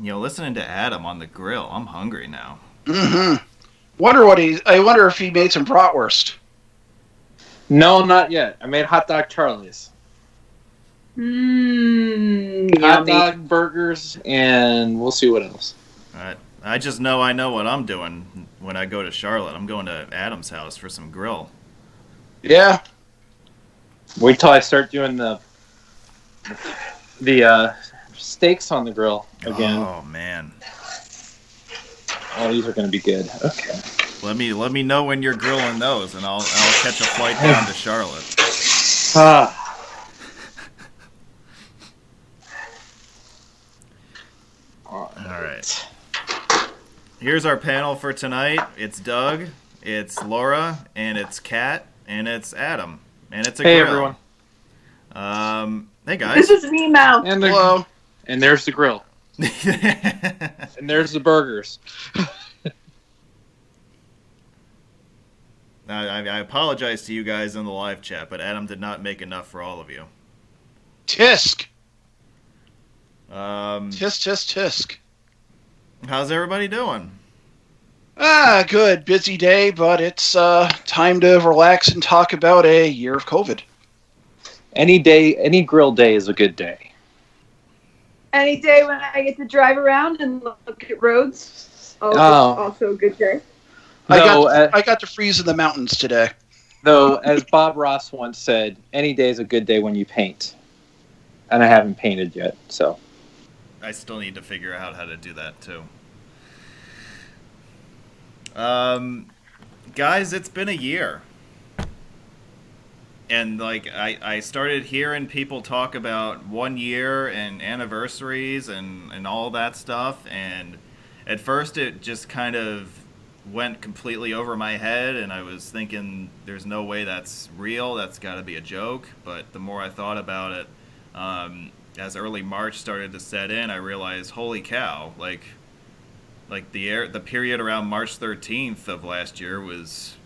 listening to Adam on the grill, I'm hungry now. Mm-hmm. I wonder if he made some bratwurst. No, not yet. I made hot dog Charlie's. Hot dog, burgers, and we'll see what else. All right. I just know I know what I'm doing when I go to Charlotte. I'm going to Adam's house for some grill. Yeah. Wait till I start doing the steaks on the grill again. Oh man. Oh, these are going to be good. Okay. Let me know when you're grilling those, and I'll catch a flight down to Charlotte. All right. Here's our panel for tonight. It's Doug, it's Laura, and it's Kat, and it's Adam, and it's a grill. Everyone. Hey guys. This is me, Mal. Hello. And there's the grill. And there's the burgers. I apologize to you guys in the live chat, but Adam did not make enough for all of you. Tisk. Tisk. How's everybody doing? Good. Busy day, but it's time to relax and talk about a year of COVID. Any grill day is a good day. Any day when I get to drive around and look at roads, also a good day. I got to freeze in the mountains today. Though, as Bob Ross once said, any day is a good day when you paint. And I haven't painted yet, so. I still need to figure out how to do that, too. Guys, it's been a year. And, I started hearing people talk about 1 year and anniversaries and all that stuff. And at first it just kind of went completely over my head, and I was thinking there's no way that's real, that's got to be a joke. But the more I thought about it, as early March started to set in, I realized, holy cow, the period around March 13th of last year was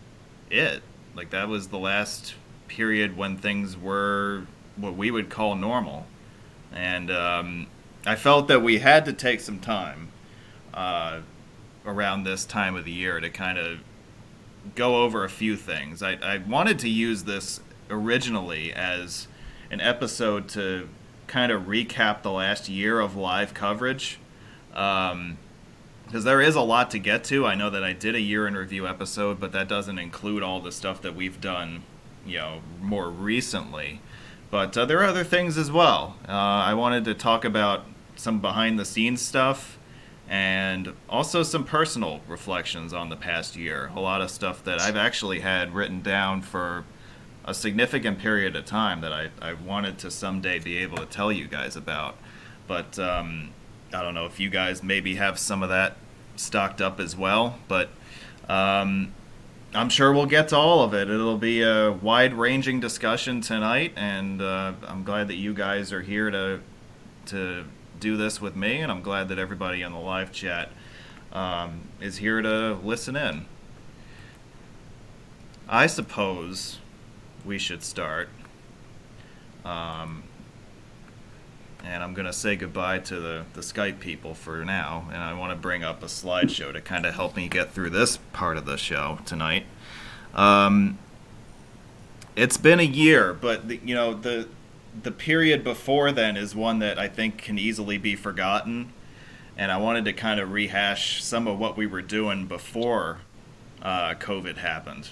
it. That was the last period when things were what we would call normal. And I felt that we had to take some time around this time of the year to kind of go over a few things. I wanted to use this originally as an episode to kind of recap the last year of live coverage, because there is a lot to get to. I know that I did a year in review episode, but that doesn't include all the stuff that we've done, more recently. But there are other things as well. I wanted to talk about some behind the scenes stuff, and also some personal reflections on the past year. A lot of stuff that I've actually had written down for a significant period of time that I wanted to someday be able to tell you guys about. But I don't know if you guys maybe have some of that stocked up as well. But I'm sure we'll get to all of it. It'll be a wide-ranging discussion tonight, and I'm glad that you guys are here to do this with me, and I'm glad that everybody on the live chat is here to listen in. I suppose we should start. And I'm going to say goodbye to the Skype people for now, and I want to bring up a slideshow to kind of help me get through this part of the show tonight. It's been a year, but the period before then is one that I think can easily be forgotten, and I wanted to kind of rehash some of what we were doing before COVID happened.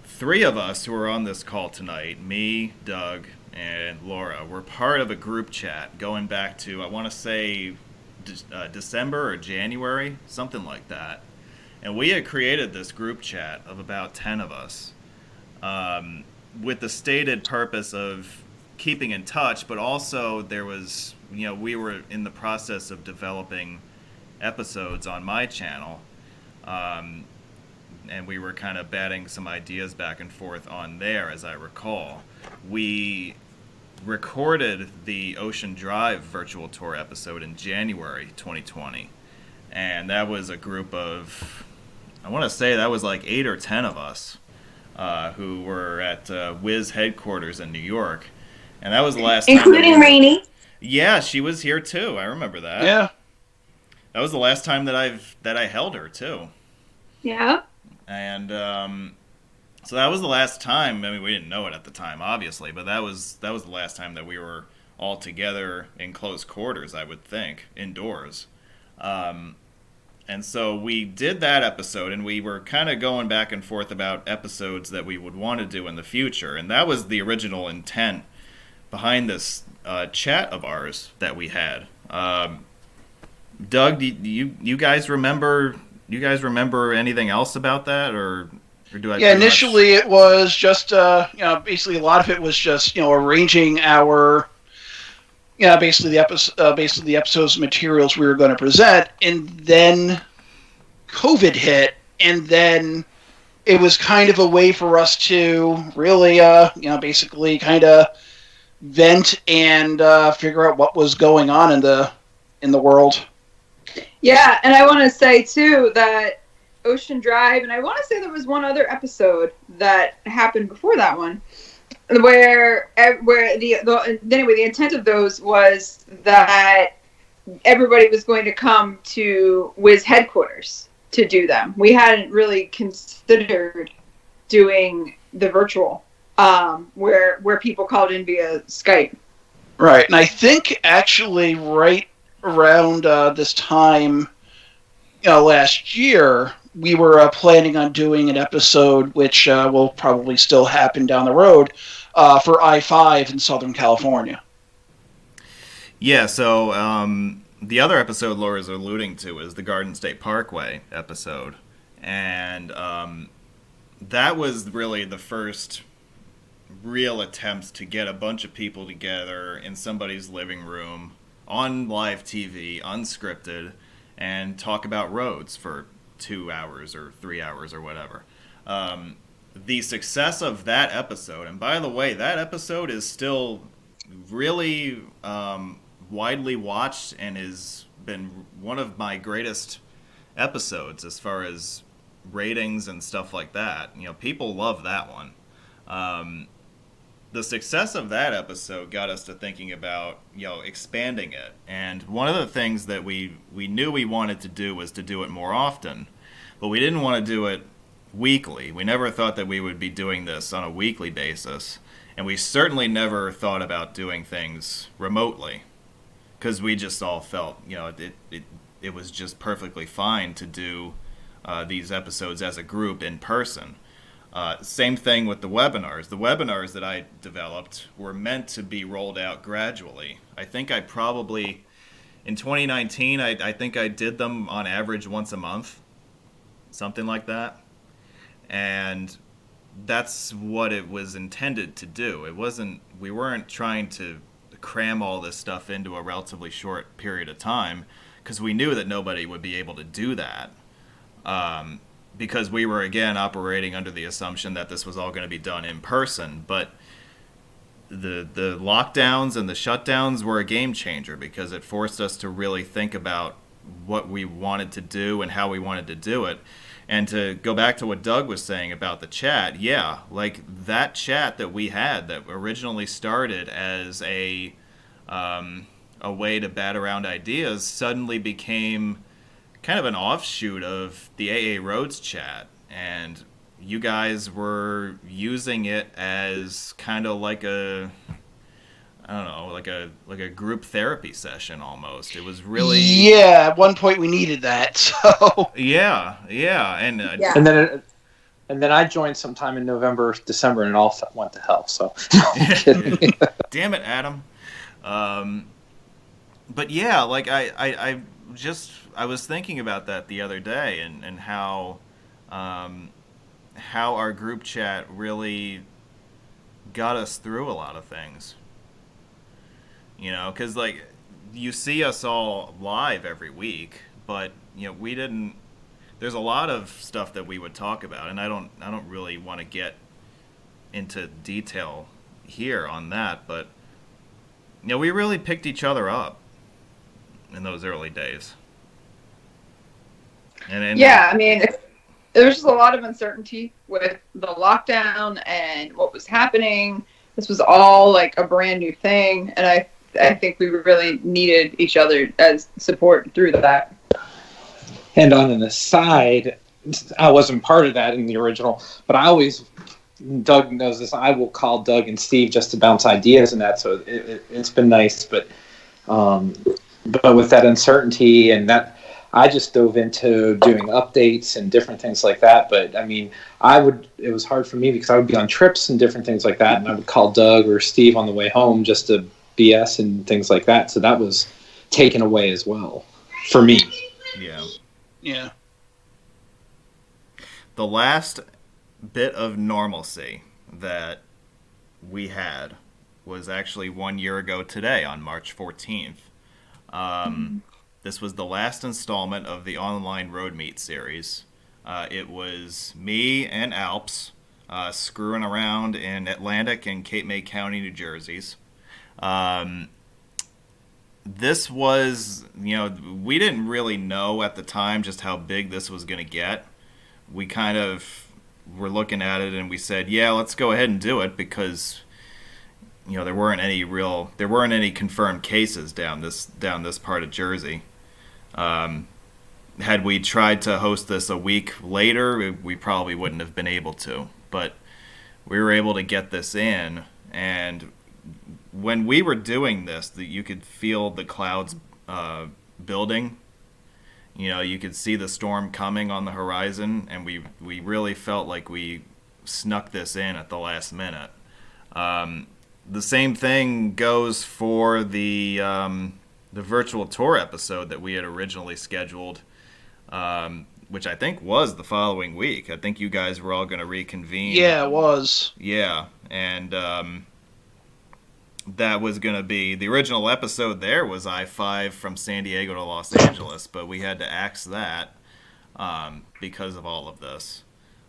Three of us who are on this call tonight, me, Doug, and Laura, were part of a group chat going back to, I want to say, December or January, something like that. And we had created this group chat of about 10 of us, with the stated purpose of keeping in touch, but also there was, we were in the process of developing episodes on my channel, and we were kind of batting some ideas back and forth on there, as I recall. We recorded the Ocean Drive virtual tour episode in January 2020, and that was a group of, I want to say that was 8 or 10 of us. Who were at Wiz headquarters in New York, and that was the last time. Including Rainey. Yeah, she was here too. I remember that. Yeah. That was the last time that I held her too. Yeah. And so that was the last time. I mean, we didn't know it at the time, obviously, but that was the last time that we were all together in close quarters, I would think, indoors. And so we did that episode, and we were kind of going back and forth about episodes that we would want to do in the future. And that was the original intent behind this chat of ours that we had. Doug, do you guys remember? Do you guys remember anything else about that, or do I? Yeah, initially it was just basically a lot of it was just arranging our basically the episodes materials we were going to present, and then COVID hit, and then it was kind of a way for us to really basically kind of vent and figure out what was going on in the world. Yeah, and I want to say too that Ocean Drive, and I want to say there was one other episode that happened before that one, where the intent of those was that everybody was going to come to Wiz headquarters to do them. We hadn't really considered doing the virtual, where people called in via Skype. Right, and I think actually right around this time, last year, we were planning on doing an episode, which will probably still happen down the road, for I-5 in Southern California. Yeah, so the other episode Laura's alluding to is the Garden State Parkway episode. And that was really the first real attempts to get a bunch of people together in somebody's living room on live TV, unscripted, and talk about roads for 2 hours or 3 hours or whatever. The success of that episode, and by the way, that episode is still really widely watched and has been one of my greatest episodes as far as ratings and stuff like that. People love that one. The success of that episode got us to thinking about, expanding it. And one of the things that we knew we wanted to do was to do it more often, but we didn't want to do it weekly. We never thought that we would be doing this on a weekly basis, and we certainly never thought about doing things remotely, because we just all felt, it was just perfectly fine to do these episodes as a group in person. Same thing with the webinars. The webinars that I developed were meant to be rolled out gradually. I think I probably, in 2019, I think I did them on average once a month, something like that. And that's what it was intended to do. We weren't trying to cram all this stuff into a relatively short period of time, because we knew that nobody would be able to do that. Because we were, again, operating under the assumption that this was all going to be done in person. But the lockdowns and the shutdowns were a game changer, because it forced us to really think about what we wanted to do and how we wanted to do it. And to go back to what Doug was saying about the chat, yeah, like that chat that we had that originally started as a way to bat around ideas suddenly became kind of an offshoot of the AA Roads chat, and you guys were using it as kind of like a group therapy session almost. It was really at one point we needed that. So yeah, and and then I joined sometime in November, December, and it all went to hell. So damn it, Adam. But yeah, like I was thinking about that the other day, and how our group chat really got us through a lot of things. Because like you see us all live every week, but we didn't. There's a lot of stuff that we would talk about, and I don't really want to get into detail here on that, but we really picked each other up in those early days. Yeah, I mean, there's just a lot of uncertainty with the lockdown and what was happening. This was all like a brand new thing, and I I think we really needed each other as support through that. And on an aside, I wasn't part of that in the original, but I always, Doug knows this, I will call Doug and Steve just to bounce ideas and that, so it's been nice, but with that uncertainty and that, I just dove into doing updates and different things like that. But I mean, it was hard for me because I would be on trips and different things like that. And I would call Doug or Steve on the way home just to BS and things like that. So that was taken away as well for me. Yeah. Yeah. The last bit of normalcy that we had was actually 1 year ago today on March 14th. This was the last installment of the online road meet series. It was me and Alps screwing around in Atlantic and Cape May County, New Jersey's. This was, we didn't really know at the time just how big this was going to get. We kind of were looking at it and we said, yeah, let's go ahead and do it because there weren't any confirmed cases down this part of Jersey. Had we tried to host this a week later, we probably wouldn't have been able to. But we were able to get this in, and when we were doing this, you could feel the clouds building. You could see the storm coming on the horizon, and we really felt like we snuck this in at the last minute. The same thing goes for the virtual tour episode that we had originally scheduled, which I think was the following week. I think you guys were all going to reconvene. Yeah, it was. Yeah, and that was going to be, the original episode there was I-5 from San Diego to Los Angeles, but we had to axe that because of all of this.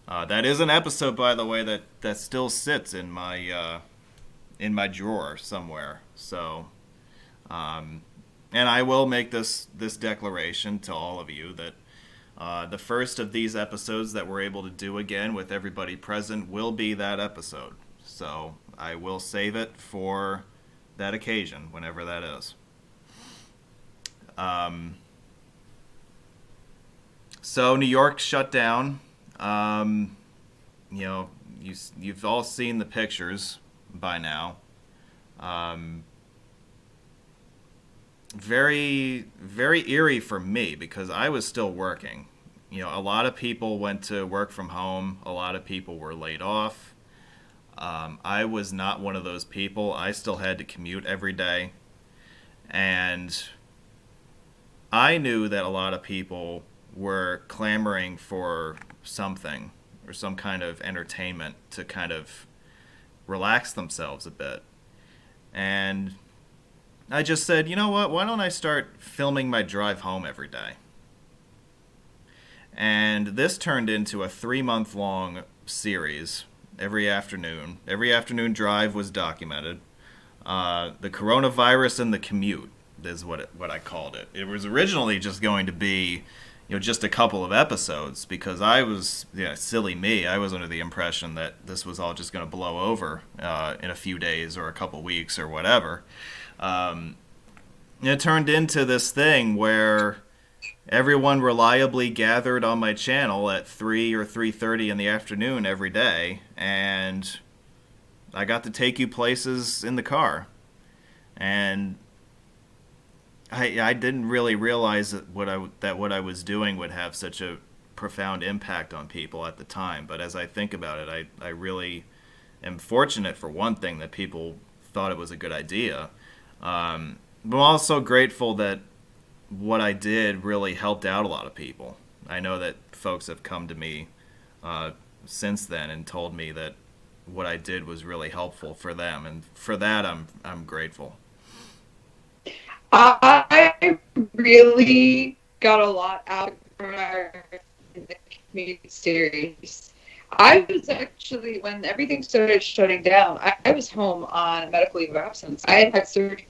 That is an episode, by the way, that still sits in my drawer somewhere. So, and I will make this declaration to all of you that the first of these episodes that we're able to do again with everybody present will be that episode. So I will save it for that occasion, whenever that is. So New York shut down. You've all seen the pictures by now. Very, very eerie for me because I was still working. A lot of people went to work from home. A lot of people were laid off. I was not one of those people. I still had to commute every day. And I knew that a lot of people were clamoring for something or some kind of entertainment to kind of relax themselves a bit. And I just said, you know what, why don't I start filming my drive home every day? And this turned into a 3-month-long series. Every afternoon drive was documented. The coronavirus and the commute is what I called it. It was originally just going to be, just a couple of episodes because I was, silly me. I was under the impression that this was all just going to blow over in a few days or a couple weeks or whatever. It turned into this thing where everyone reliably gathered on my channel at 3 or 3:30 in the afternoon every day, and I got to take you places in the car. And I didn't really realize that what I was doing would have such a profound impact on people at the time. But as I think about it, I really am fortunate for one thing that people thought it was a good idea. But I'm also grateful that what I did really helped out a lot of people. I know that folks have come to me since then and told me that what I did was really helpful for them, and for that I'm grateful. I really got a lot out from our community series. I was actually, when everything started shutting down, I was home on medical leave of absence. I had surgery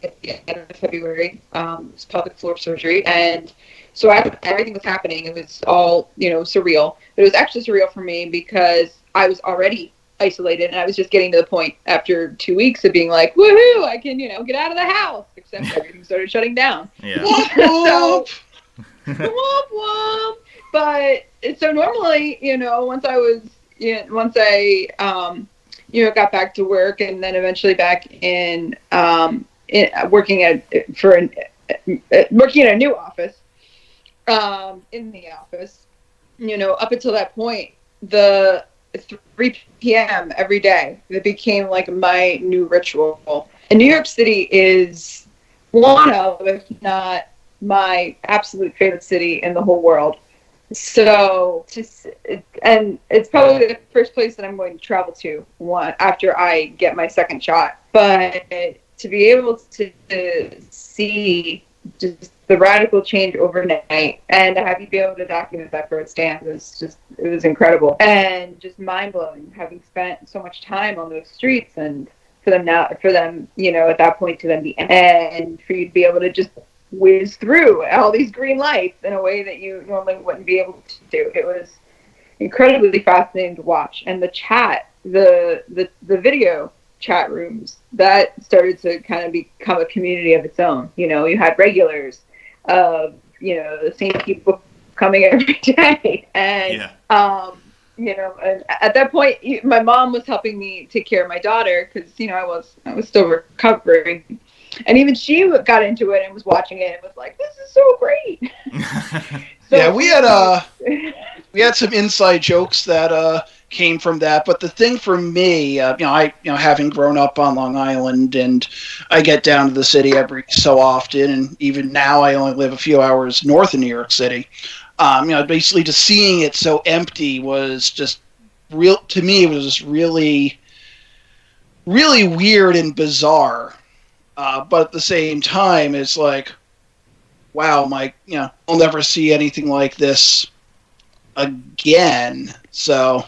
at the end of February. It was pelvic floor surgery, and so everything was happening. It was all surreal. But it was actually surreal for me because I was already isolated, and I was just getting to the point after 2 weeks of being like, woohoo, I can, get out of the house, except everything started shutting down. Yeah. So, womp womp. But so normally, once I got back to work, and then eventually back working at a new office, in the office, up until that point, the 3 p.m. every day, it became like my new ritual. And New York City is one of, if not my absolute favorite city in the whole world. So, and it's probably the first place that I'm going to travel to after I get my second shot. But to be able to see just the radical change overnight, and to have you be able to document that firsthand it was incredible and just mind blowing. Having spent so much time on those streets, and for them, at that point, to them and for you to be able to just whiz through all these green lights in a way that you normally wouldn't be able to do. It was incredibly fascinating to watch. And the chat, the video chat rooms, that started to kind of become a community of its own. You had regulars of, the same people coming every day. And, and at that point, my mom was helping me take care of my daughter because, I was still recovering. And even she got into it and was watching it and was like, "This is so great." So, yeah, we had some inside jokes that came from that. But the thing for me, I having grown up on Long Island, and I get down to the city every so often, and even now I only live a few hours north of New York City. Basically just seeing it so empty was just real to me. It was just really, really weird and bizarre. But at the same time, it's like, wow, I'll never see anything like this again. So,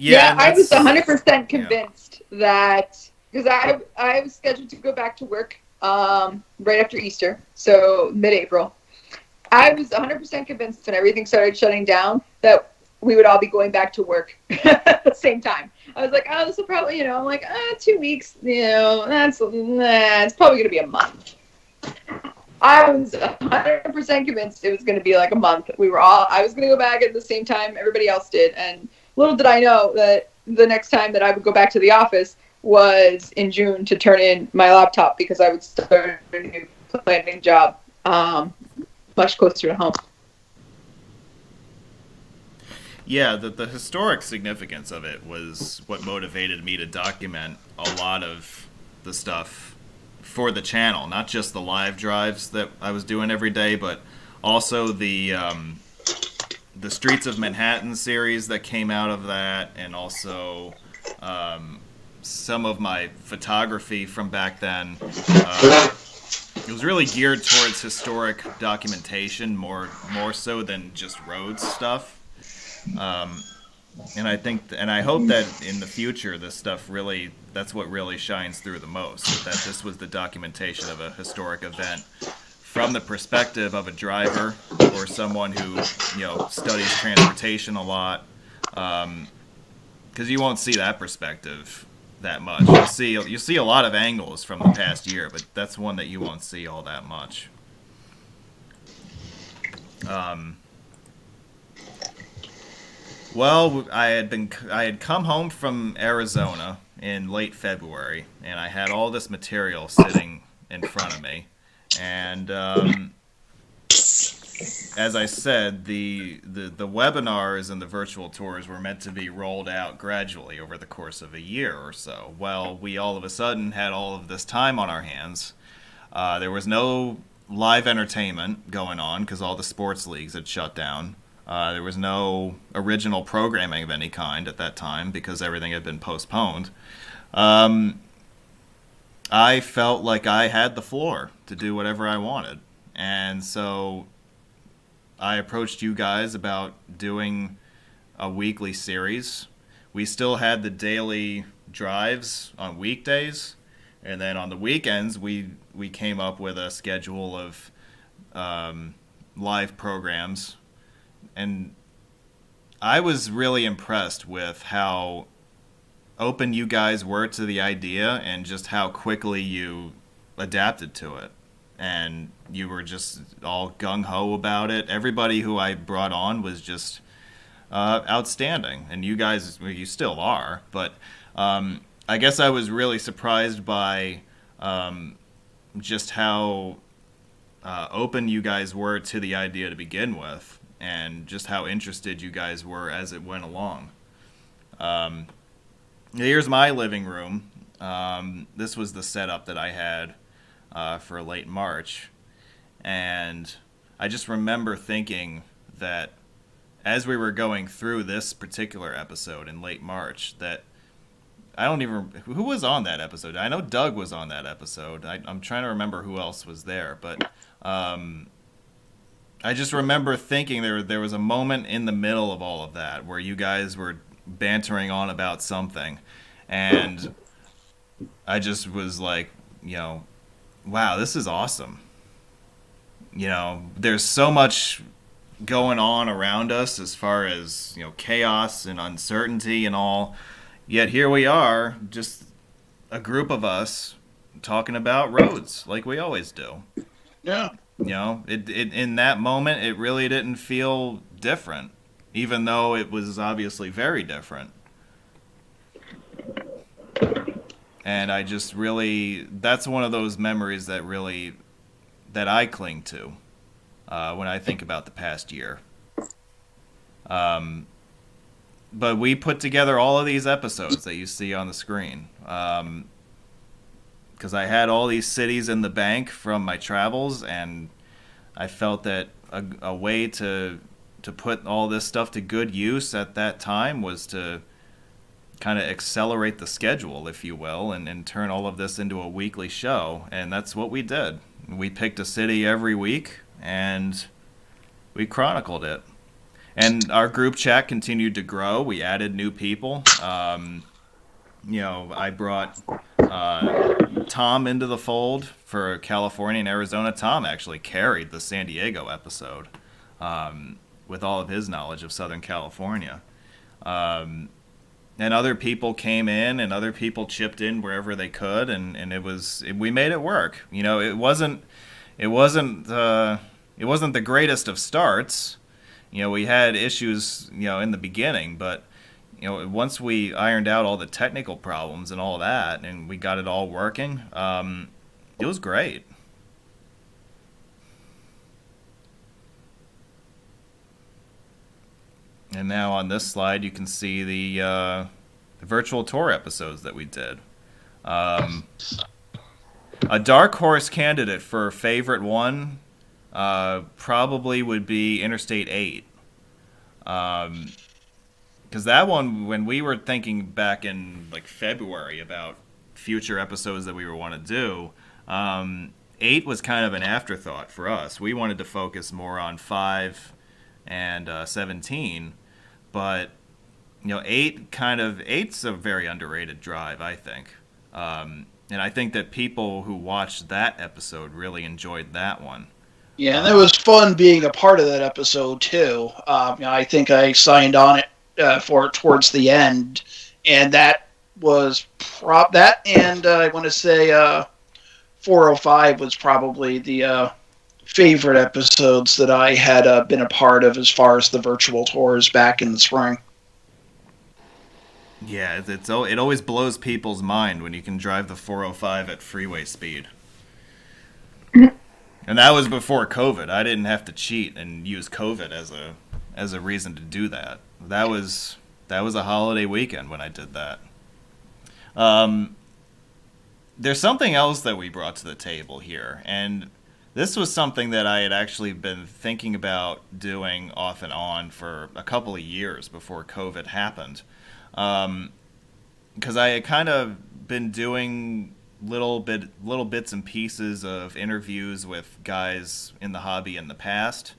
I was 100% convinced that, because I was scheduled to go back to work right after Easter, so mid-April. I was 100% convinced when everything started shutting down that we would all be going back to work at the same time. I was like, oh, this will probably, I'm like, 2 weeks, it's probably going to be a month. I was 100% convinced it was going to be like a month. I was going to go back at the same time everybody else did. And little did I know that the next time that I would go back to the office was in June to turn in my laptop, because I would start a new planning job much closer to home. Yeah, the historic significance of it was what motivated me to document a lot of the stuff for the channel, not just the live drives that I was doing every day, but also the Streets of Manhattan series that came out of that, and also some of my photography from back then. It was really geared towards historic documentation, more so than just roads stuff. And I hope that in the future, this stuff that's what really shines through the most, that this was the documentation of a historic event from the perspective of a driver or someone who, studies transportation a lot. Because you won't see that perspective that much. You'll see a lot of angles from the past year, but that's one that you won't see all that much. Well, I had come home from Arizona in late February, and I had all this material sitting in front of me. And as I said, the webinars and the virtual tours were meant to be rolled out gradually over the course of a year or so. Well, we all of a sudden had all of this time on our hands. There was no live entertainment going on because all the sports leagues had shut down. There was no original programming of any kind at that time because everything had been postponed. I felt like I had the floor to do whatever I wanted. And so I approached you guys about doing a weekly series. We still had the daily drives on weekdays. And then on the weekends, we came up with a schedule of live programs. And I was really impressed with how open you guys were to the idea and just how quickly you adapted to it. And you were just all gung-ho about it. Everybody who I brought on was just outstanding. And you guys, well, you still are. But I guess I was really surprised by just how open you guys were to the idea to begin with, and just how interested you guys were as it went along. Here's my living room. This was the setup that I had for late March. And I just remember thinking that as we were going through this particular episode in late March, that I don't even... Who was on that episode? I know Doug was on that episode. I'm trying to remember who else was there, but I just remember thinking there was a moment in the middle of all of that where you guys were bantering on about something, and I just was like, wow, this is awesome. There's so much going on around us as far as, chaos and uncertainty and all, yet here we are, just a group of us talking about roads like we always do. Yeah. It in that moment, it really didn't feel different, even though it was obviously very different. And I just really, that's one of those memories that I cling to when I think about the past year. But we put together all of these episodes that you see on the screen. Because I had all these cities in the bank from my travels, and I felt that a way to put all this stuff to good use at that time was to kind of accelerate the schedule, if you will, and turn all of this into a weekly show. And that's what we did. We picked a city every week, and we chronicled it. And our group chat continued to grow. We added new people. I brought Tom into the fold for California and Arizona. Tom actually carried the San Diego episode with all of his knowledge of Southern California. And other people came in, and other people chipped in wherever they could, and we made it work. It wasn't the greatest of starts. We had issues, in the beginning, but once we ironed out all the technical problems and all that, and we got it all working, it was great. And now on this slide, you can see the virtual tour episodes that we did. A dark horse candidate for favorite one probably would be Interstate 8. Because that one, when we were thinking back in February about future episodes that we would want to do, 8 was kind of an afterthought for us. We wanted to focus more on 5 and 17, but 8's a very underrated drive, I think. And I think that people who watched that episode really enjoyed that one. Yeah, and it was fun being a part of that episode too. I think I signed on it for it towards the end, and that was I want to say 405 was probably the favorite episodes that I had been a part of as far as the virtual tours back in the spring. Yeah, it always blows people's mind when you can drive the 405 at freeway speed. And that was before COVID. I didn't have to cheat and use COVID as a reason to do that. That was a holiday weekend when I did that. There's something else that we brought to the table here, and this was something that I had actually been thinking about doing off and on for a couple of years before COVID happened. Because I had kind of been doing little bits and pieces of interviews with guys in the hobby in the past,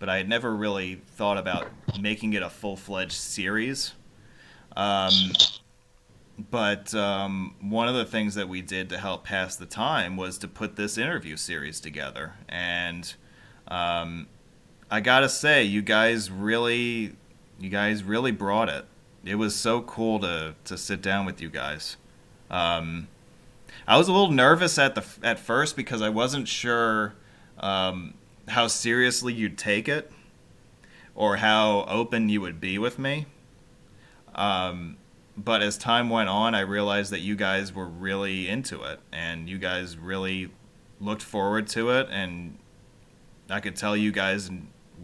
but I had never really thought about making it a full-fledged series. But one of the things that we did to help pass the time was to put this interview series together. And I gotta say, you guys really You guys really brought it. It was so cool to sit down with you guys. I was a little nervous at first because I wasn't sure how seriously you'd take it or how open you would be with me. But as time went on, I realized that you guys were really into it, and you guys really looked forward to it, and I could tell you guys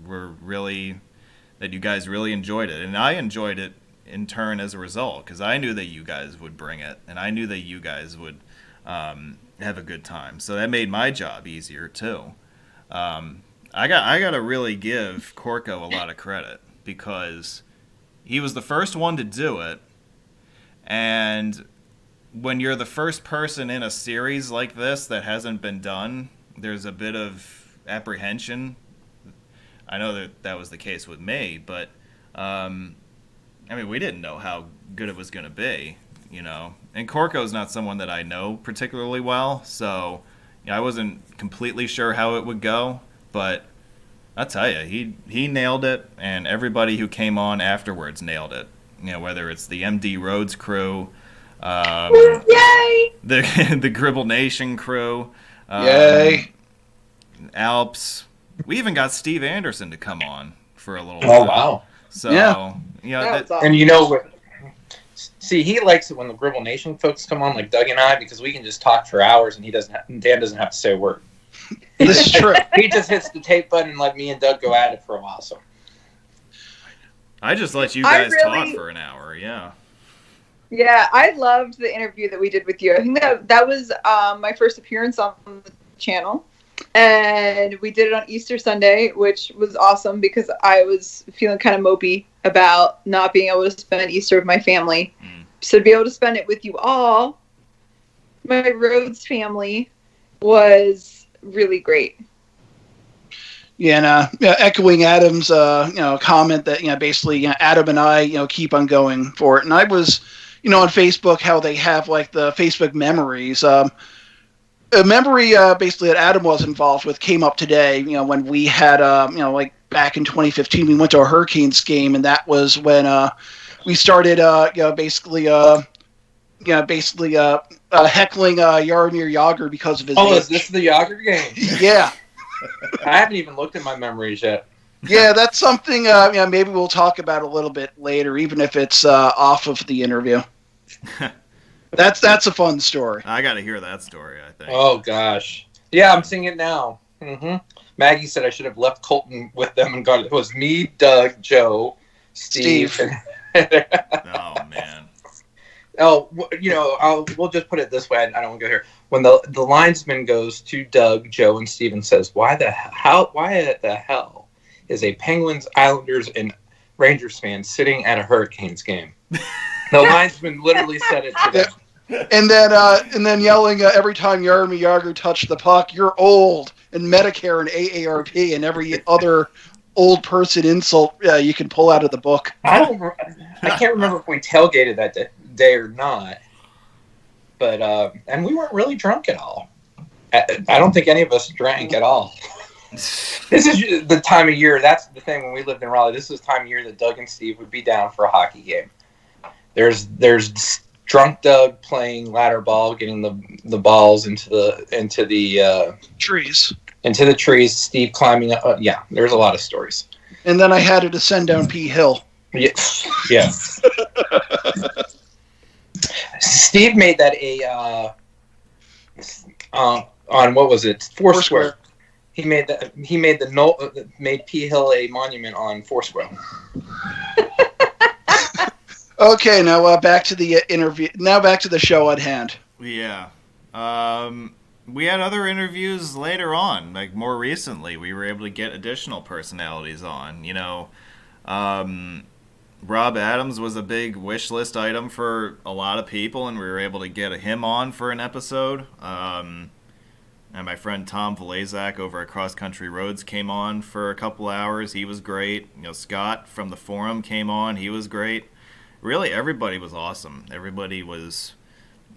that you guys really enjoyed it, and I enjoyed it in turn as a result, because I knew that you guys would bring it, and I knew that you guys would have a good time, so that made my job easier too. I got to really give Corco a lot of credit, because he was the first one to do it, and when you're the first person in a series like this that hasn't been done, there's a bit of apprehension. I know that was the case with me, but I mean, we didn't know how good it was going to be, you know. And Corco's not someone that I know particularly well, so I wasn't completely sure how it would go, but I'll tell you, he nailed it, and everybody who came on afterwards nailed it. You know, whether it's the MD Rhodes crew, Yay! the Gribble Nation crew, Yay! Alps. We even got Steve Anderson to come on for a little Oh, while. wow. So, Yeah. you know, That was awesome. And you know what? See, he likes it when the Gribble Nation folks come on, like Doug and I, because we can just talk for hours, and Dan doesn't have to say a word. This is true. He just hits the tape button and let me and Doug go at it for a while. So I just let you I guys really- talk for an hour, yeah. Yeah, I loved the interview that we did with you. I think that was my first appearance on the channel. And we did it on Easter Sunday, which was awesome because I was feeling kind of mopey about not being able to spend Easter with my family. So to be able to spend it with you all, my Rhodes family, was really great. Yeah, and echoing Adam's comment that basically Adam and I keep on going for it. And I was on Facebook how they have like the Facebook memories. A memory basically that Adam was involved with came up today. When we had like back in 2015 we went to a Hurricanes game, and that was when we started basically heckling Jaromir Jagr because of his age. is this the Yager game? Yeah. I haven't even looked at my memories yet. Yeah, that's something maybe we'll talk about a little bit later, even if it's off of the interview. That's a fun story. I got to hear that story, I think. Oh gosh, yeah, I'm seeing it now. Maggie said I should have left Colton with them and got it. It was me, Doug, Joe, Steve. Oh, man. We'll just put it this way. I don't want to go here. When the linesman goes to Doug, Joe, and Steve and says, why the hell is a Penguins, Islanders, and Rangers fan sitting at a Hurricanes game? The linesman literally said it to them. And then yelling every time Jaromir Jagr touched the puck, "You're old," and Medicare and AARP and every other old person insult you can pull out of the book. I can't remember if we tailgated that day or not, but and we weren't really drunk at all. I don't think any of us drank at all. This is the time of year. That's the thing. When we lived in Raleigh, this is the time of year that Doug and Steve would be down for a hockey game. There's drunk Doug playing ladder ball, getting the balls into the Trees. into the trees. Steve climbing up. Yeah, there's a lot of stories. And then I had to descend down P Hill. Yeah. Steve made that on what was it? Foursquare. He made P Hill a monument on Foursquare. Okay, now back to the interview. Now back to the show at hand. Yeah. We had other interviews later on, like more recently. We were able to get additional personalities on. Rob Adams was a big wish list item for a lot of people, and we were able to get him on for an episode. And my friend Tom Vlazak over at Cross Country Roads came on for a couple hours. He was great. Scott from the forum came on. He was great. Really, everybody was awesome. Everybody was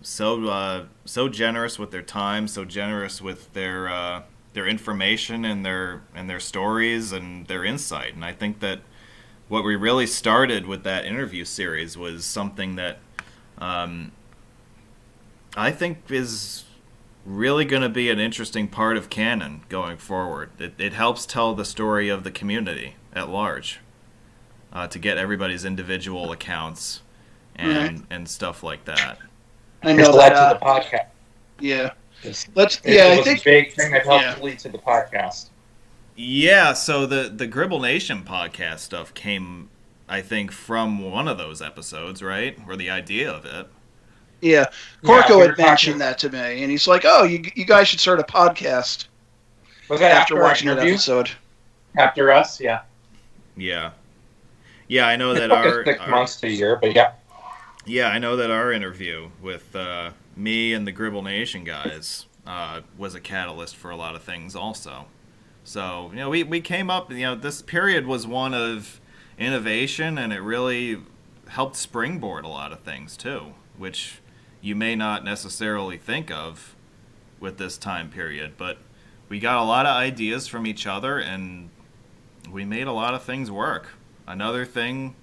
so generous with their time, so generous with their information and their stories and their insight. And I think that what we really started with that interview series was something that I think is really going to be an interesting part of canon going forward. It helps tell the story of the community at large, to get everybody's individual accounts and stuff like that. I know led to the podcast. Yeah. It I was think a big thing that helped lead to the podcast. Yeah, so the Gribble Nation podcast stuff came, I think, from one of those episodes, right? Or the idea of it. Yeah. Corco had mentioned that to me, and he's like, "Oh, you guys should start a podcast." Was that after watching that episode? After us, yeah. Yeah. Yeah, I know It that took us 6 months to a year, but yeah. Yeah, I know that our interview with me and the Gribble Nation guys was a catalyst for a lot of things also. So, we came up, this period was one of innovation, and it really helped springboard a lot of things too, which you may not necessarily think of with this time period, but we got a lot of ideas from each other, and we made a lot of things work. Another thing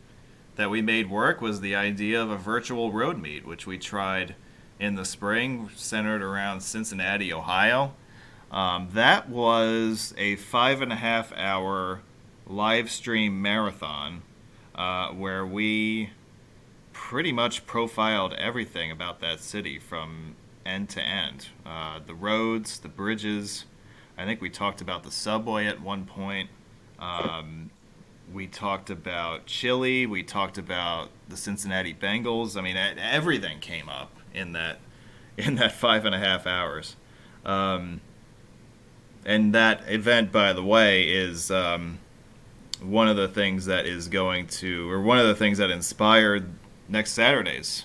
that we made work was the idea of a virtual road meet, which we tried in the spring, centered around Cincinnati, Ohio. That was a 5.5-hour live stream marathon where we pretty much profiled everything about that city from end to end. The roads, the bridges. I think we talked about the subway at one point. We talked about Chile. We talked about the Cincinnati Bengals. I mean, everything came up in that 5.5 hours. And that event, by the way, is one of the things that inspired next Saturday's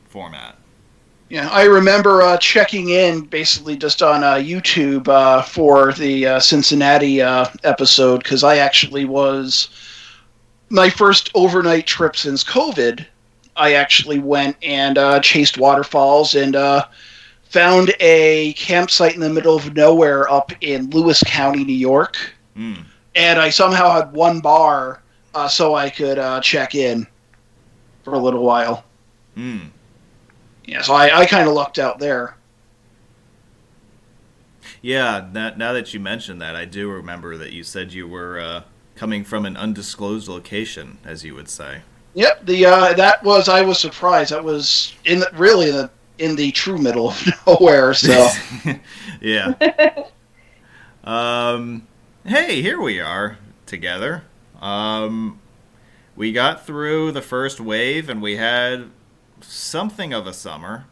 format. Yeah, I remember checking in basically just on YouTube for the Cincinnati episode, because I actually was my first overnight trip since COVID. I actually went and chased waterfalls and found a campsite in the middle of nowhere up in Lewis County, New York. And I somehow had one bar so I could check in for a little while. Yeah, so I kind of lucked out there. Yeah, now that you mentioned that, I do remember that you said you were coming from an undisclosed location, as you would say. Yep, I was surprised. That was in the true middle of nowhere. So yeah. Hey, here we are together. We got through the first wave, and we had something of a summer.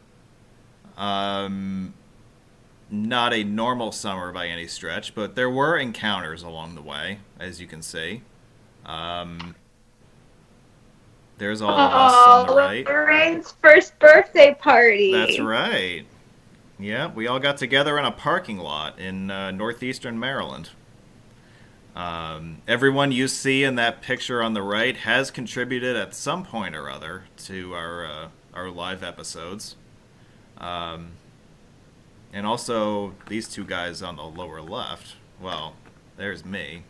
Not a normal summer by any stretch, but there were encounters along the way, as you can see. There's all of us on the right. Lorraine's first birthday party. That's right. Yeah, we all got together in a parking lot in northeastern Maryland. Everyone you see in that picture on the right has contributed at some point or other to our live episodes. And also, these two guys on the lower left. Well, there's me.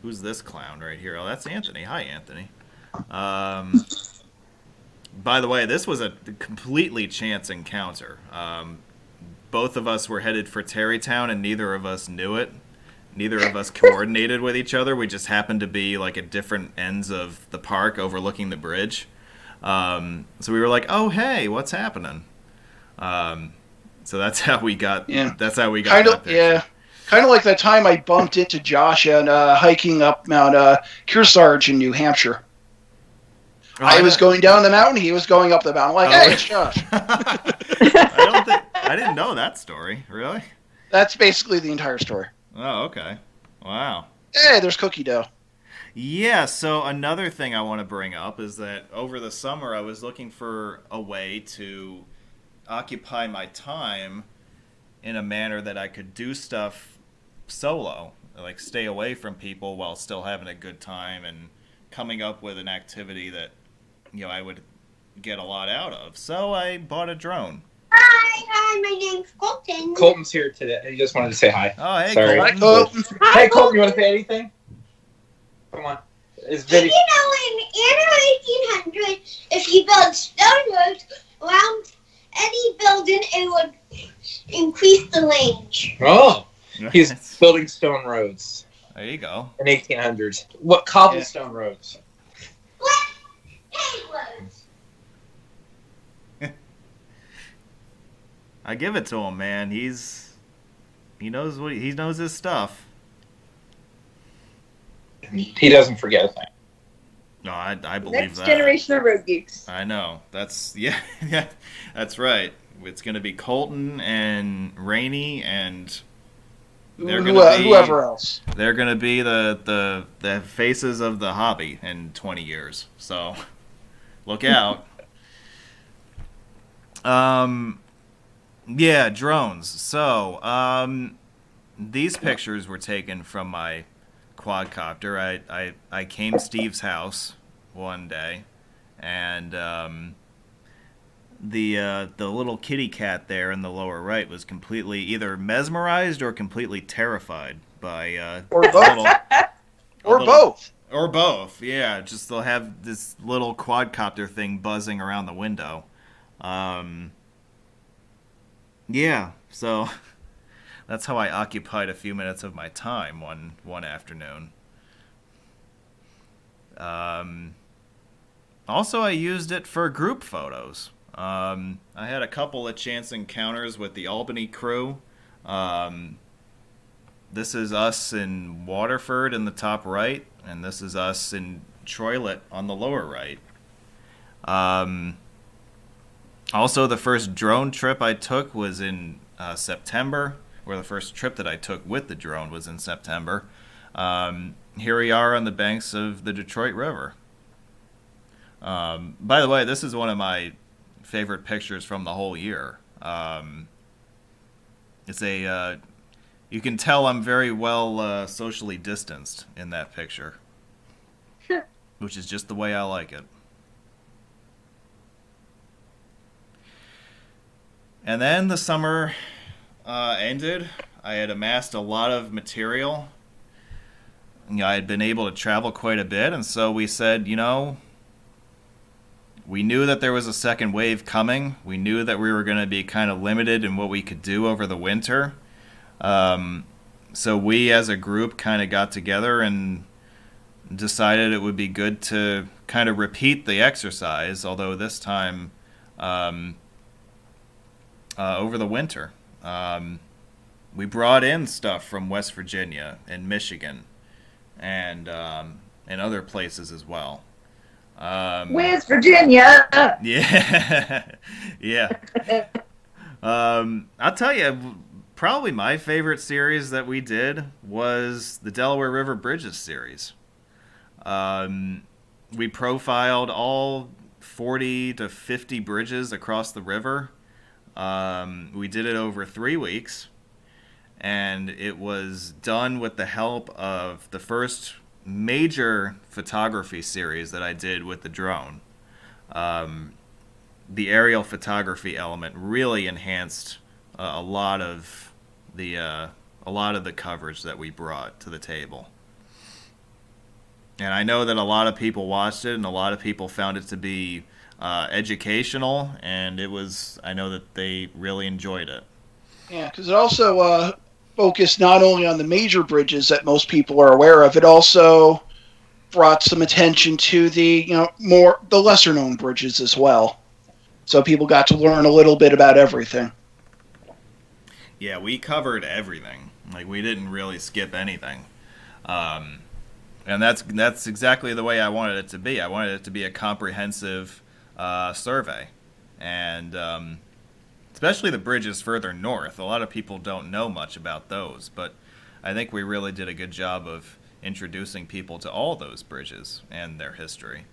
Who's this clown right here? Oh, that's Anthony. Hi, Anthony. By the way, this was a completely chance encounter. Both of us were headed for Tarrytown, and neither of us knew it. Neither of us coordinated with each other. We just happened to be like at different ends of the park overlooking the bridge. So we were like, "Oh, hey, what's happening?" So that's how we got. Yeah. That's how we got. Kind that of, picture. yeah. Kind of like that time I bumped into Josh and hiking up Mount Kearsarge in New Hampshire. Oh, I was going down the mountain. He was going up the mountain. I'm like, hey, it's Josh. I didn't know that story. Really? That's basically the entire story. Oh, okay. Wow. Hey, there's cookie dough. Yeah, so another thing I want to bring up is that over the summer I was looking for a way to occupy my time in a manner that I could do stuff solo, like stay away from people while still having a good time and coming up with an activity that, I would get a lot out of. So I bought a drone. Hi, my name's Colton. Colton's here today. He just wanted to say hi. Oh, hey, Sorry. Colton. Hi, Colton. Hey, Colton, you want to say anything? Come on. It's video. You know in the 1800s, if you build stone roads around any building, it would increase the range. Oh, he's building stone roads. There you go. In 1800s. What cobblestone roads? What? Paved roads. I give it to him, man. He knows his stuff. He doesn't forget a thing. No, I believe Next that. generation of road geeks. I know. Yeah, that's right. It's going to be Colton and Rainey and whoever else. They're going to be the faces of the hobby in 20 years. So look out. Yeah, drones. So, these pictures were taken from my quadcopter. I came to Steve's house one day, and the little kitty cat there in the lower right was completely either mesmerized or completely terrified by Or both. Both. Or both. Yeah, just they'll have this little quadcopter thing buzzing around the window. Yeah, so that's how I occupied a few minutes of my time one afternoon. Also, I used it for group photos. I had a couple of chance encounters with the Albany crew. This is us in Waterford in the top right, and this is us in Troylet on the lower right. Also, the first drone trip I took was in September, or the first trip that I took with the drone was in September. Here we are on the banks of the Detroit River. By the way, this is one of my favorite pictures from the whole year. It's you can tell I'm very well socially distanced in that picture, which is just the way I like it. And then the summer ended. I had amassed a lot of material. I had been able to travel quite a bit, and so we said, we knew that there was a second wave coming. We knew that we were going to be kind of limited in what we could do over the winter. So we as a group kind of got together and decided it would be good to kind of repeat the exercise, although this time over the winter. We brought in stuff from West Virginia and Michigan and other places as well. West Virginia! Yeah. Yeah. I'll tell you, probably my favorite series that we did was the Delaware River Bridges series. We profiled all 40 to 50 bridges across the river. We did it over 3 weeks, and it was done with the help of the first major photography series that I did with the drone. The aerial photography element really enhanced a lot of the coverage that we brought to the table. And I know that a lot of people watched it, and a lot of people found it to be educational, and I know that they really enjoyed it. Yeah, because it also focused not only on the major bridges that most people are aware of, it also brought some attention to the the lesser known bridges as well. So people got to learn a little bit about everything. Yeah, we covered everything. Like, we didn't really skip anything. And that's exactly the way I wanted it to be. I wanted it to be a comprehensive survey. And especially the bridges further north. A lot of people don't know much about those, but I think we really did a good job of introducing people to all those bridges and their history.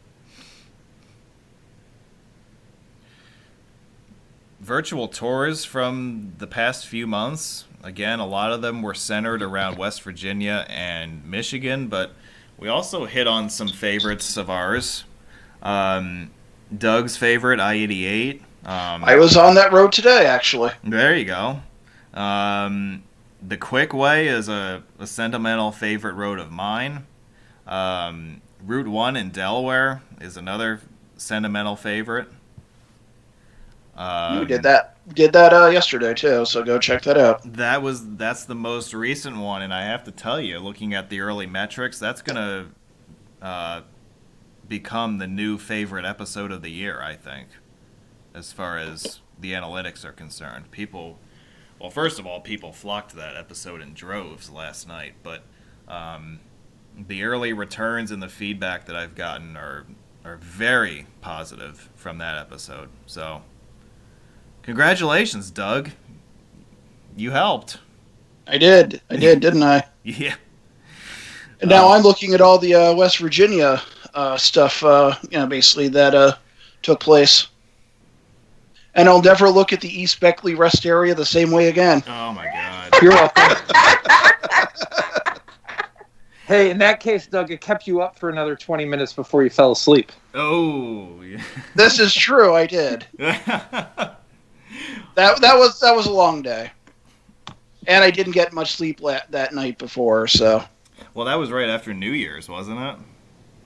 Virtual tours from the past few months, again, a lot of them were centered around West Virginia and Michigan, but we also hit on some favorites of ours. Doug's favorite, I-88. I was on that road today, actually. There you go. The Quick Way is a sentimental favorite road of mine. Route 1 in Delaware is another sentimental favorite. We did that yesterday too, so go check that out. That's the most recent one, and I have to tell you, looking at the early metrics, that's gonna become the new favorite episode of the year, I think, as far as the analytics are concerned. Well, first of all, people flocked to that episode in droves last night, but the early returns and the feedback that I've gotten are very positive from that episode. So, congratulations, Doug. You helped. I did, didn't I? Yeah. And now I'm looking at all the West Virginia stuff, basically that took place. And I'll never look at the East Beckley rest area the same way again. Oh my God. You're welcome. Hey, in that case, Doug, it kept you up for another 20 minutes before you fell asleep. Oh. Yeah. This is true. I did. That was a long day, and I didn't get much sleep that night before. So. Well, that was right after New Year's, wasn't it?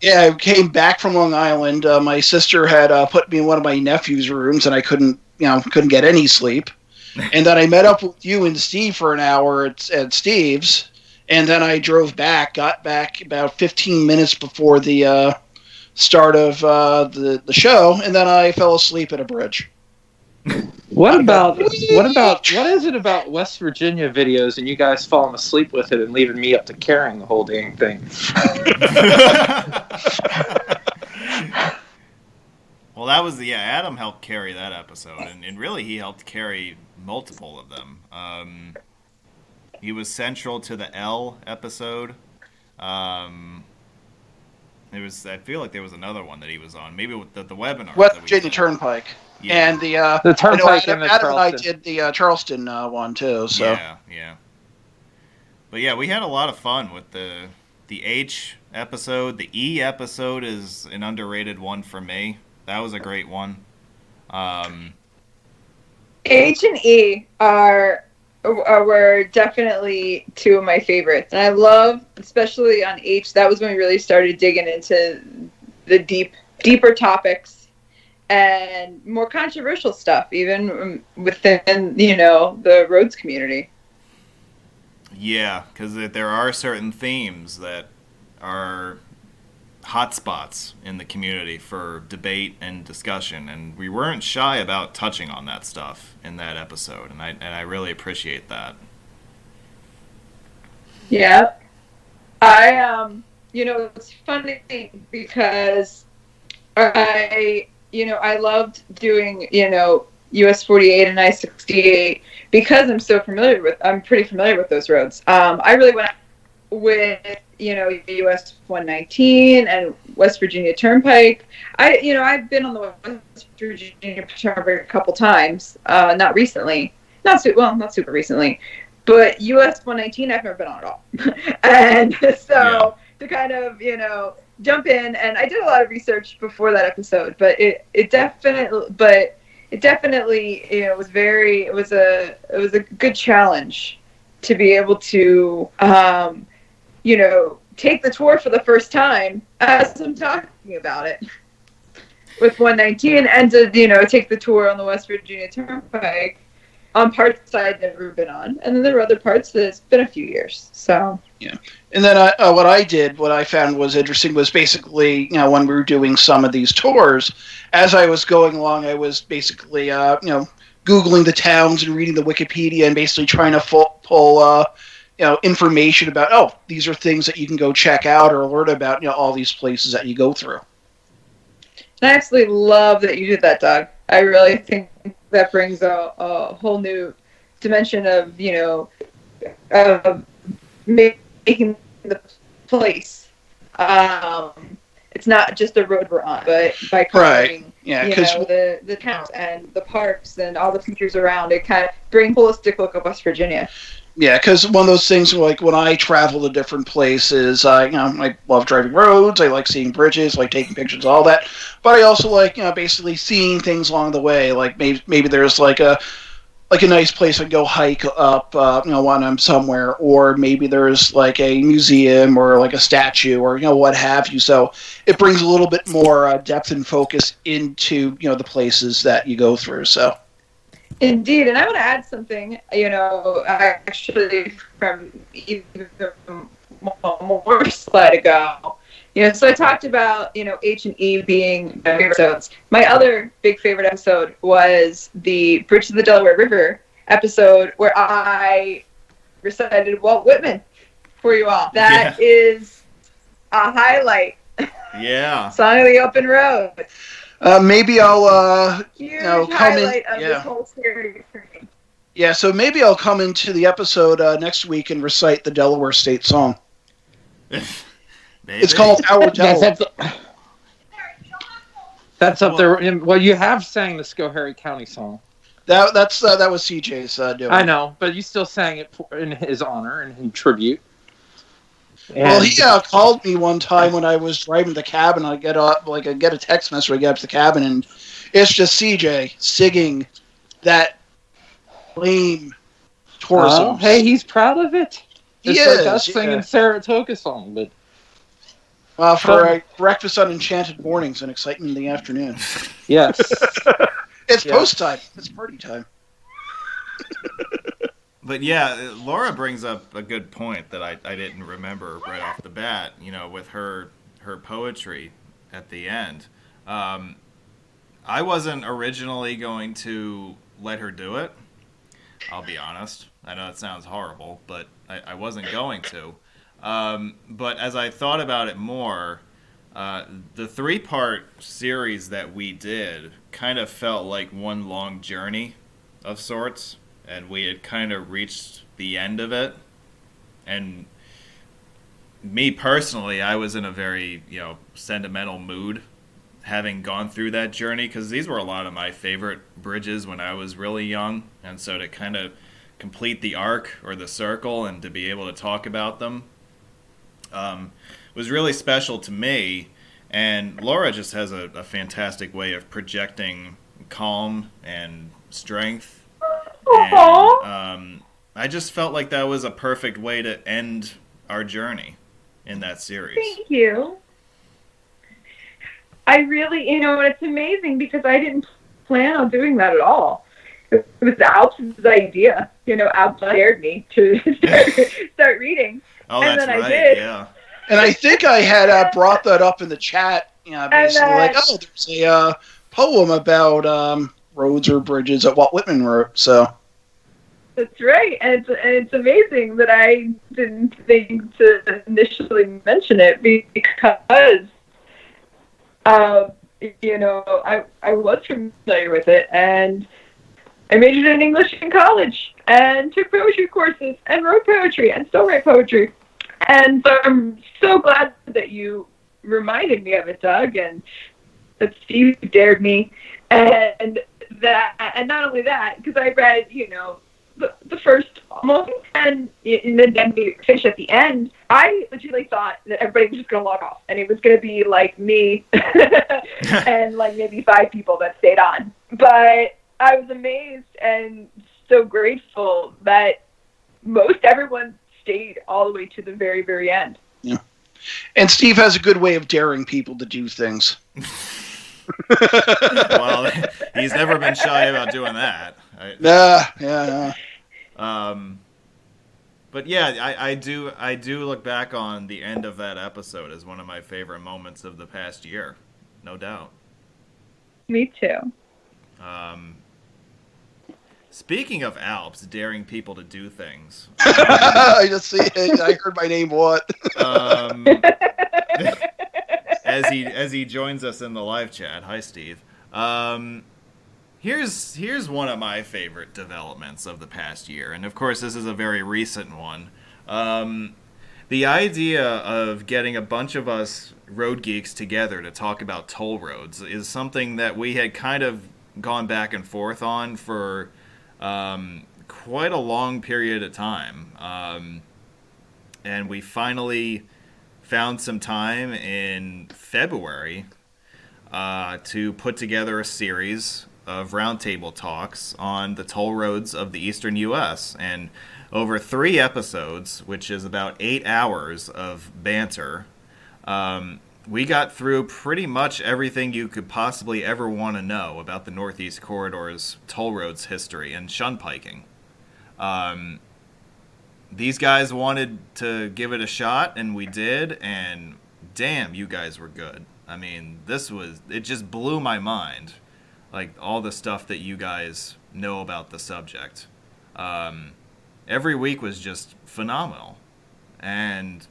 Yeah, I came back from Long Island. My sister had put me in one of my nephew's rooms, and I couldn't get any sleep. And then I met up with you and Steve for an hour at Steve's, and then I drove back. Got back about 15 minutes before the start of the show, and then I fell asleep at a bridge. What is it about West Virginia videos and you guys falling asleep with it and leaving me up to carrying the whole dang thing? Well, that was Adam helped carry that episode, and really he helped carry multiple of them. He was central to the L episode. I feel like there was another one that he was on, maybe with the webinar. West Virginia Turnpike. Yeah. And the Turnpike and the Adam Charleston. and I did the Charleston one too. So yeah. But yeah, we had a lot of fun with the H episode. The E episode is an underrated one for me. That was a great one. H and E were definitely two of my favorites, and I love, especially on H. That was when we really started digging into the deeper topics and more controversial stuff, even within the roads community. Yeah, because there are certain themes that are hotspots in the community for debate and discussion, and we weren't shy about touching on that stuff in that episode, and I really appreciate that. Yeah, it's funny because I loved doing US 48 and I-68 because I'm pretty familiar with those roads. I really went with US 119 and West Virginia Turnpike. I've been on the West Virginia Turnpike a couple times. Not recently, not super recently, but US 119 I've never been on at all. And so to kind of jump in, and I did a lot of research before that episode, but it definitely it was a good challenge to be able to take the tour for the first time as I'm talking about it with 119, and to take the tour on the West Virginia Turnpike on parts I'd never been on, and then there were other parts that it's been a few years. So yeah, and then what I found was interesting was basically when we were doing some of these tours, as I was going along, I was basically Googling the towns and reading the Wikipedia and basically trying to pull information about these are things that you can go check out or learn about all these places that you go through. I absolutely love that you did that, Doug. I really think that brings a whole new dimension of making the place. It's not just the road we're on, but by covering the towns and the parks and all the features around it, kind of bring holistic look of West Virginia. Yeah, because one of those things, like when I travel to different places, I love driving roads, I like seeing bridges, like taking pictures, all that. But I also like, basically seeing things along the way. Like maybe there's like a like a nice place to go hike up, when I'm somewhere, or maybe there's like a museum or like a statue or what have you. So it brings a little bit more depth and focus into the places that you go through. So. Indeed, and I want to add something, actually from even more slide ago. So I talked about, H&E being my favorite episodes. My other big favorite episode was the Bridge to the Delaware River episode where I recited Walt Whitman for you all. That is a highlight. Yeah. Song of the Open Road. Maybe I'll Huge come highlight in. of this whole series for me. Yeah, so maybe I'll come into the episode next week and recite the Delaware State song. It's called Our Delaware. That's up there. Well, you have sang the Schoharie County song. That was CJ's doing. I know, but you still sang it in his honor and in tribute. And well, he called me one time when I was driving the cabin. I get a text message when I get up to the cabin, and it's just CJ singing that lame tourism. Oh, hey, he's proud of it. He It's is, like us singing Saratoga song, but for breakfast on Enchanted Mornings and excitement in the afternoon. yes, It's post time. It's party time. But yeah, Laura brings up a good point that I didn't remember right off the bat, with her poetry at the end. I wasn't originally going to let her do it. I'll be honest. I know it sounds horrible, but I wasn't going to. But as I thought about it more, the 3-part series that we did kind of felt like one long journey of sorts, and we had kind of reached the end of it. And me personally, I was in a very, sentimental mood having gone through that journey, because these were a lot of my favorite bridges when I was really young, and so to kind of complete the arc or the circle and to be able to talk about them was really special to me. And Laura just has a fantastic way of projecting calm and strength. And I just felt like that was a perfect way to end our journey in that series. Thank you. I really, it's amazing because I didn't plan on doing that at all. It was Alp's idea. Alp dared me to start reading. Oh, and that's then right. I did. Yeah. And I think I had brought that up in the chat, basically there's a poem about roads or bridges that Walt Whitman wrote. So that's right, and it's amazing that I didn't think to initially mention it because I was familiar with it, and I majored in English in college and took poetry courses and wrote poetry and still write poetry. And so I'm so glad that you reminded me of it, Doug, and that Steve dared me. And not only that, because I read, the first almost, and then we finished at the end. I literally thought that everybody was just going to log off, and it was going to be like me and like maybe 5 people that stayed on. But I was amazed and so grateful that most everyone stayed all the way to the very, very end. Yeah. And Steve has a good way of daring people to do things. Well, he's never been shy about doing that. Yeah. But yeah, I do look back on the end of that episode as one of my favorite moments of the past year, no doubt. Me too. Speaking of Alps daring people to do things, I heard my name. What? as he joins us in the live chat. Hi, Steve. Here's one of my favorite developments of the past year, and of course this is a very recent one. The idea of getting a bunch of us road geeks together to talk about toll roads is something that we had kind of gone back and forth on for quite a long period of time. And we finally found some time in February to put together a series of Roundtable talks on the toll roads of the eastern U.S. And over 3 episodes, which is about 8 hours of banter, we got through pretty much everything you could possibly ever want to know about the Northeast Corridor's toll roads history and shunpiking. These guys wanted to give it a shot, and we did, and damn, you guys were good. I mean, it just blew my mind, like, all the stuff that you guys know about the subject. Every week was just phenomenal, and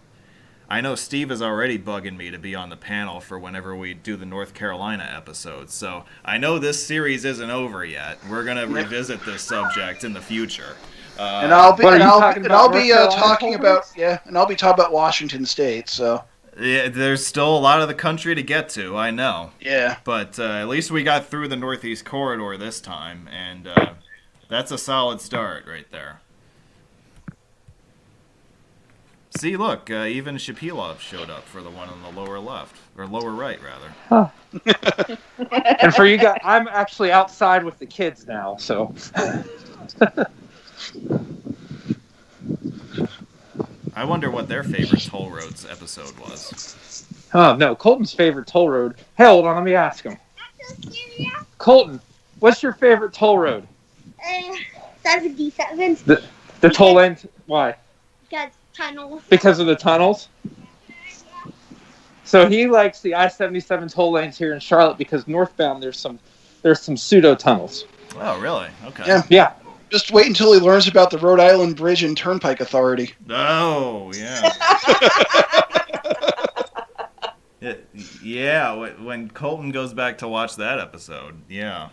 I know Steve is already bugging me to be on the panel for whenever we do the North Carolina episodes. So I know this series isn't over yet. We're gonna revisit this subject in the future. And I'll be talking about Washington State. So yeah, there's still a lot of the country to get to. I know. Yeah. But at least we got through the Northeast Corridor this time, and that's a solid start right there. See, look, even Shapilov showed up for the one on the lower left, or lower right, rather. Huh. And for you guys, I'm actually outside with the kids now, so. I wonder what their favorite toll roads episode was. Oh, no, Colton's favorite toll road. Hey, hold on, let me ask him. Colton, what's your favorite toll road? 77. The toll end, why? Because tunnels. Because of the tunnels? So he likes the I-77 toll lanes here in Charlotte because northbound there's some pseudo tunnels. Oh, really? Okay. Yeah. Just wait until he learns about the Rhode Island Bridge and Turnpike Authority. Oh, yeah. Yeah, when Colton goes back to watch that episode, yeah.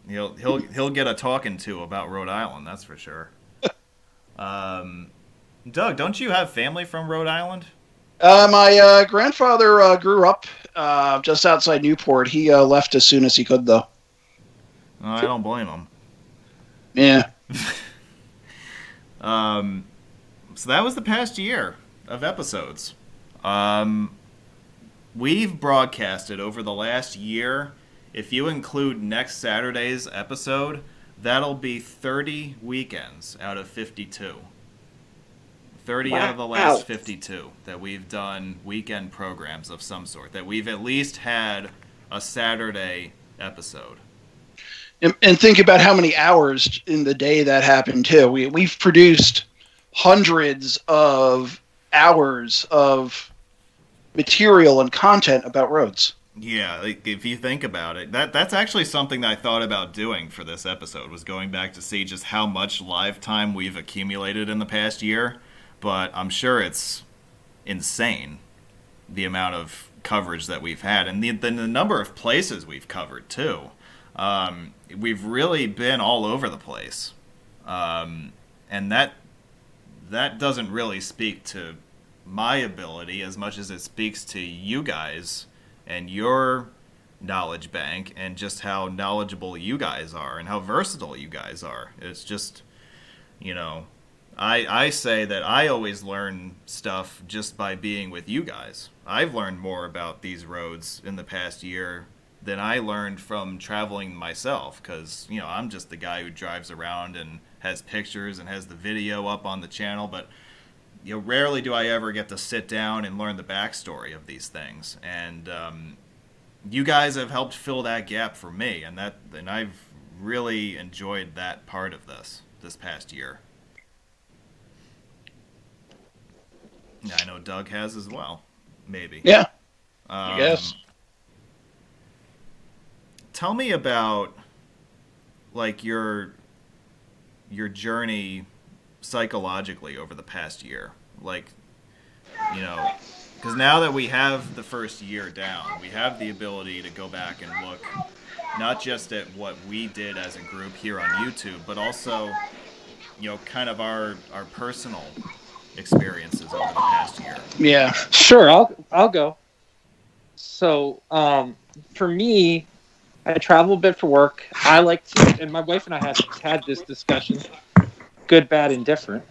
He'll get a talking to about Rhode Island, that's for sure. Doug, don't you have family from Rhode Island? My grandfather grew up just outside Newport. He left as soon as he could, though. Oh, I don't blame him. Yeah. So that was the past year of episodes. We've broadcasted over the last year. If you include next Saturday's episode, that'll be 30 weekends out of 52. 30 out of the last 52 that we've done weekend programs of some sort, that we've at least had a Saturday episode. And think about how many hours in the day that happened, too. We've produced hundreds of hours of material and content about roads. Yeah, like, if you think about it, that's actually something that I thought about doing for this episode, was going back to see just how much live time we've accumulated in the past year. But I'm sure it's insane, the amount of coverage that we've had, and the number of places we've covered, too. We've really been all over the place. And that doesn't really speak to my ability as much as it speaks to you guys and your knowledge bank and just how knowledgeable you guys are and how versatile you guys are. It's just, I say that I always learn stuff just by being with you guys. I've learned more about these roads in the past year than I learned from traveling myself, because I'm just the guy who drives around and has pictures and has the video up on the channel, but rarely do I ever get to sit down and learn the backstory of these things. And you guys have helped fill that gap for me, and I've really enjoyed that part of this past year. I know Doug has as well, maybe. Yeah, I guess. Tell me about, like, your journey psychologically over the past year. Like, because now that we have the first year down, we have the ability to go back and look not just at what we did as a group here on YouTube, but also, kind of our personal experiences over the past year. Yeah. Sure, I'll go. So, for me, I travel a bit for work. I like to, and my wife and I had this discussion, good, bad, and different,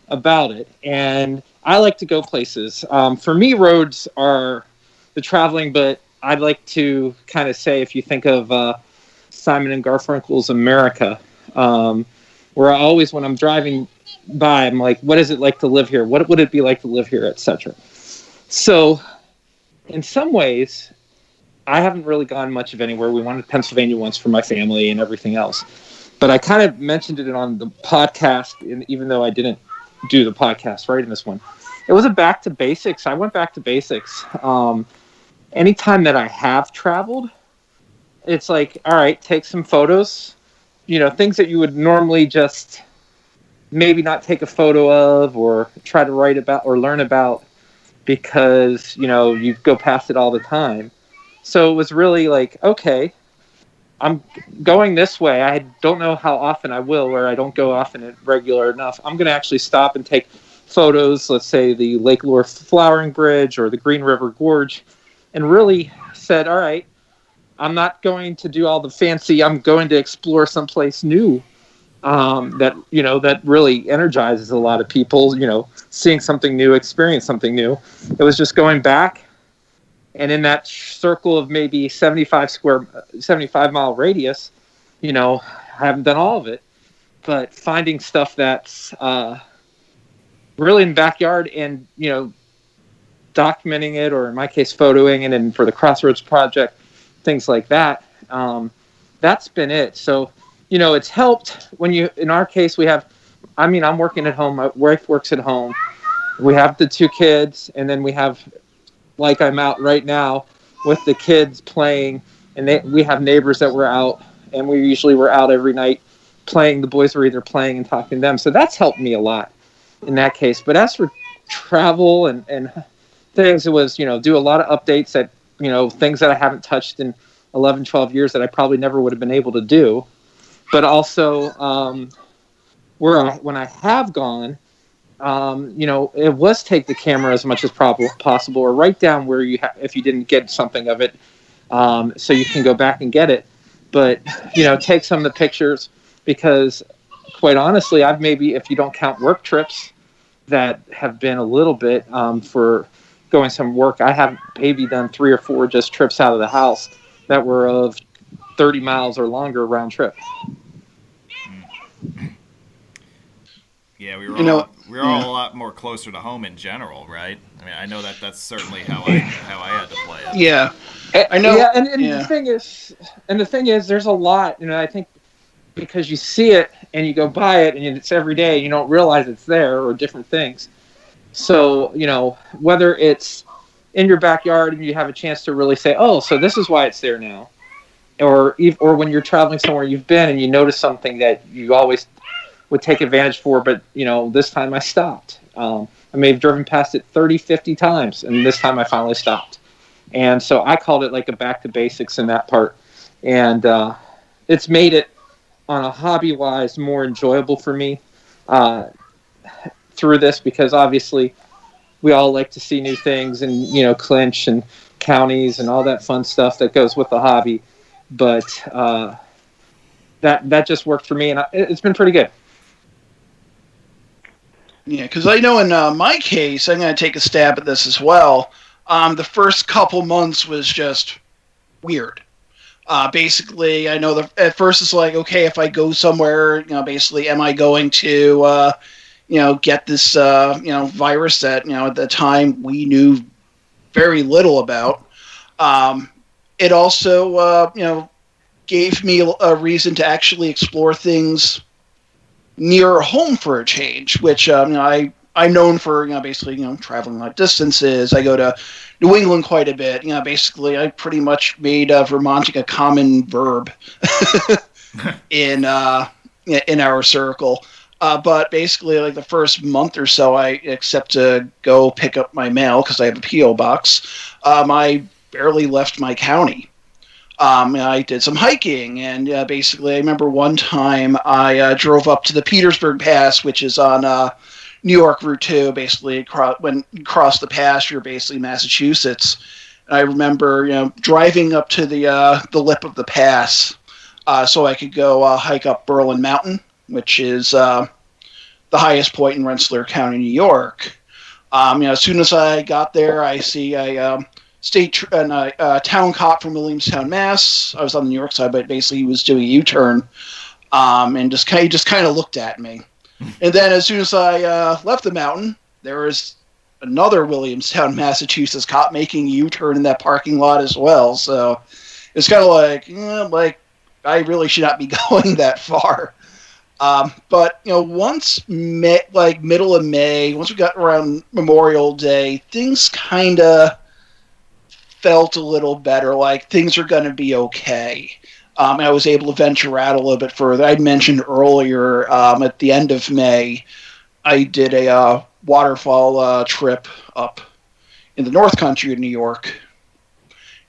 about it. And I like to go places. For me, roads are the traveling, but I'd like to kind of say, if you think of Simon and Garfunkel's America, where I always, when I'm driving by, I'm like, what is it like to live here? What would it be like to live here, etc. So in some ways, I haven't really gone much of anywhere. We went to Pennsylvania once for my family and everything else. But I kind of mentioned it on the podcast, even though I didn't do the podcast right in this one. It was a back to basics. I went back to basics. Anytime that I have traveled, it's like, all right, take some photos, things that you would normally just maybe not take a photo of or try to write about or learn about because, you go past it all the time. So it was really like, okay, I'm going this way. I don't know how often I will, or I don't go often regular enough. I'm going to actually stop and take photos, let's say the Lake Lure Flowering Bridge or the Green River Gorge, and really said, all right, I'm not going to do all the fancy, I'm going to explore someplace new that really energizes a lot of people, seeing something new, experience something new. It was just going back, and in that circle of maybe 75 mile radius, I haven't done all of it, but finding stuff that's really in the backyard and, documenting it, or in my case, photoing it, and for the Crossroads Project, things like that. That's been it. So, it's helped when in our case, I'm working at home. My wife works at home. We have the 2 kids, and then we have, like I'm out right now with the kids playing, and we have neighbors that we're out, and we're out every night playing. The boys were either playing and talking to them. So that's helped me a lot in that case. But as for travel and things, it was, do a lot of updates that, things that I haven't touched in 11, 12 years that I probably never would have been able to do. But also, when I have gone, it was take the camera as much as possible, or write down where if you didn't get something of it, so you can go back and get it. But, take some of the pictures, because quite honestly, I've maybe, if you don't count work trips that have been a little bit for going some work, I have maybe done 3 or 4 just trips out of the house that were of 30 miles or longer round trip. Yeah, we were all a lot more closer to home in general, right? I mean, I know that's certainly how I had to play it. Yeah, I know. Yeah, and the thing is, there's a lot. I think because you see it and you go by it and it's every day, you don't realize it's there, or different things. So whether it's in your backyard and you have a chance to really say, oh, so this is why it's there now, or when you're traveling somewhere you've been and you notice something that you always would take advantage for, but this time I stopped. I may have driven past it 30, 50 times, and this time I finally stopped. And so I called it like a back to basics in that part. And it's made it, on a hobby-wise, more enjoyable for me through this, because obviously we all like to see new things and, clinch and counties and all that fun stuff that goes with the hobby. But that just worked for me, and it's been pretty good. Yeah, because I know in my case, I'm going to take a stab at this as well. The first couple months was just weird. Basically, I know at first it's like, okay, if I go somewhere, basically, am I going to, get this, virus that, at the time we knew very little about. It also, gave me a reason to actually explore things near home for a change, which I'm known for basically traveling long distances. I go to New England quite a bit. Basically I pretty much made Vermonting a common verb in our circle. But basically, like the first month or so, except to go pick up my mail because I have a P.O. box, I barely left my county. I did some hiking, and basically I remember one time I drove up to the Petersburg Pass, which is on New York Route 2, basically when you cross the pass, you're basically Massachusetts. And I remember driving up to the lip of the pass so I could go hike up Berlin Mountain, which is the highest point in Rensselaer County, New York. As soon as I got there, I see a town cop from Williamstown, Mass. I was on the New York side, but basically he was doing a U-turn, and just kind of looked at me. And then as soon as I left the mountain, there was another Williamstown, Massachusetts cop making a U-turn in that parking lot as well. So it's kind of like I really should not be going that far. But once middle of May, once we got around Memorial Day, things kind of felt a little better. Like things are going to be okay. I was able to venture out a little bit further. I'd mentioned earlier at the end of May, I did a waterfall trip up in the North Country of New York.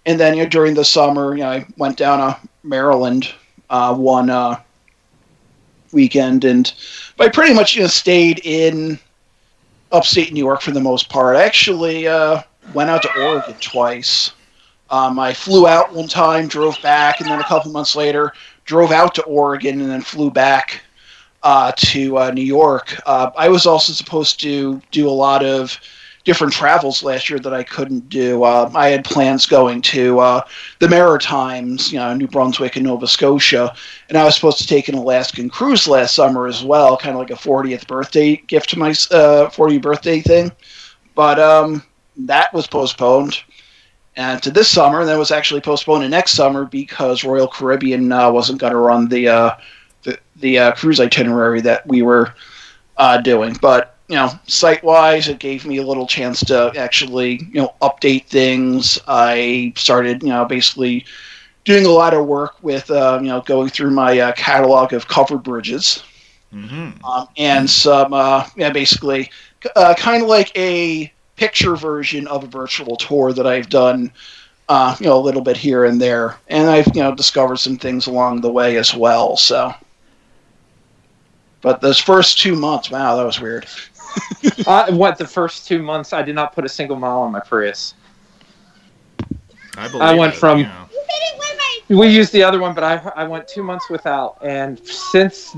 And then during the summer, I went down to Maryland one weekend, and I pretty much stayed in upstate New York for the most part. I actually went out to Oregon twice. I flew out one time, drove back, and then a couple months later, drove out to Oregon and then flew back to New York. I was also supposed to do a lot of different travels last year that I couldn't do. I had plans going to the Maritimes, New Brunswick and Nova Scotia, and I was supposed to take an Alaskan cruise last summer as well, kind of like a 40th birthday gift to my 40th birthday thing. But that was postponed. And to this summer, and that was actually postponed to next summer because Royal Caribbean wasn't going to run the cruise itinerary that we were doing. But site-wise, it gave me a little chance to actually update things. I started basically doing a lot of work with going through my catalog of covered bridges, and some basically kind of like a picture version of a virtual tour that I've done, a little bit here and there, and I've discovered some things along the way as well. So, but those first 2 months, wow, that was weird. The first 2 months, I did not put a single mile on my Prius. I went from. We used the other one, but I went 2 months without, and since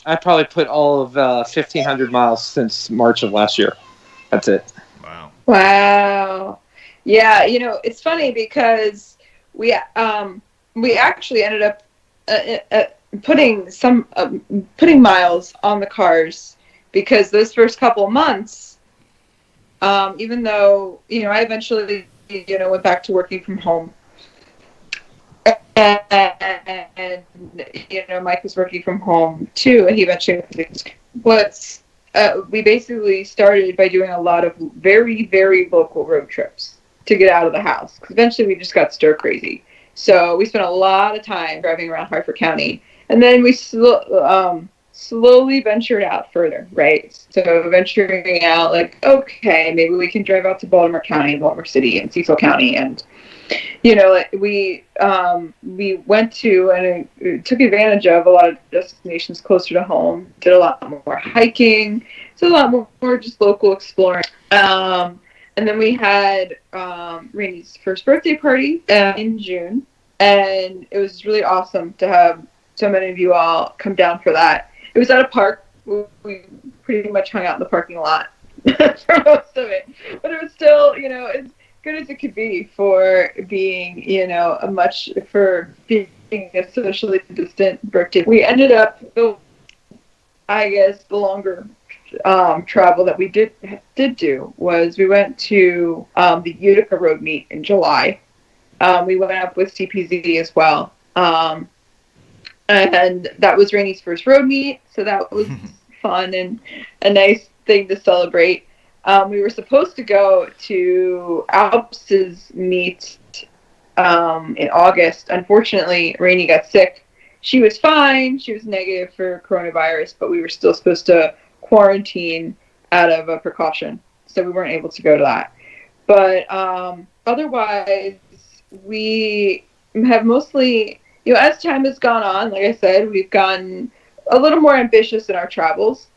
I probably put all of 1,500 miles since March of last year. That's it. Wow. Yeah, it's funny because we actually ended up putting miles on the cars because those first couple of months, even though I eventually went back to working from home. And Mike was working from home too, and he eventually we basically started by doing a lot of very, very local road trips to get out of the house, because eventually we just got stir crazy. So we spent a lot of time driving around Hartford County, and then we slowly ventured out further, right? So venturing out, okay, maybe we can drive out to Baltimore County, Baltimore City, and Cecil County, and we went to and took advantage of a lot of destinations closer to home. Did a lot more hiking. Did a lot more just local exploring. And then we had Rainey's first birthday party in June, and it was really awesome to have so many of you all come down for that. It was at a park. We pretty much hung out in the parking lot for most of it, but it was still, it's good as it could be for being, for being a socially distant birthday. We ended up, I guess, the longer travel that we did do was we went to the Utica Road Meet in July. We went up with CPZ as well. And that was Rainey's first road meet, so that was fun and a nice thing to celebrate. We were supposed to go to Alps's meet in August. Unfortunately, Rainey got sick. She was fine. She was negative for coronavirus, but we were still supposed to quarantine out of a precaution, so we weren't able to go to that. But otherwise, we have mostly, as time has gone on, like I said, we've gotten a little more ambitious in our travels.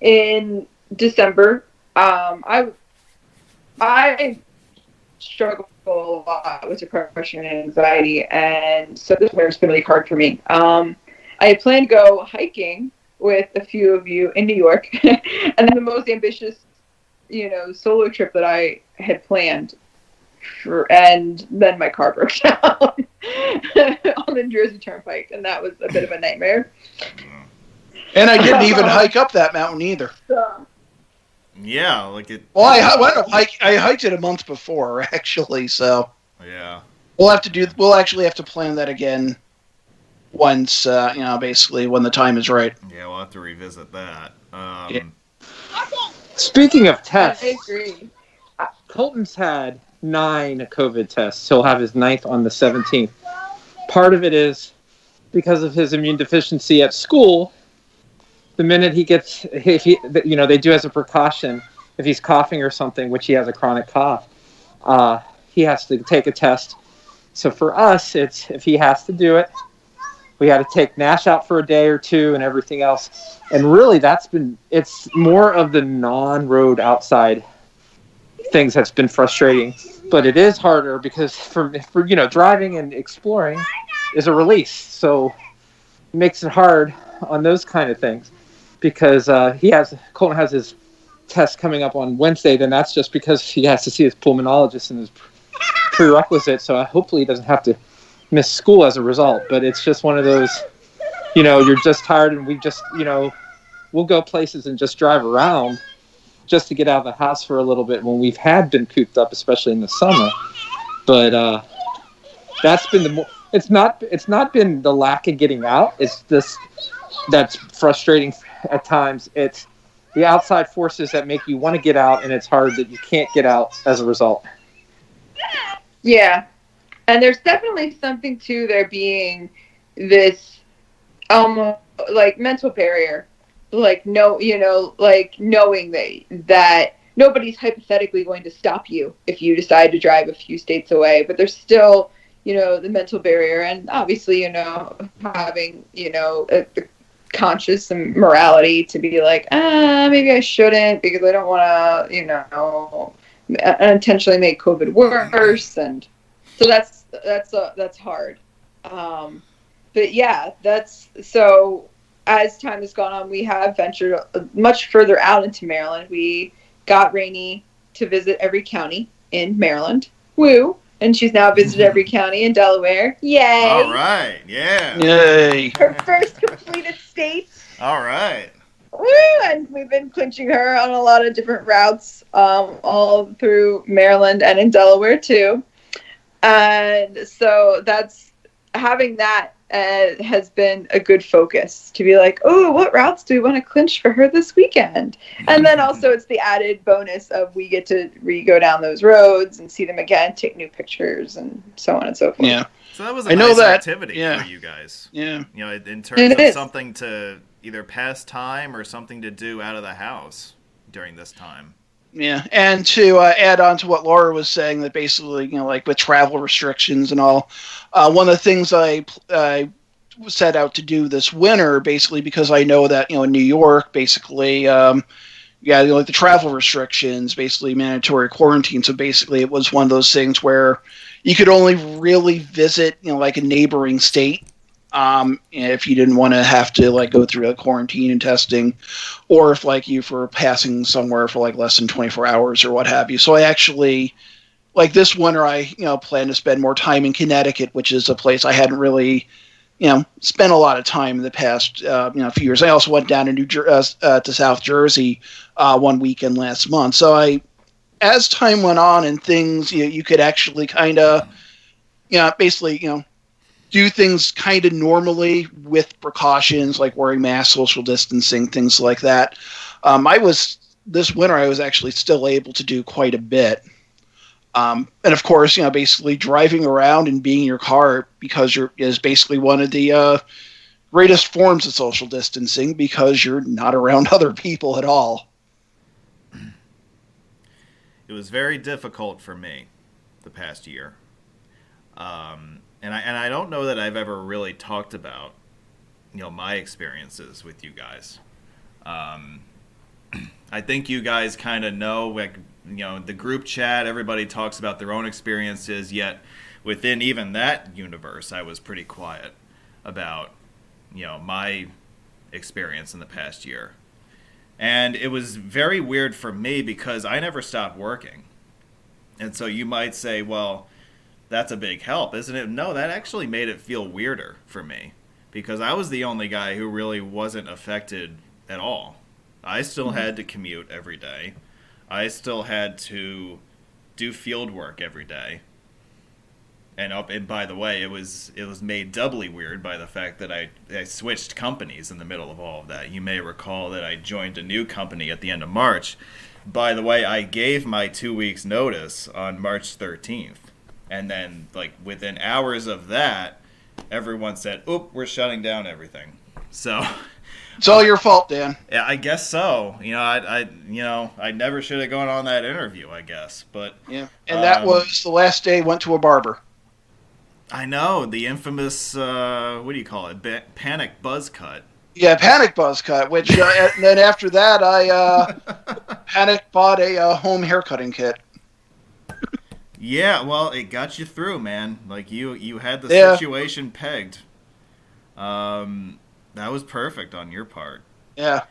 In December, I struggle a lot with depression and anxiety, and so this winter has been really hard for me. I had planned to go hiking with a few of you in New York, and then the most ambitious, solo trip that I had planned, and then my car broke down on the Jersey Turnpike, and that was a bit of a nightmare. And I didn't even hike up that mountain either. Yeah, like it. Well, I hiked it a month before, actually. So yeah, we'll actually have to plan that again once, basically when the time is right. Yeah, we'll have to revisit that. Yeah. Speaking of tests, I agree. Colton's had 9 COVID tests. He'll have his 9th on the 17th. Part of it is because of his immune deficiency at school. The minute he gets, they do as a precaution, if he's coughing or something, which he has a chronic cough, he has to take a test. So for us, it's if he has to do it, we had to take Nash out for a day or two and everything else. And really, it's more of the non-road outside things that's been frustrating. But it is harder because for driving and exploring is a release. So it makes it hard on those kind of things. Because Colton has his test coming up on Wednesday, then that's just because he has to see his pulmonologist and his prerequisite. So hopefully he doesn't have to miss school as a result. But it's just one of those, you're just tired, and we just, we'll go places and just drive around just to get out of the house for a little bit when we've been cooped up, especially in the summer. But that's been it's not been the lack of getting out. It's this that's frustrating at times. It's the outside forces that make you want to get out, and it's hard that you can't get out as a result. Yeah. And there's definitely something to there being this like mental barrier. Like knowing that nobody's hypothetically going to stop you if you decide to drive a few states away, but there's still, the mental barrier, and obviously, having, the conscious and morality to be like, maybe I shouldn't because I don't want to, unintentionally make COVID worse, and so that's hard. But yeah, so as time has gone on, we have ventured much further out into Maryland. We got Rainey to visit every county in Maryland. Woo! And she's now visited every county in Delaware. Yay! All right, yeah. Yay! Her first completed state. All right. Woo! And we've been clinching her on a lot of different routes, all through Maryland and in Delaware too. And so having that has been a good focus to be like, oh, what routes do we want to clinch for her this weekend? And then also it's the added bonus of we get to go down those roads and see them again, take new pictures, and so on and so forth. Yeah. So that was a nice activity for you guys. Yeah. In terms of something to either pass time or something to do out of the house during this time. Yeah, and to add on to what Laura was saying, that basically, like with travel restrictions and all, one of the things I set out to do this winter, basically because I know that, in New York, basically, like the travel restrictions, basically mandatory quarantine. So basically it was one of those things where you could only really visit, like a neighboring state. If you didn't want to have to go through the quarantine and testing, or if you were passing somewhere for less than 24 hours or what have you. So I actually, this winter, I plan to spend more time in Connecticut, which is a place I hadn't really spent a lot of time in the past few years. I also went down to South Jersey one weekend last month. So as time went on and things, you could actually kind of basically do things kind of normally with precautions like wearing masks, social distancing, things like that. This winter I was actually still able to do quite a bit. And of course, basically driving around and being in your car is basically one of the greatest forms of social distancing because you're not around other people at all. It was very difficult for me the past year. And I don't know that I've ever really talked about, my experiences with you guys. I think you guys kind of know, the group chat, everybody talks about their own experiences, yet within even that universe, I was pretty quiet about, my experience in the past year. And it was very weird for me because I never stopped working. And so you might say, well, that's a big help, isn't it? No, that actually made it feel weirder for me because I was the only guy who really wasn't affected at all. I still had to commute every day. I still had to do field work every day. And by the way, it was made doubly weird by the fact that I switched companies in the middle of all of that. You may recall that I joined a new company at the end of March. By the way, I gave my 2 weeks notice on March 13th. And then, like, within hours of that, everyone said, oop, we're shutting down everything. So It's all your fault, Dan. yeah, I guess so. I never should have gone on that interview, I guess. But Yeah. And that was the last day went to a barber. I know, the infamous, what do you call it, panic buzz cut. Yeah, panic buzz cut, which and then after that I panic bought a home haircutting kit. Yeah, well, it got you through, man. Like, you had the situation pegged. That was perfect on your part. Yeah.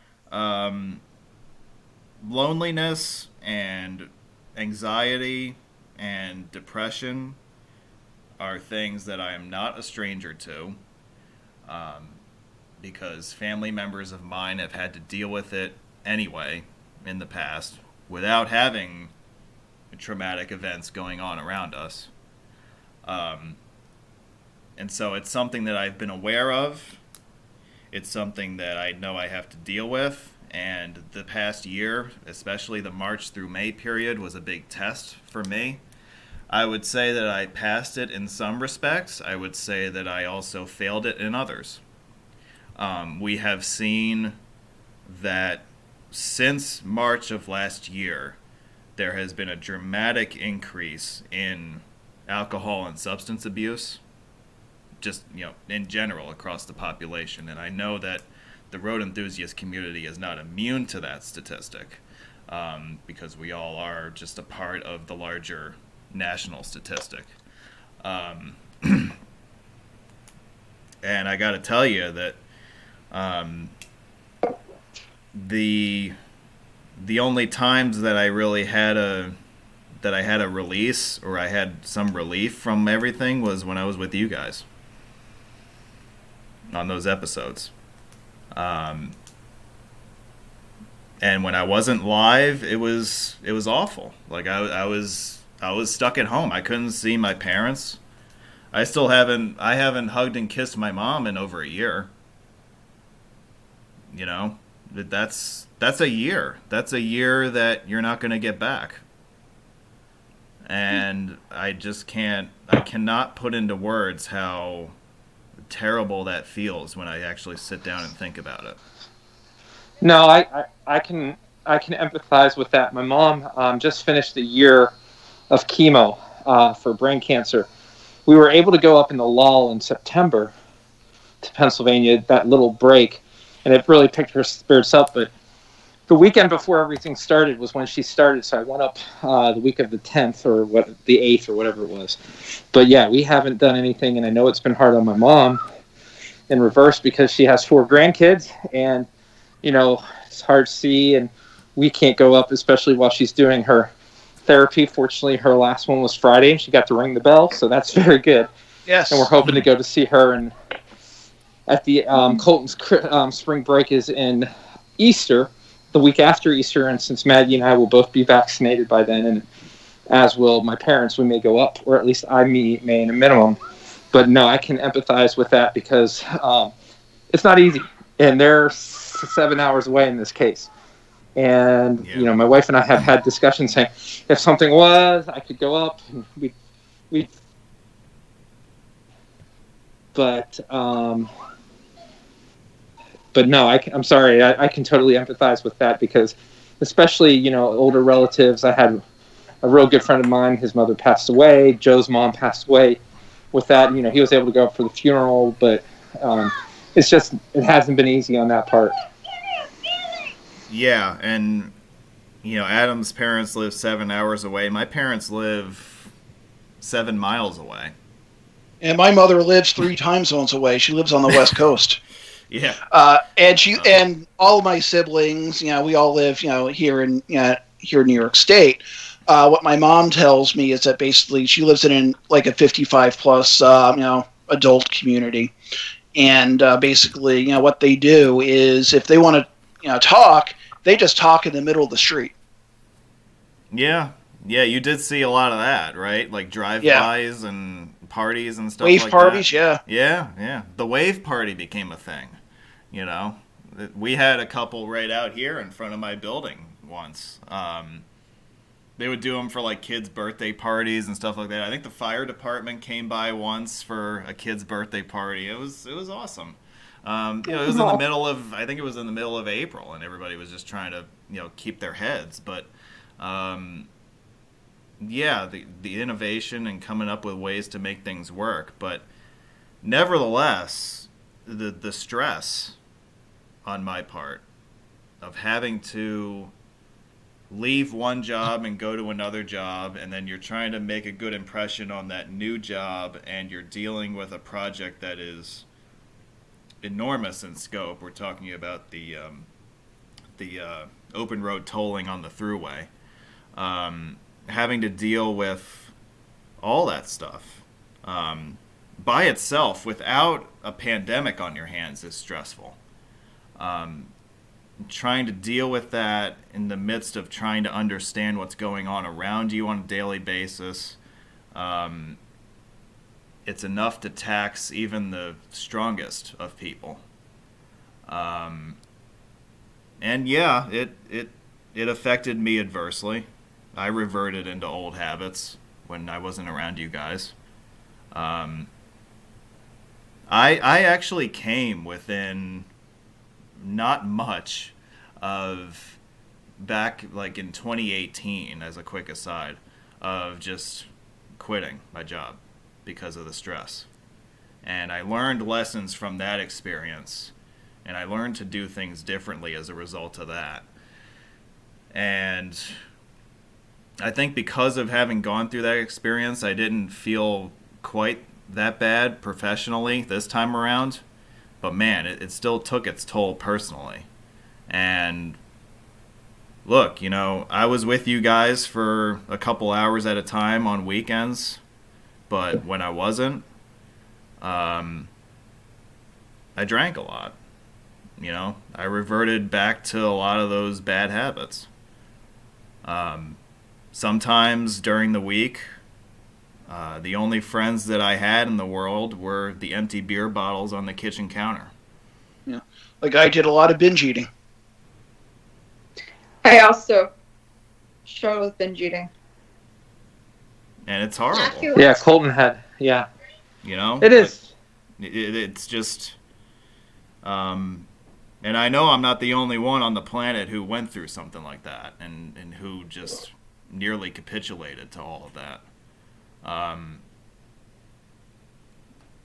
Loneliness and anxiety and depression are things that I am not a stranger to, because family members of mine have had to deal with it anyway in the past without having traumatic events going on around us. And so it's something that I've been aware of. It's something that I know I have to deal with. And the past year, especially the March through May period, was a big test for me. I would say that I passed it in some respects. I would say that I also failed it in others. We have seen that since March of last year, there has been a dramatic increase in alcohol and substance abuse, just, in general across the population. And I know that the road enthusiast community is not immune to that statistic, because we all are just a part of the larger national statistic. And I got to tell you that the only times that I really had a release, or I had some relief from everything, was when I was with you guys on those episodes. And when I wasn't live, it was awful. Like, I was stuck at home. I couldn't see my parents. I haven't hugged and kissed my mom in over a year. That's a year. That's a year that you're not going to get back. And I cannot put into words how terrible that feels when I actually sit down and think about it. No, I can empathize with that. My mom just finished a year of chemo for brain cancer. We were able to go up in the lull in September to Pennsylvania, that little break, and it really picked her spirits up. But the weekend before everything started was when she started, so I went up the week of the 10th or the 8th or whatever it was. But yeah, we haven't done anything, and I know it's been hard on my mom in reverse because she has 4 grandkids, and it's hard to see, and we can't go up, especially while she's doing her therapy. Fortunately, her last one was Friday, and she got to ring the bell, so that's very good. Yes. And we're hoping to go to see her, and at the Colton's spring break is in Easter, the week after Easter, and since Maggie and I will both be vaccinated by then, and as will my parents, we may go up, or at least I may in a minimum. But no, I can empathize with that because it's not easy, and they're 7 hours away in this case. And my wife and I have had discussions saying if something was, I could go up, and we. But no, I'm sorry. I can totally empathize with that because, especially older relatives. I had a real good friend of mine. His mother passed away. Joe's mom passed away. With that, he was able to go up for the funeral, but it hasn't been easy on that part. Yeah, and Adam's parents live 7 hours away. My parents live 7 miles away. And my mother lives 3 time zones away. She lives on the West Coast. Yeah. And all of my siblings, we all live, here in New York State. What my mom tells me is that basically she lives in like a 55 plus, adult community, and basically, what they do is if they want to, talk, they just talk in the middle of the street. Yeah, you did see a lot of that, right? Like drive-bys and parties and stuff Wave like parties, that. Yeah. The wave party became a thing, We had a couple right out here in front of my building once. They would do them for like kids' birthday parties and stuff like that. I think the fire department came by once for a kid's birthday party. It was awesome. It was in the middle of, I think it was in the middle of April, and everybody was just trying to, keep their heads. But, the innovation and coming up with ways to make things work. But nevertheless, the stress on my part of having to leave one job and go to another job, and then you're trying to make a good impression on that new job, and you're dealing with a project that is enormous in scope. We're talking about the open road tolling on the thruway. Having to deal with all that stuff by itself without a pandemic on your hands is stressful. Trying to deal with that in the midst of trying to understand what's going on around you on a daily basis, it's enough to tax even the strongest of people. And yeah, it affected me adversely. I reverted into old habits when I wasn't around you guys. I actually came within not much of back like in 2018, as a quick aside, of just quitting my job because of the stress. And I learned lessons from that experience, and I learned to do things differently as a result of that. And I think because of having gone through that experience, I didn't feel quite that bad professionally this time around. But man, it still took its toll personally. And look, I was with you guys for a couple hours at a time on weekends, but when I wasn't, I drank a lot. I reverted back to a lot of those bad habits. Sometimes during the week, the only friends that I had in the world were the empty beer bottles on the kitchen counter. Yeah, like I did a lot of binge eating. I also struggle with binge eating. And it's horrible. Yeah, Colton had, yeah. It is. It's just, and I know I'm not the only one on the planet who went through something like that and who just nearly capitulated to all of that.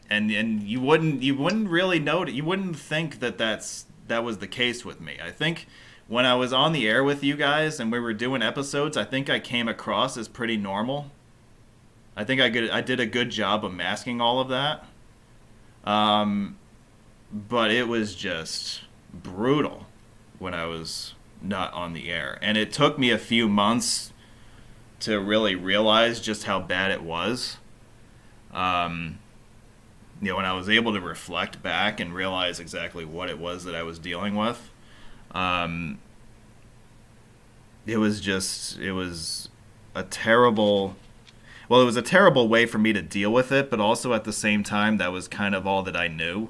And you wouldn't really know it. You wouldn't think that that was the case with me. I think when I was on the air with you guys and we were doing episodes, I think I came across as pretty normal. I think I did a good job of masking all of that. But it was just brutal when I was not on the air. And it took me a few months to really realize just how bad it was. When I was able to reflect back and realize exactly what it was that I was dealing with, it was a terrible way for me to deal with it, but also at the same time, that was kind of all that I knew.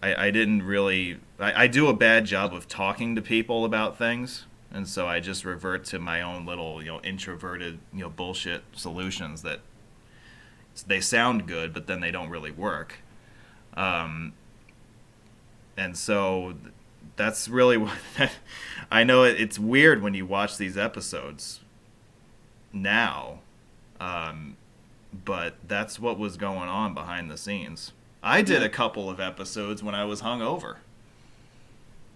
I didn't really, I do a bad job of talking to people about things. And so I just revert to my own little, introverted, bullshit solutions that they sound good, but then they don't really work. And so that's really what I know. It's weird when you watch these episodes now, but that's what was going on behind the scenes. I did a couple of episodes when I was hungover.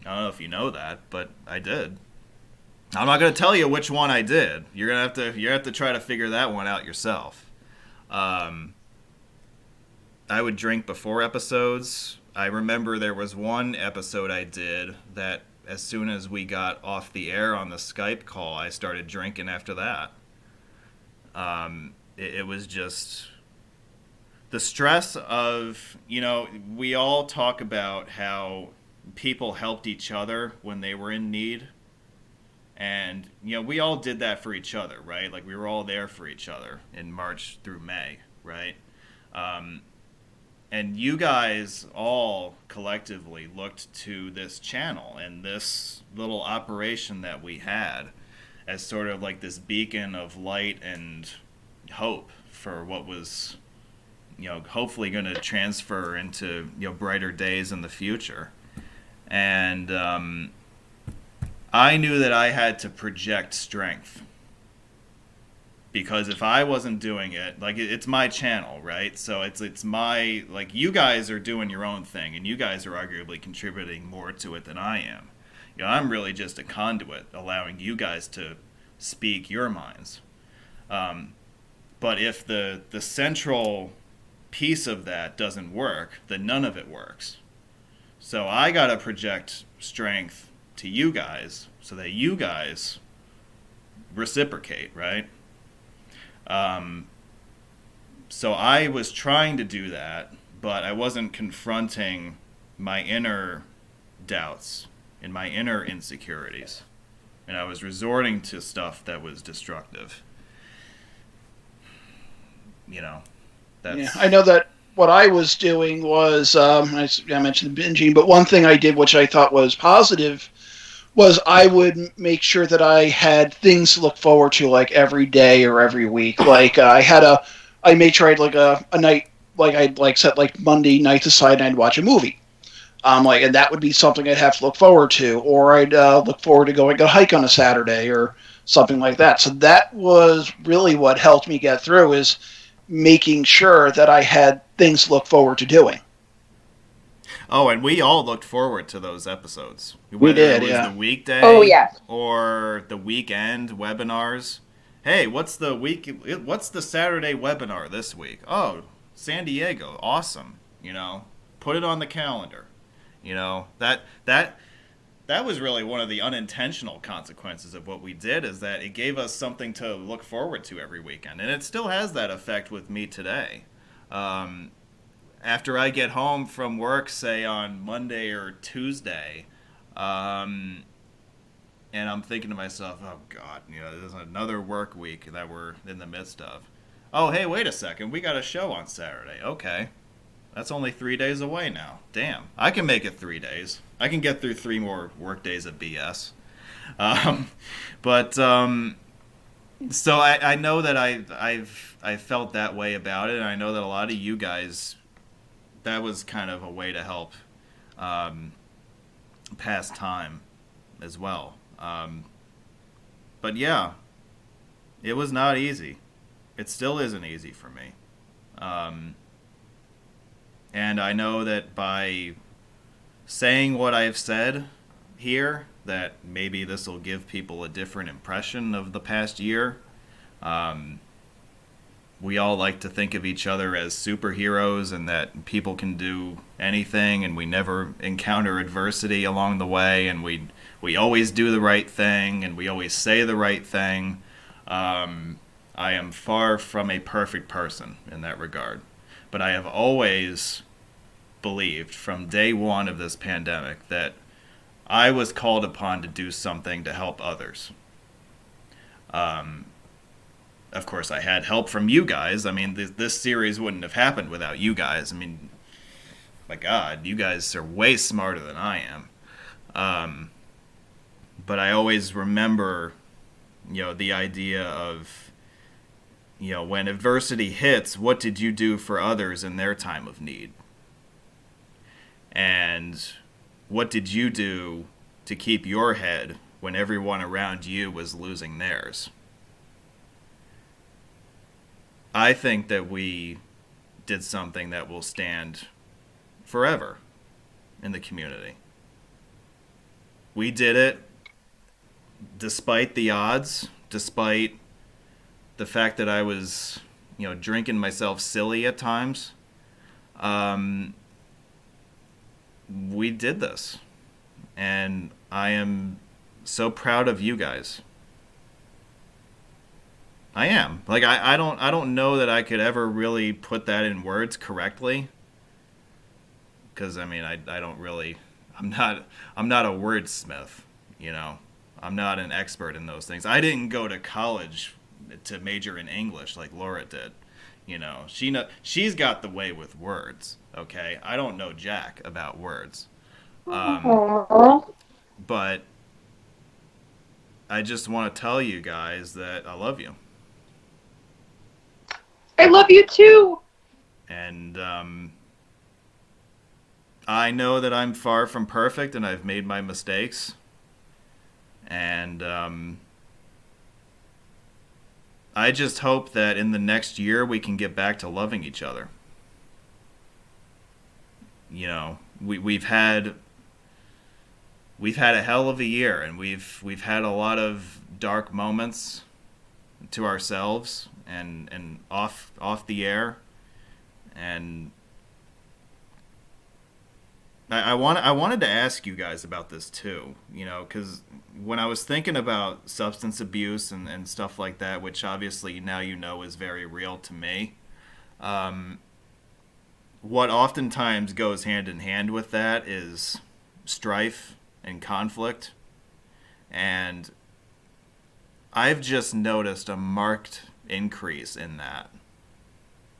I don't know if you know that, but I did. I'm not going to tell you which one I did. You have to try to figure that one out yourself. I would drink before episodes. I remember there was one episode I did that as soon as we got off the air on the Skype call, I started drinking after that. It was just the stress of, we all talk about how people helped each other when they were in need. And, we all did that for each other, right? Like, we were all there for each other in March through May, right? And you guys all collectively looked to this channel and this little operation that we had as sort of like this beacon of light and hope for what was, hopefully going to transfer into, brighter days in the future. And I knew that I had to project strength. Because if I wasn't doing it, like, it's my channel, right? So it's my, like, you guys are doing your own thing, and you guys are arguably contributing more to it than I am. I'm really just a conduit, allowing you guys to speak your minds. But if the central piece of that doesn't work, then none of it works. So I gotta project strength to you guys so that you guys reciprocate, right? So I was trying to do that, but I wasn't confronting my inner doubts and my inner insecurities. And I was resorting to stuff that was destructive. Yeah, I know that what I was doing was, I mentioned the binging, but one thing I did which I thought was positive was I would make sure that I had things to look forward to, like every day or every week. Like I made sure I had like a night, like I'd like set like Monday nights aside and I'd watch a movie. And that would be something I'd have to look forward to, or I'd look forward to going on a hike on a Saturday or something like that. So that was really what helped me get through, is making sure that I had things to look forward to doing. Oh, and we all looked forward to those episodes. We did, it was yeah. the weekday or the weekend webinars. Hey, what's the Saturday webinar this week? Oh, San Diego. Awesome. Put it on the calendar. That was really one of the unintentional consequences of what we did, is that it gave us something to look forward to every weekend. And it still has that effect with me today. After I get home from work, say on Monday or Tuesday, and I'm thinking to myself, oh God, there's another work week that we're in the midst of. Oh, hey, wait a second, we got a show on Saturday. Okay, that's only 3 days away now. Damn, I can make it 3 days. I can get through 3 more work days of BS. So I know that I felt that way about it, and I know that a lot of you guys, that was kind of a way to help pass time as well. But yeah, it was not easy. It still isn't easy for me. And I know that by saying what I've said here, that maybe this will give people a different impression of the past year. We all like to think of each other as superheroes and that people can do anything and we never encounter adversity along the way, and we always do the right thing and we always say the right thing. I am far from a perfect person in that regard, but I have always believed from day one of this pandemic that I was called upon to do something to help others. Of course, I had help from you guys. I mean, this series wouldn't have happened without you guys. I mean, my God, you guys are way smarter than I am. But I always remember, the idea of, when adversity hits, what did you do for others in their time of need? And what did you do to keep your head when everyone around you was losing theirs? I think that we did something that will stand forever in the community. We did it despite the odds, despite the fact that I was, drinking myself silly at times. we did this, and I am so proud of you guys. I am. Like, I don't know that I could ever really put that in words correctly, because I mean, I don't really, I'm not a wordsmith, you know. I'm not an expert in those things. I didn't go to college to major in English like Laura did. You know, she's got the way with words, okay? I don't know jack about words. But I just want to tell you guys that I love you. I love you too. And I know that I'm far from perfect and I've made my mistakes. And I just hope that in the next year we can get back to loving each other. You know, we've had a hell of a year, and we've had a lot of dark moments to ourselves and off the air. And I wanted to ask you guys about this too, you know, because when I was thinking about substance abuse and stuff like that, which obviously now you know is very real to me, what oftentimes goes hand in hand with that is strife and conflict. And I've just noticed a marked increase in that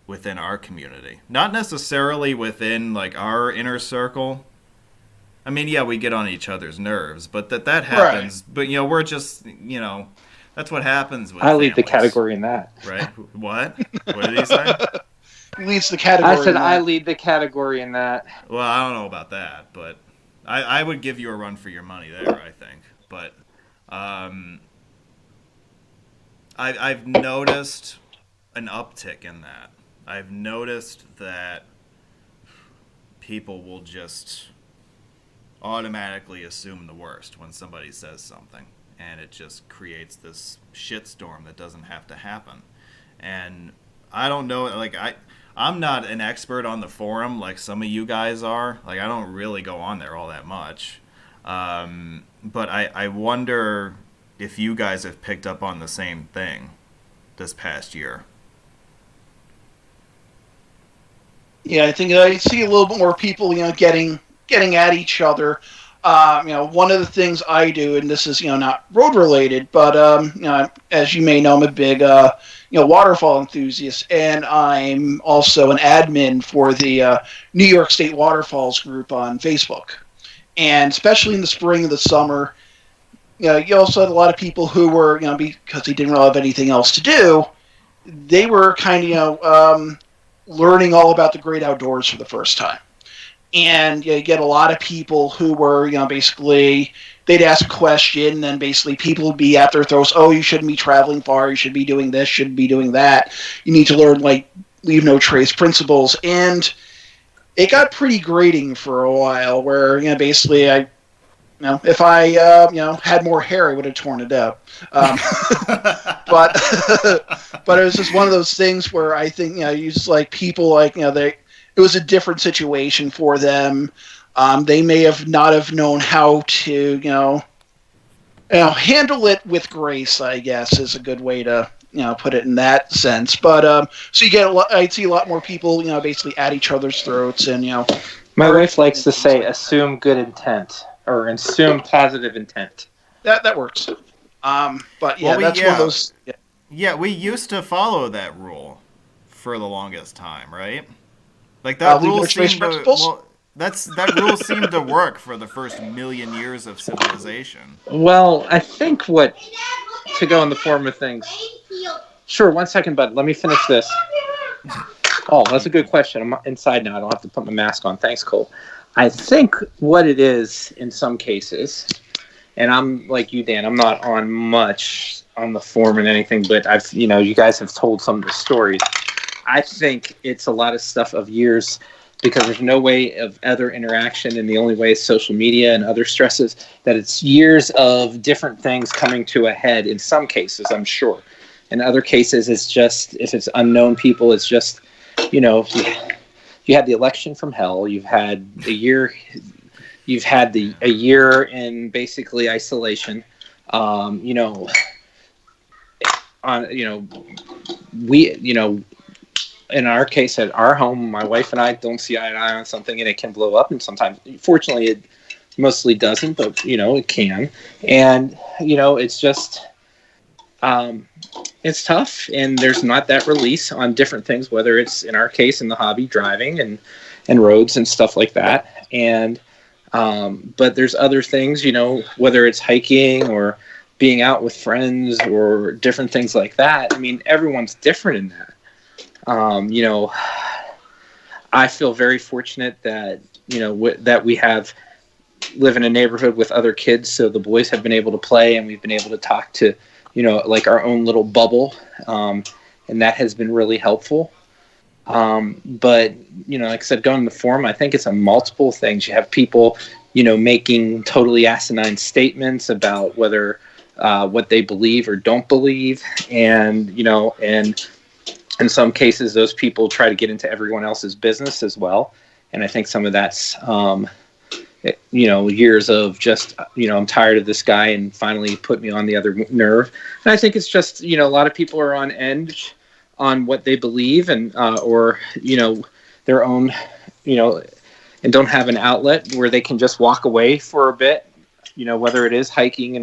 within our community. Not necessarily within like our inner circle. I mean, yeah, we get on each other's nerves, but that happens. Right. But you know, we're just, you know, that's what happens with I lead the families. category in that. Right? What? What did he say? He leads the category. I said I lead the category in that. Well, I don't know about that, but I would give you a run for your money there, I think. But I've noticed an uptick in that. I've noticed that people will just automatically assume the worst when somebody says something, and it just creates this shitstorm that doesn't have to happen. And I don't know, like I'm not an expert on the forum like some of you guys are. Like I don't really go on there all that much. But I wonder if you guys have picked up on the same thing this past year. Yeah, I think I see a little bit more people, you know, getting at each other. You know, one of the things I do, and this is, you know, not road related, but you know, as you may know, I'm a big you know, waterfall enthusiast, and I'm also an admin for the New York State Waterfalls group on Facebook. And especially in the spring and the summer, you know, you also had a lot of people who were, you know, because they didn't really have anything else to do, they were kind of, you know, learning all about the great outdoors for the first time. And you get a lot of people who were, you know, basically, they'd ask a question, and then basically people would be at their throats, oh, you shouldn't be traveling far, you should be doing this, shouldn't be doing that. You need to learn, like, leave no trace principles. And it got pretty grating for a while, where, you know, basically you know, if I, you know, had more hair, I would have torn it out. But it was just one of those things where I think, you know, you just like people like, you know, it was a different situation for them. They may have not have known how to, you know, handle it with grace, I guess, is a good way to, you know, put it in that sense. But so you get I'd see a lot more people, you know, basically at each other's throats, and you know. My wife likes to say, "Assume good intent" or "assume positive intent." That works. But yeah, that's one of those. Yeah. Yeah, we used to follow that rule for the longest time, right? Like that rule seemed to, well, that rule seemed to work for the first million years of civilization. Well, I think to go in the form of things. Sure, 1 second, bud. Let me finish this. Oh, that's a good question. I'm inside now. I don't have to put my mask on. Thanks, Cole. I think what it is in some cases, and I'm like you, Dan, I'm not on much on the forum and anything, but I've, you know, you guys have told some of the stories. I think it's a lot of stuff of years, because there's no way of other interaction, and the only way is social media and other stresses, that it's years of different things coming to a head in some cases, I'm sure. In other cases, it's just, if it's unknown people, it's just, you know, you had the election from hell, you've had a year you've had a year in basically isolation. You know, we, in our case at our home, my wife and I don't see eye to eye on something, and it can blow up. And sometimes, fortunately, it mostly doesn't, but it can. And it's just it's tough, and there's not that release on different things, whether it's in our case in the hobby, driving and roads and stuff like that. And but there's other things, whether it's hiking or being out with friends or different things like that. I mean, everyone's different in that. I feel very fortunate that that we live in a neighborhood with other kids, so the boys have been able to play, and we've been able to talk to like our own little bubble, and that has been really helpful. But like I said, going to the forum, I think it's a multiple things. You have people making totally asinine statements about whether what they believe or don't believe, and and in some cases those people try to get into everyone else's business as well. And I think some of that's years of just I'm tired of this guy, and finally put me on the other nerve. And I think it's just a lot of people are on edge on what they believe, and or their own and don't have an outlet where they can just walk away for a bit, whether it is hiking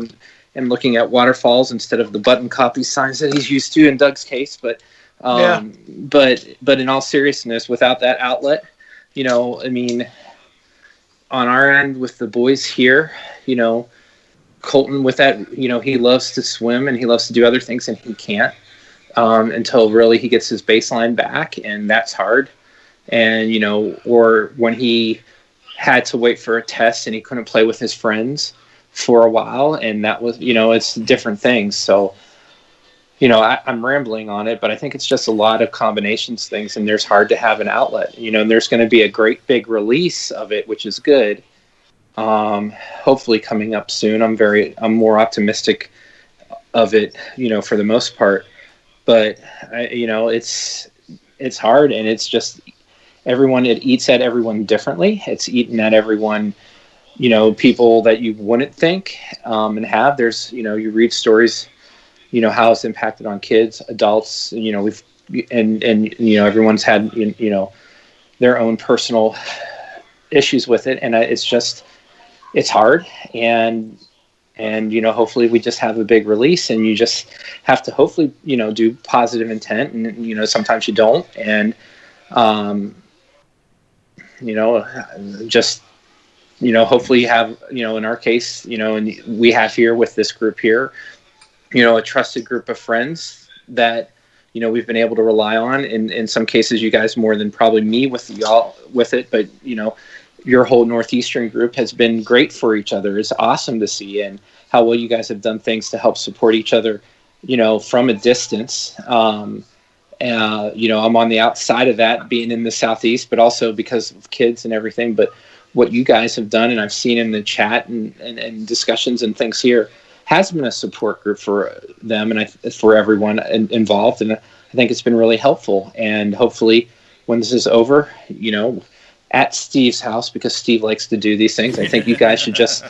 and looking at waterfalls instead of the button copy signs that he's used to in Doug's case. But but in all seriousness, without that outlet, I mean, on our end with the boys here, Colton with that, he loves to swim and he loves to do other things, and he can't until really he gets his baseline back, and that's hard. And or when he had to wait for a test and he couldn't play with his friends for a while, and that was it's different things. So I'm rambling on it, but I think it's just a lot of combinations things, and there's hard to have an outlet, and there's going to be a great big release of it, which is good. Hopefully coming up soon. I'm more optimistic of it, for the most part, but it's hard, and it's just it eats at everyone differently. It's eaten at everyone, people that you wouldn't think, and have, there's, you read stories, how it's impacted on kids, adults, we've, and everyone's had, their own personal issues with it. And it's hard. And hopefully we just have a big release, and you just have to hopefully, do positive intent, and, sometimes you don't. And, just, hopefully you have, in our case, and we have here with this group here, a trusted group of friends that, we've been able to rely on. In some cases, you guys more than probably me with y'all with it, but, your whole Northeastern group has been great for each other. It's awesome to see, and how well you guys have done things to help support each other, from a distance. I'm on the outside of that, being in the Southeast, but also because of kids and everything. But what you guys have done, and I've seen in the chat and discussions and things here, has been a support group for them and for everyone involved. And I think it's been really helpful. And hopefully when this is over, at Steve's house, because Steve likes to do these things, I think you guys should just,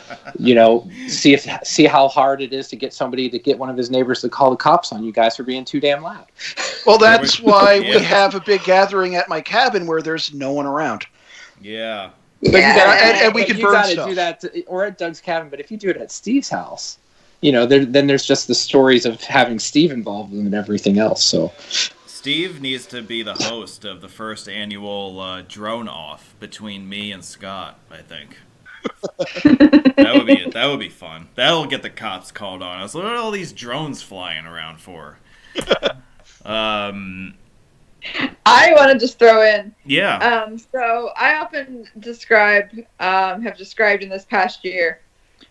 see how hard it is to get somebody to get one of his neighbors to call the cops on you guys for being too damn loud. Well, that's why we have a big gathering at my cabin where there's no one around. Yeah. But and we can burn stuff. Do that or at Doug's cabin, but if you do it at Steve's house, then there's just the stories of having Steve involved and everything else. So Steve needs to be the host of the first annual drone off between me and Scott, I think. That would be fun. That'll get the cops called on us. What are all these drones flying around for? I want to just throw in. Yeah. So I often have described in this past year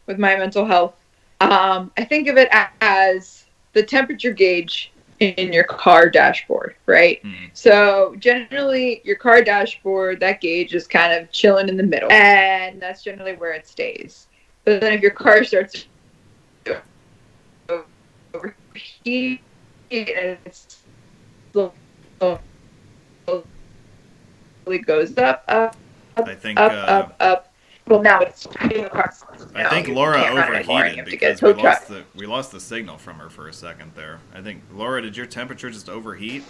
with my mental health. I think of it as the temperature gauge in your car dashboard, right? Mm. So generally your car dashboard, that gauge is kind of chilling in the middle, and that's generally where it stays. But then if your car starts overheating and it's slowly goes up, I think, up, Well, now it's hitting the cars. I think Laura overheated because we lost the signal from her for a second there. I think, Laura, did your temperature just overheat?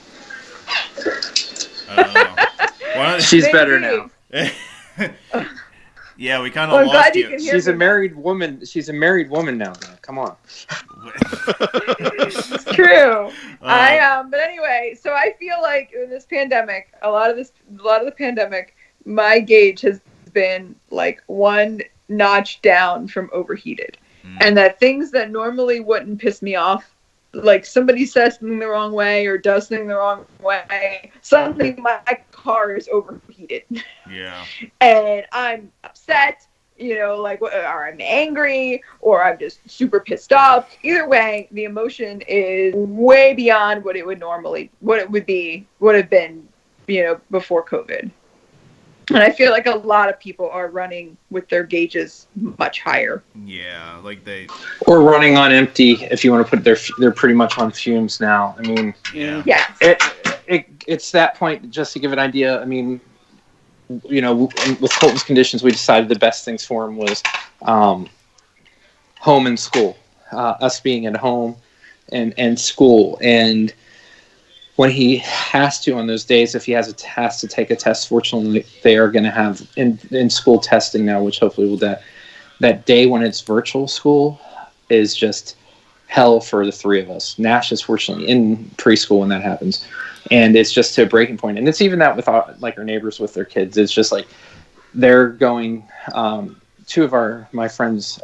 I don't know. She's better now. Yeah, we kind of lost you. She's a married woman. She's a married woman now. Come on. It's true. But anyway, so I feel like in this pandemic, a lot of the pandemic, my gauge has been like one notch down from overheated, and that things that normally wouldn't piss me off, like somebody says something the wrong way or does something the wrong way, suddenly my car is overheated. Yeah. And I'm upset, like, or I'm angry, or I'm just super pissed off. Either way, the emotion is way beyond what it would have been, before COVID. And I feel like a lot of people are running with their gauges much higher. Yeah, or running on empty. If you want to put they're pretty much on fumes now. I mean, yeah. It's that point. Just to give an idea. I mean, with Colton's conditions, we decided the best things for him was home and school. Us being at home and school. And when he has to, on those days, if he has to take a test, fortunately, they are going to have in school testing now, which hopefully will that day when it's virtual school is just hell for the three of us. Nash is fortunately in preschool when that happens. And it's just to a breaking point. And it's even that with our neighbors with their kids. It's just like they're going, two of my friends,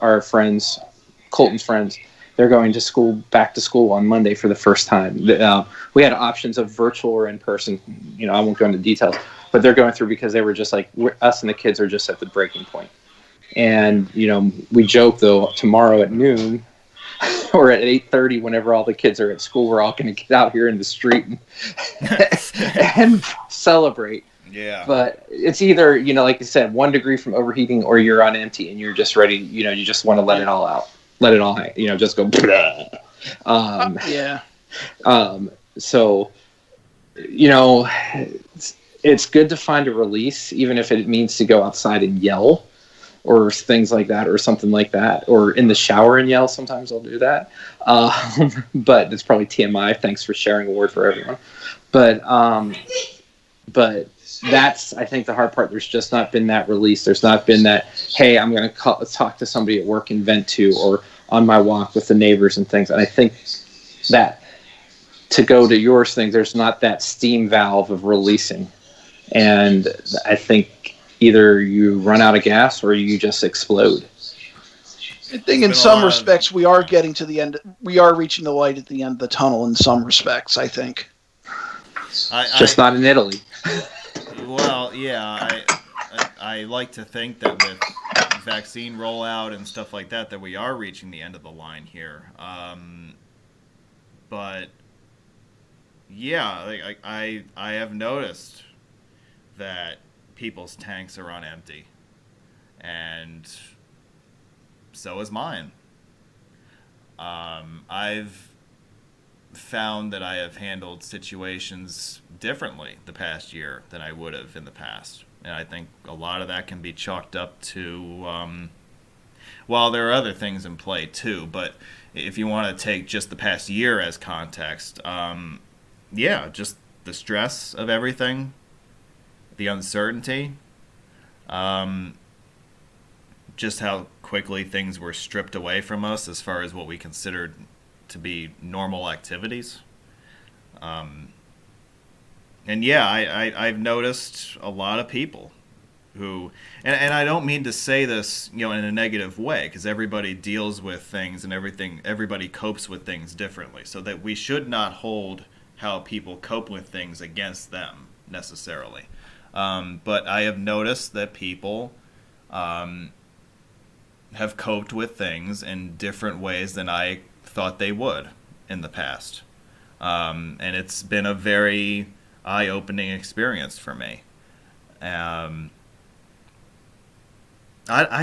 Colton's friends, they're going to back to school on Monday for the first time. We had options of virtual or in person. I won't go into details, but they're going through because they were just like, us and the kids are just at the breaking point. And, we joke though, tomorrow at noon or at 8:30, whenever all the kids are at school, we're all going to get out here in the street and celebrate. Yeah. But it's either, like you said, 1 degree from overheating or you're on empty and you're just ready, you just want to let it all out. Let it all, just go. Yeah. So, it's good to find a release, even if it means to go outside and yell or things like that or something like that, or in the shower and yell. Sometimes I'll do that. But it's probably TMI. Thanks for sharing a word for everyone. But that's, I think, the hard part. There's just not been that release. There's not been that, hey, I'm going to talk to somebody at work and vent to, or on my walk with the neighbors and things. And I think that, to go to yours thing, there's not that steam valve of releasing. And I think either you run out of gas or you just explode. I think in some respects we are getting to the end. We are reaching the light at the end of the tunnel in some respects, I think. Just not in Italy. Well, yeah, I like to think that with vaccine rollout and stuff like that we are reaching the end of the line here. But yeah, I have noticed that people's tanks are on empty, and so is mine. I've found that I have handled situations differently the past year than I would have in the past. And I think a lot of that can be chalked up to, well, there are other things in play too, but if you want to take just the past year as context, just the stress of everything, the uncertainty, just how quickly things were stripped away from us as far as what we considered to be normal activities. And yeah, I've noticed a lot of people who, and I don't mean to say this, in a negative way, because everybody deals with things and everybody copes with things differently, so that we should not hold how people cope with things against them necessarily. But I have noticed that people have coped with things in different ways than I thought they would in the past. And it's been a very eye-opening experience for me. I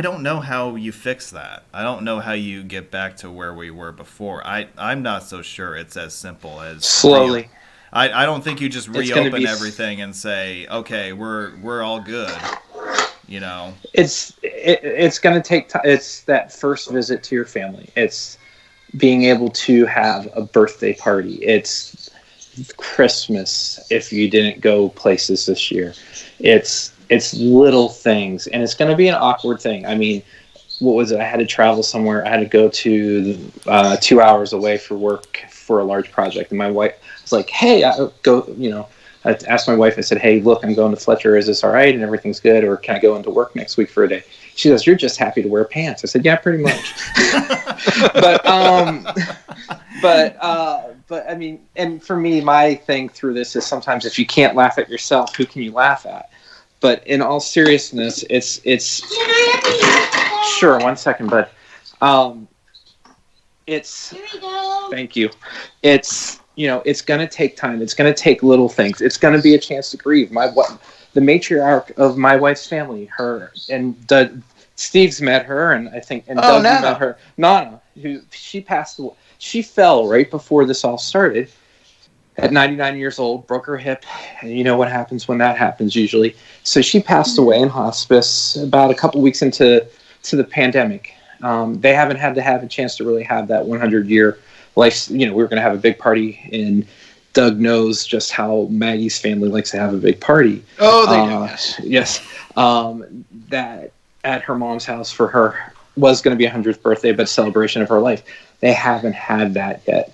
don't know how you fix that. I don't know how you get back to where we were before. I'm not so sure it's as simple as slowly. I don't think you just reopen everything and say, okay, we're all good. It's it's going to take time. It's that first visit to your family. It's being able to have a birthday party. It's Christmas if you didn't go places this year. It's little things, and it's going to be an awkward thing. I mean, what was it? I had to travel somewhere. I had to go to 2 hours away for work for a large project, and my wife was like, "Hey, I go." I asked my wife. I said, "Hey, look, I'm going to Fletcher. Is this all right? And everything's good, or can I go into work next week for a day?" She goes, "You're just happy to wear pants." I said, "Yeah, pretty much." But I mean, and for me, my thing through this is sometimes if you can't laugh at yourself, who can you laugh at? But in all seriousness, it's sure. 1 second, bud. It's Here we go. thank you. It's it's going to take time. It's going to take little things. It's going to be a chance to grieve. The matriarch of my wife's family, her and Steve's met her, and I think Doug met her. Nana, who she passed away. She fell right before this all started. At 99 years old, broke her hip, and you know what happens when that happens usually. So she passed away in hospice about a couple weeks into the pandemic. They haven't had to have a chance to really have that 100-year life. We were going to have a big party, and Doug knows just how Maggie's family likes to have a big party. Oh, they do. Yes. That at her mom's house for her was going to be 100th birthday, but celebration of her life. They haven't had that yet.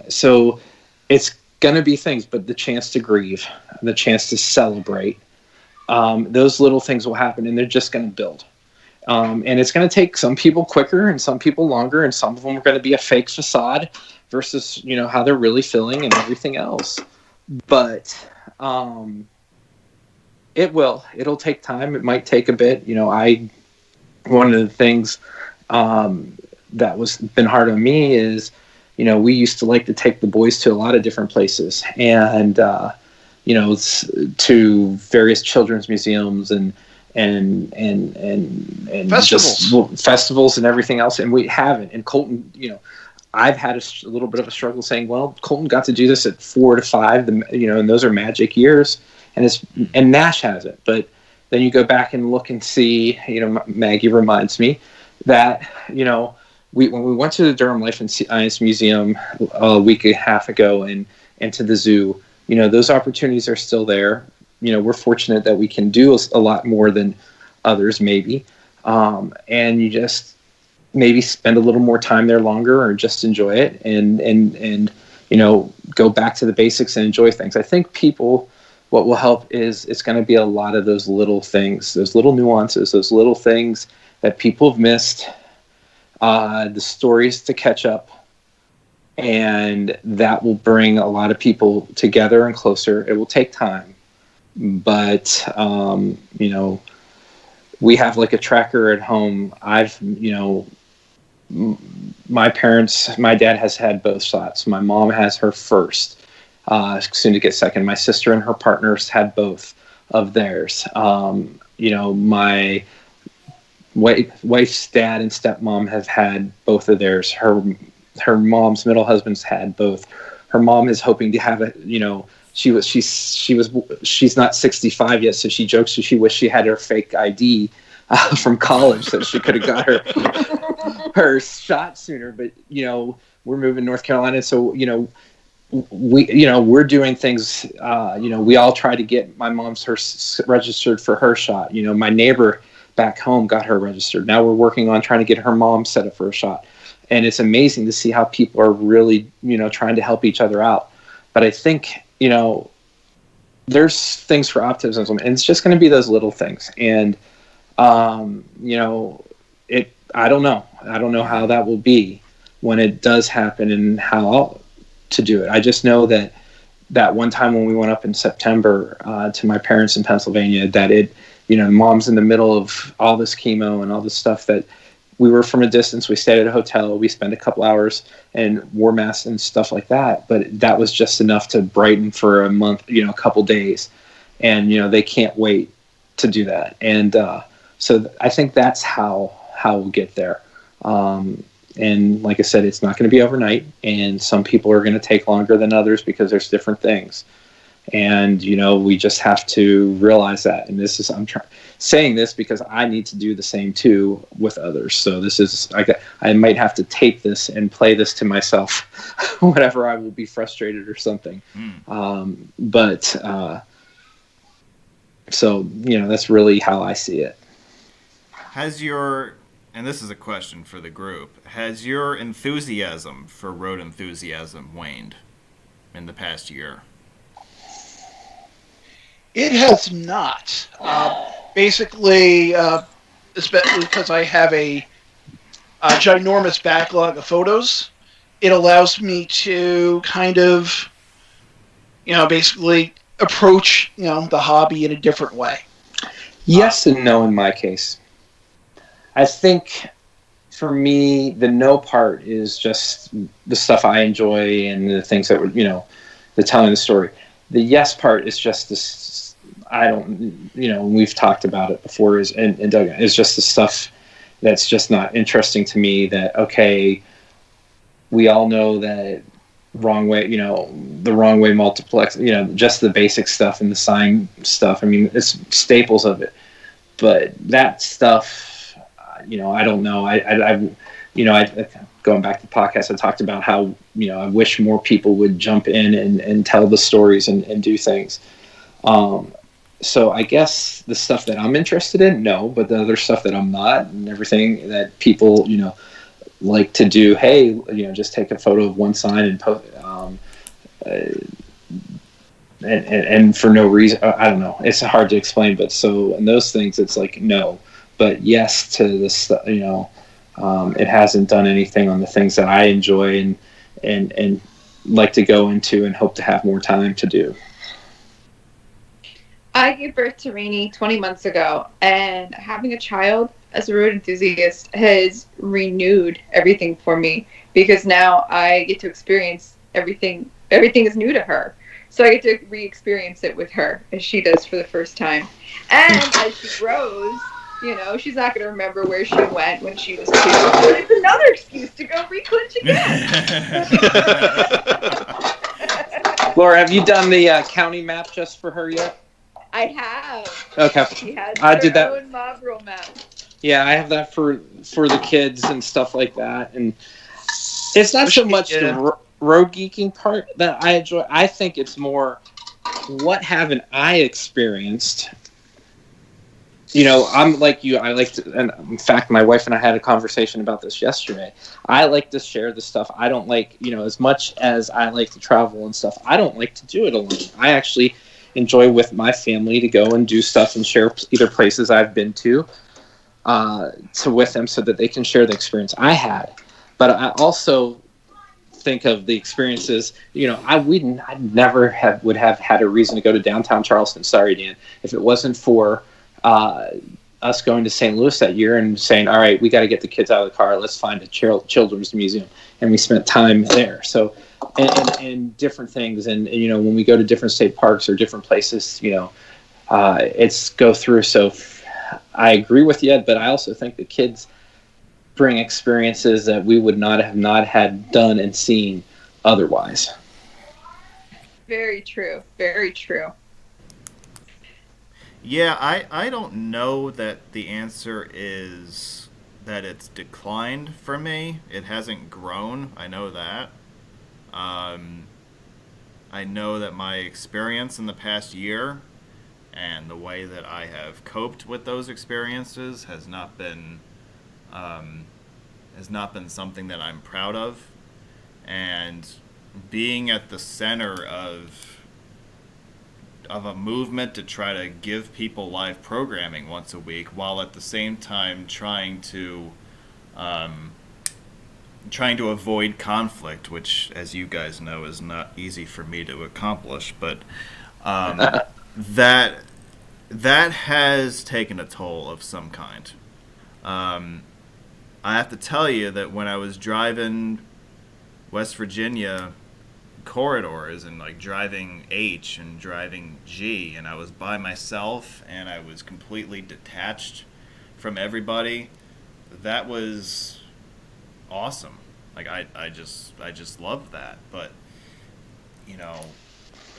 So it's going to be things, but the chance to grieve, the chance to celebrate, those little things will happen, and they're just going to build. And it's going to take some people quicker and some people longer, and some of them are going to be a fake facade versus, how they're really feeling and everything else. But it'll take time. It might take a bit. One of the things that was been hard on me is, we used to like to take the boys to a lot of different places, and to various children's museums and festivals and everything else, and we haven't. And Colton, I've had a little bit of a struggle saying, well, Colton got to do this at 4 to 5, and those are magic years, and Nash hasn't. But then you go back and look and see, Maggie reminds me that, when we went to the Durham Life and Science Museum a week and a half ago and to the zoo, those opportunities are still there. We're fortunate that we can do a lot more than others, maybe. And you just maybe spend a little more time there longer, or just enjoy it and go back to the basics and enjoy things. I think what will help is it's going to be a lot of those little things, those little nuances, those little things that people have missed, the stories to catch up. And that will bring a lot of people together and closer. It will take time. But, we have like a tracker at home. My dad has had both shots. My mom has her first, soon to get second. My sister and her partners had both of theirs. My wife's dad and stepmom have had both of theirs. Her mom's middle husband's had both. Her mom is hoping to have it, she's not 65 yet, so she jokes she wished she had her fake ID from college so she could have got her shot sooner. But we're moving to North Carolina, so we're doing things. We all try to get my mom's registered for her shot. My neighbor back home got her registered. Now we're working on trying to get her mom set up for a shot, and it's amazing to see how people are really trying to help each other out. But I think there's things for optimism, and it's just going to be those little things. And, I don't know. I don't know how that will be when it does happen and how to do it. I just know that one time when we went up in September to my parents in Pennsylvania, that mom's in the middle of all this chemo and all this stuff, that we were from a distance. We stayed at a hotel. We spent a couple hours and wore masks and stuff like that. But that was just enough to brighten for a month, a couple days. And, they can't wait to do that. And so I think that's how we'll get there. And like I said, it's not going to be overnight. And some people are going to take longer than others because there's different things. And, we just have to realize that. And this is, saying this because I need to do the same too with others. So this is, I might have to tape this and play this to myself whenever I will be frustrated or something. So, that's really how I see it. And this is a question for the group, has your enthusiasm for road enthusiasm waned in the past year? It has not. Basically, especially because I have a ginormous backlog of photos, it allows me to kind of, basically approach, the hobby in a different way. Yes and no in my case. I think for me, the no part is just the stuff I enjoy and the things that the telling the story. The yes part is just this. I don't, we've talked about it before. And Doug, it's just the stuff that's just not interesting to me. That okay, we all know that wrong way, the wrong way multiplex, just the basic stuff and the sign stuff. I mean, it's staples of it. But that stuff. I don't know. I going back to the podcast, I talked about how, I wish more people would jump in and tell the stories and do things. So I guess the stuff that I'm interested in, no, but the other stuff that I'm not and everything that people, like to do, hey, just take a photo of one sign and post, and for no reason, I don't know. It's hard to explain, but and those things, it's like, no. But yes to this, it hasn't done anything on the things that I enjoy and like to go into and hope to have more time to do. I gave birth to Rainey 20 months ago, and having a child as a road enthusiast has renewed everything for me, because now I get to experience everything. Everything is new to her. So I get to re-experience it with her as she does for the first time. And as she grows, she's not going to remember where she went when she was 2. But it's another excuse to go re-clinch again. Laura, have you done the county map just for her yet? I have. Okay. She has I did that. own mob rule map. Yeah, I have that for the kids and stuff like that. And it's not so much the road geeking part that I enjoy. I think it's more, what haven't I experienced? I'm like you. I like to, and in fact, my wife and I had a conversation about this yesterday. I like to share the stuff. I don't like, as much as I like to travel and stuff, I don't like to do it alone. I actually enjoy with my family to go and do stuff and share either places I've been to with them so that they can share the experience I had. But I also think of the experiences, I never would have had a reason to go to downtown Charleston. Sorry, Dan, if it wasn't for us going to St. Louis that year and saying, all right, we got to get the kids out of the car. Let's find a children's museum. And we spent time there. So, and different things. And, when we go to different state parks or different places, it's go through. So I agree with you, but I also think the kids bring experiences that we would not had done and seen otherwise. Very true. Very true. Yeah, I don't know that the answer is that it's declined for me. It hasn't grown. I know that. I know that my experience in the past year and the way that I have coped with those experiences has not been something that I'm proud of. And being at the center of a movement to try to give people live programming once a week, while at the same time trying to avoid conflict, which, as you guys know, is not easy for me to accomplish. But that has taken a toll of some kind. I have to tell you that when I was driving West Virginia corridors and like driving H and driving G, and I was by myself and I was completely detached from everybody, that was awesome. Like I just loved that. But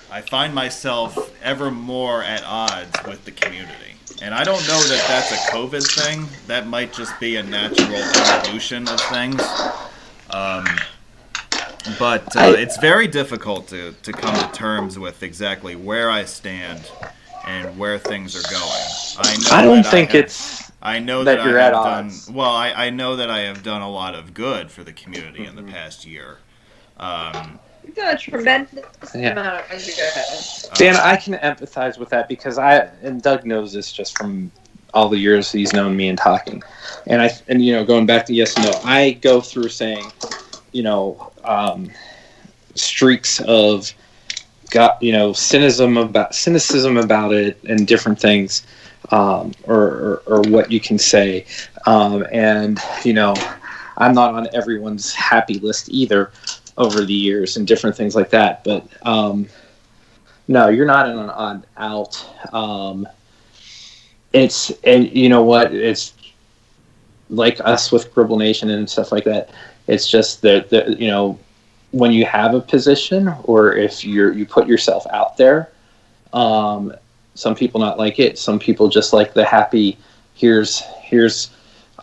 I find myself ever more at odds with the community. And I don't know that that's a COVID thing. That might just be a natural evolution of things. But it's very difficult to come to terms with exactly where I stand and where things are going. I don't think it's I know that you're at done odds. well. I know that I have done a lot of good for the community in the past year. You've done a tremendous Yeah. amount of good. Dan, I can empathize with that because and Doug knows this just from all the years he's known me and talking. And going back to yes and no, I go through saying, streaks of cynicism about it and different things, or what you can say. And I'm not on everyone's happy list either over the years and different things like that. But no, you're not in an odd out. And you know what? It's like us with Gribble Nation and stuff like that. It's just that when you have a position or if you put yourself out there, some people not like it. Some people just like the happy. Here's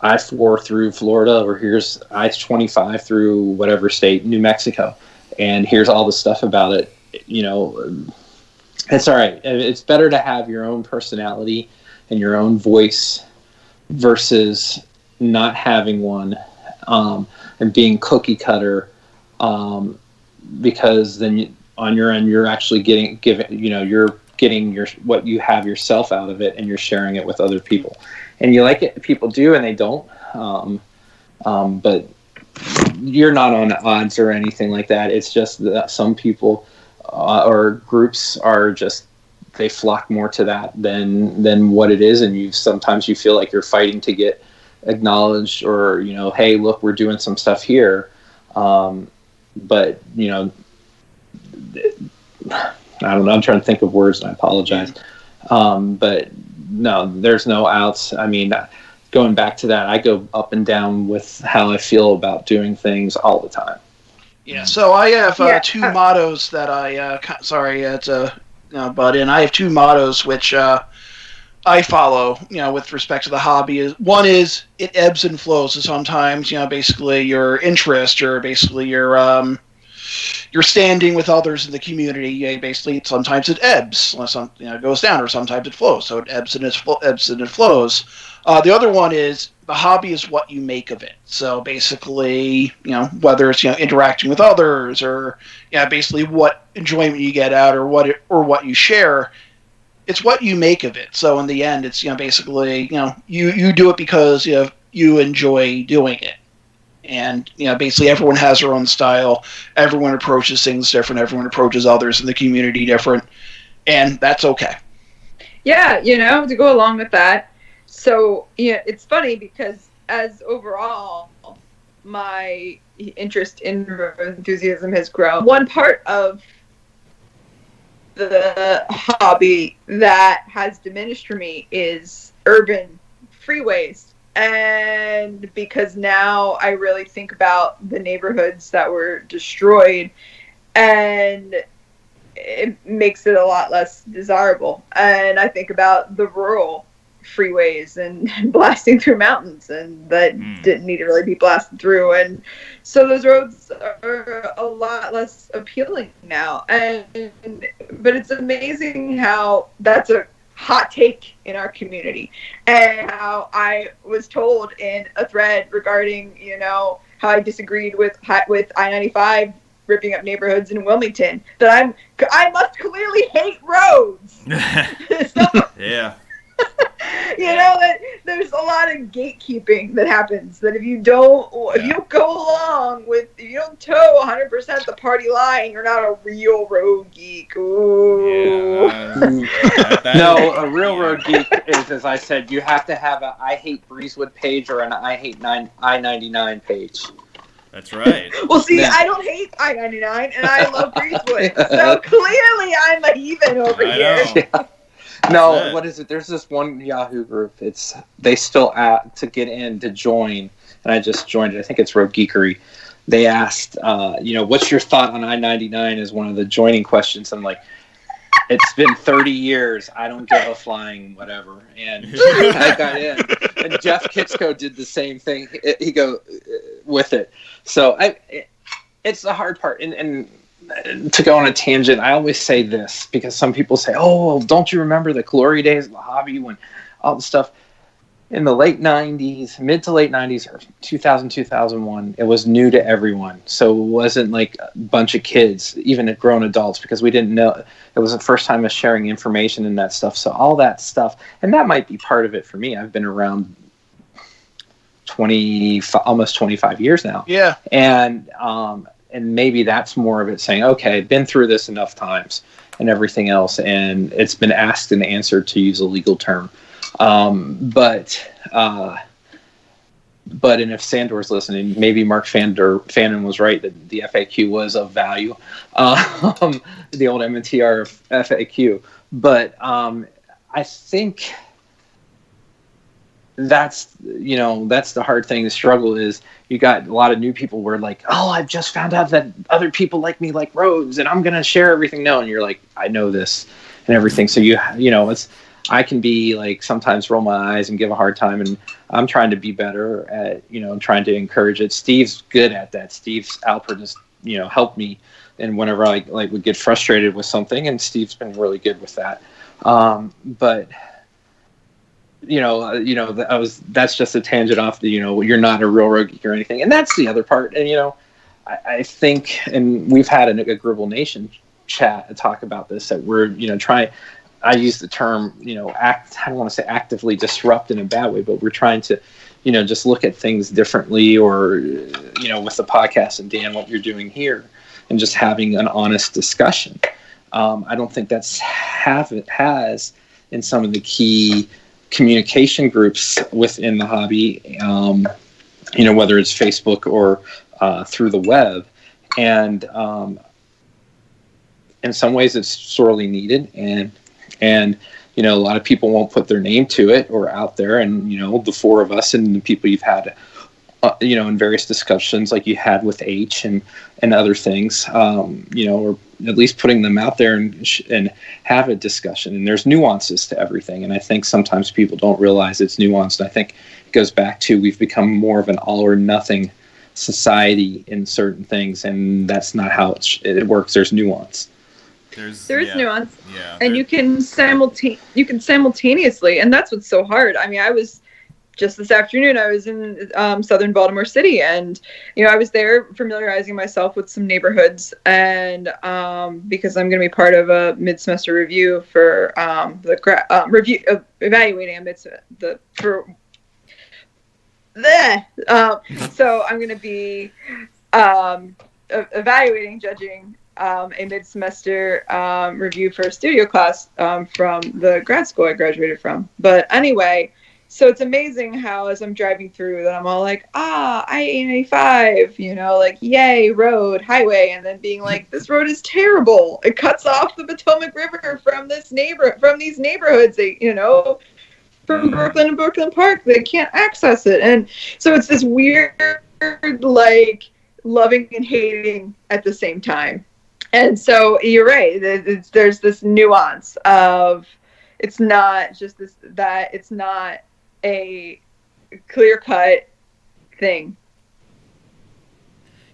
I-4 through Florida, or here's I-25 through whatever state, New Mexico, and here's all the stuff about it. It's all right. It's better to have your own personality and your own voice versus not having one, and being cookie cutter, because then on your end you're actually you're getting what you have yourself out of it, and you're sharing it with other people. And you like it, people do, and they don't. But you're not on odds or anything like that. It's just that some people or groups are just, they flock more to that than what it is, and sometimes you feel like you're fighting to get acknowledged, or hey, look, we're doing some stuff here. But I don't know. I'm trying to think of words, and I apologize. But no, there's no outs. I mean, going back to that, I go up and down with how I feel about doing things all the time. Yeah. So I have two mottos that I butt in. I have two mottos which I follow. With respect to the hobby, one is it ebbs and flows. So sometimes basically your interest, or basically your standing with others in the community, basically sometimes it ebbs, it goes down, or sometimes it flows. So it ebbs and it flows. The other one is the hobby is what you make of it. So basically, whether it's interacting with others, or basically what enjoyment you get out, or what you share, it's what you make of it. So in the end, it's basically you do it because you enjoy doing it. And basically everyone has their own style. Everyone approaches things different. Everyone approaches others in the community different, and that's okay. Yeah, to go along with that. So it's funny because as overall my interest in enthusiasm has grown, one part of the hobby that has diminished for me is urban freeways. And because now I really think about the neighborhoods that were destroyed, and it makes it a lot less desirable. And I think about the rural freeways and blasting through mountains, and that didn't need to really be blasted through. And so those roads are a lot less appealing now. But it's amazing how that's a hot take in our community, and how I was told in a thread regarding how I disagreed with I-95 ripping up neighborhoods in Wilmington, that I must clearly hate roads. Yeah. That there's a lot of gatekeeping that happens, that if you don't go along with, if you don't toe 100% the party line, you're not a real road geek. Ooh. Yeah, no, a real road geek is, as I said, you have to have a I hate Breezewood page or an I hate I-99 page. That's right. Well, see, I don't hate I-99, and I love Breezewood, so clearly I'm a heathen over here. Yeah. No, what is it? There's this one Yahoo group. They still to get in to join, and I just joined it. I think it's Road Geekery. They asked, what's your thought on I-99 as one of the joining questions. I'm like, It's been 30 years. I don't give a flying whatever. And I got in. And Jeff Kitsko did the same thing. He go with it. So it's the hard part. And to go on a tangent, I always say this because some people say, "Oh, well, don't you remember the glory days of the hobby when all the stuff?" In the late 90s, mid to late 90s, or 2000, 2001, it was new to everyone. So it wasn't like a bunch of kids, even grown adults, because we didn't know. It was the first time of sharing information and that stuff. So all that stuff, and that might be part of it for me. I've been around almost 25 years now. Yeah. And maybe that's more of it saying, okay, I've been through this enough times and everything else, and it's been asked and answered, to use a legal term. But and if Sandor's listening, maybe Mark Fannin was right that the FAQ was of value, the old MNTR FAQ. But I think that's the hard thing. The struggle is you got a lot of new people where like, oh, I've just found out that other people like me like roads, and I'm gonna share everything now. And you're like, I know this and everything. So it's. I can be like sometimes roll my eyes and give a hard time, and I'm trying to be better at trying to encourage it. Steve's good at that. Steve's Alpert has helped me, and whenever I would get frustrated with something, and Steve's been really good with that. But that's just a tangent off the you're not a real road geek or anything, and that's the other part. And I think, and we've had a Gribble Nation chat talk about this, that we're trying. I use the term, I don't want to say actively disrupt in a bad way, but we're trying to, just look at things differently, or, with the podcast and Dan, what you're doing here, and just having an honest discussion. I don't think has in some of the key communication groups within the hobby, whether it's Facebook or through the web. And in some ways it's sorely needed, and a lot of people won't put their name to it or out there, and the four of us and the people you've had in various discussions like you had with H and other things, or at least putting them out there and have a discussion. And there's nuances to everything, and I think sometimes people don't realize it's nuanced. I think it goes back to we've become more of an all or nothing society in certain things, and that's not how it works. There's nuance. There is nuance, and you can simultaneously, and that's what's so hard. I mean, I was just this afternoon. I was in southern Baltimore City, and I was there familiarizing myself with some neighborhoods, and because I'm going to be part of a mid-semester review for evaluating so I'm going to be evaluating, judging a mid-semester review for a studio class from the grad school I graduated from. But anyway, so it's amazing how as I'm driving through that I'm all like, I-85, like, yay, road, highway, and then being like, this road is terrible. It cuts off the Potomac River from these neighborhoods, from Brooklyn and Brooklyn Park. They can't access it. And so it's this weird, like, loving and hating at the same time. And so you're right. There's this nuance of it's not just it's not a clear-cut thing.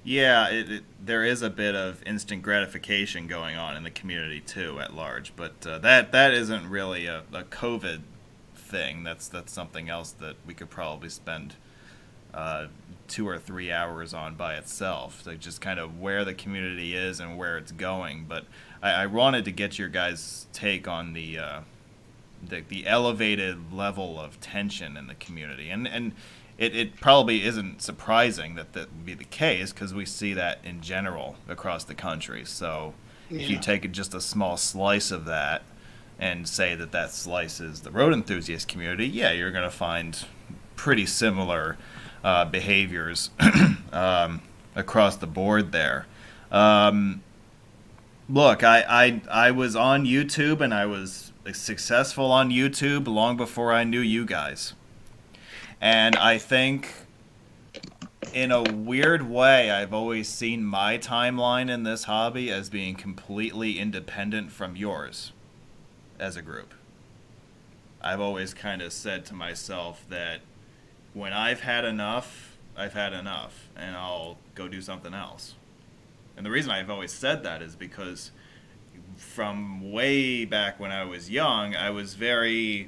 Yeah, there is a bit of instant gratification going on in the community too, at large. But that isn't really a COVID thing. That's something else that we could probably spend 2 or 3 hours on by itself, like just kind of where the community is and where it's going. But I wanted to get your guys' take on the elevated level of tension in the community, and it probably isn't surprising that would be the case, because we see that in general across the country. So if you take just a small slice of that and say that slice is the road enthusiast community, you're going to find pretty similar behaviors across the board there. Look, I was on YouTube, and I was successful on YouTube long before I knew you guys. And I think in a weird way, I've always seen my timeline in this hobby as being completely independent from yours. as a group. I've always kind of said to myself that when I've had enough, and I'll go do something else. And the reason I've always said that is because from way back when I was young, I was very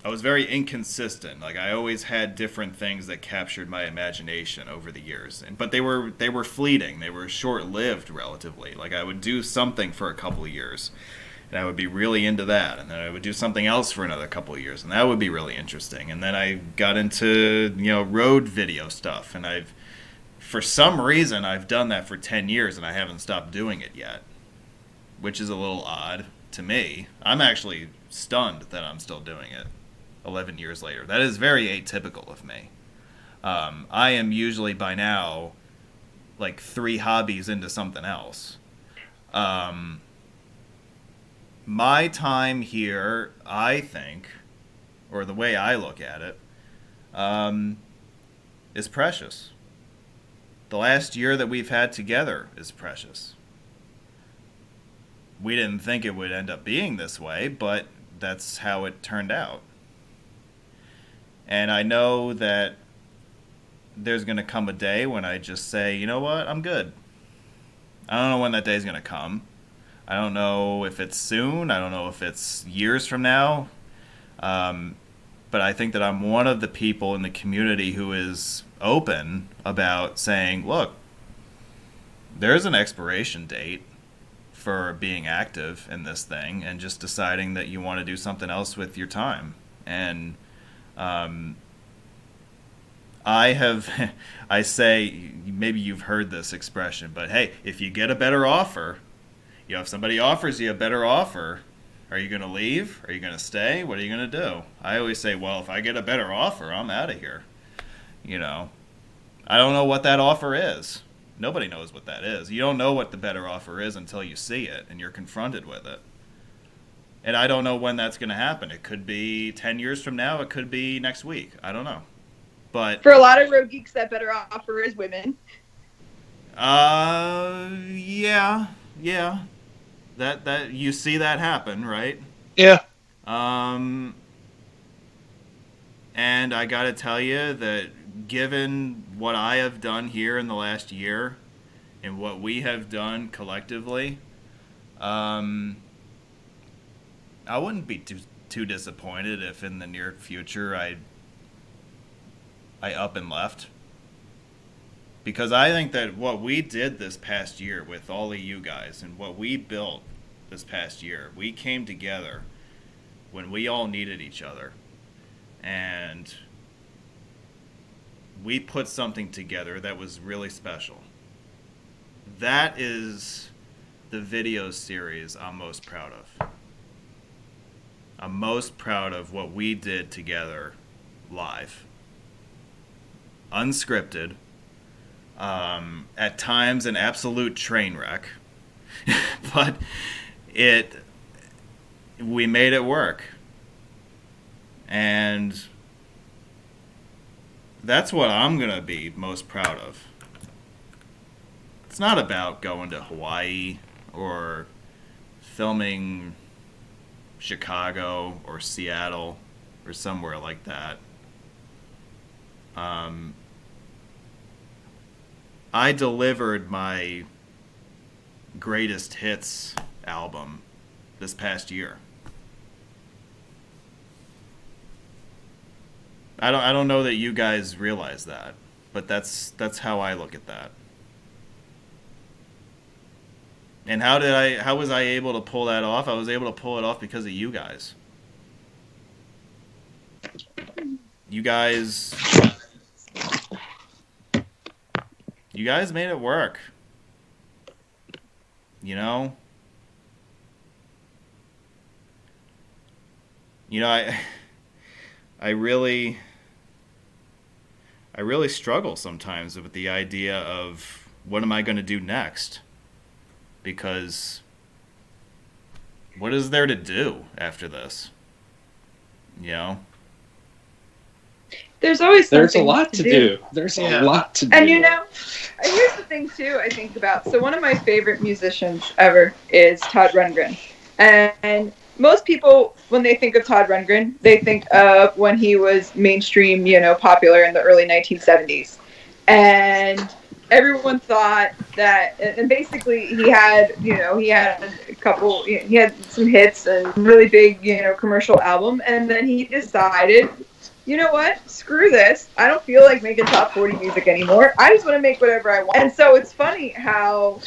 inconsistent. Like, I always had different things that captured my imagination over the years. But they were fleeting. They were short-lived relatively. Like, I would do something for a couple of years, and I would be really into that. And then I would do something else for another couple of years, and that would be really interesting. And then I got into, road video stuff. And for some reason, I've done that for 10 years, and I haven't stopped doing it yet, which is a little odd to me. I'm actually stunned that I'm still doing it 11 years later. That is very atypical of me. I am usually by now like 3 hobbies into something else. My time here, I think, or the way I look at it, is precious. The last year that we've had together is precious. We didn't think it would end up being this way, but that's how it turned out. And I know that there's going to come a day when I just say, you know what, I'm good. I don't know when that day's going to come. I don't know if it's soon. I don't know if it's years from now. But I think that I'm one of the people in the community who is open about saying, look, there's an expiration date for being active in this thing, and just deciding that you want to do something else with your time. And I say, maybe you've heard this expression, but hey, if you get a better offer, if somebody offers you a better offer, are you going to leave? Are you going to stay? What are you going to do? I always say, well, if I get a better offer, I'm out of here. I don't know what that offer is. Nobody knows what that is. You don't know what the better offer is until you see it and you're confronted with it. And I don't know when that's going to happen. It could be 10 years from now. It could be next week. I don't know. But for a lot of road geeks, that better offer is women. Yeah. That you see that happen, right? Yeah. And I got to tell you that given what I have done here in the last year and what we have done collectively, I wouldn't be too disappointed if in the near future I up and left. Because I think that what we did this past year with all of you guys and what we built this past year, we came together when we all needed each other. And we put something together that was really special. That is the video series I'm most proud of. I'm most proud of what we did together live. Unscripted. At times an absolute train wreck. But we made it work. And that's what I'm going to be most proud of. It's not about going to Hawaii or filming Chicago or Seattle or somewhere like that. I delivered my greatest hits album this past year. I don't know that you guys realize that, but that's how I look at that. And how was I able to pull that off? I was able to pull it off because of you guys. You guys made it work. I really struggle sometimes with the idea of what am I going to do next? Because what is there to do after this? There's always something. There's a lot to do. There's a lot to do. And here's the thing too I think about. So one of my favorite musicians ever is Todd Rundgren. And most people, when they think of Todd Rundgren, they think of when he was mainstream, popular in the early 1970s. And everyone thought that, and basically he had some hits and really big, commercial album. And then he decided, you know what? Screw this. I don't feel like making top 40 music anymore. I just want to make whatever I want. And so it's funny how,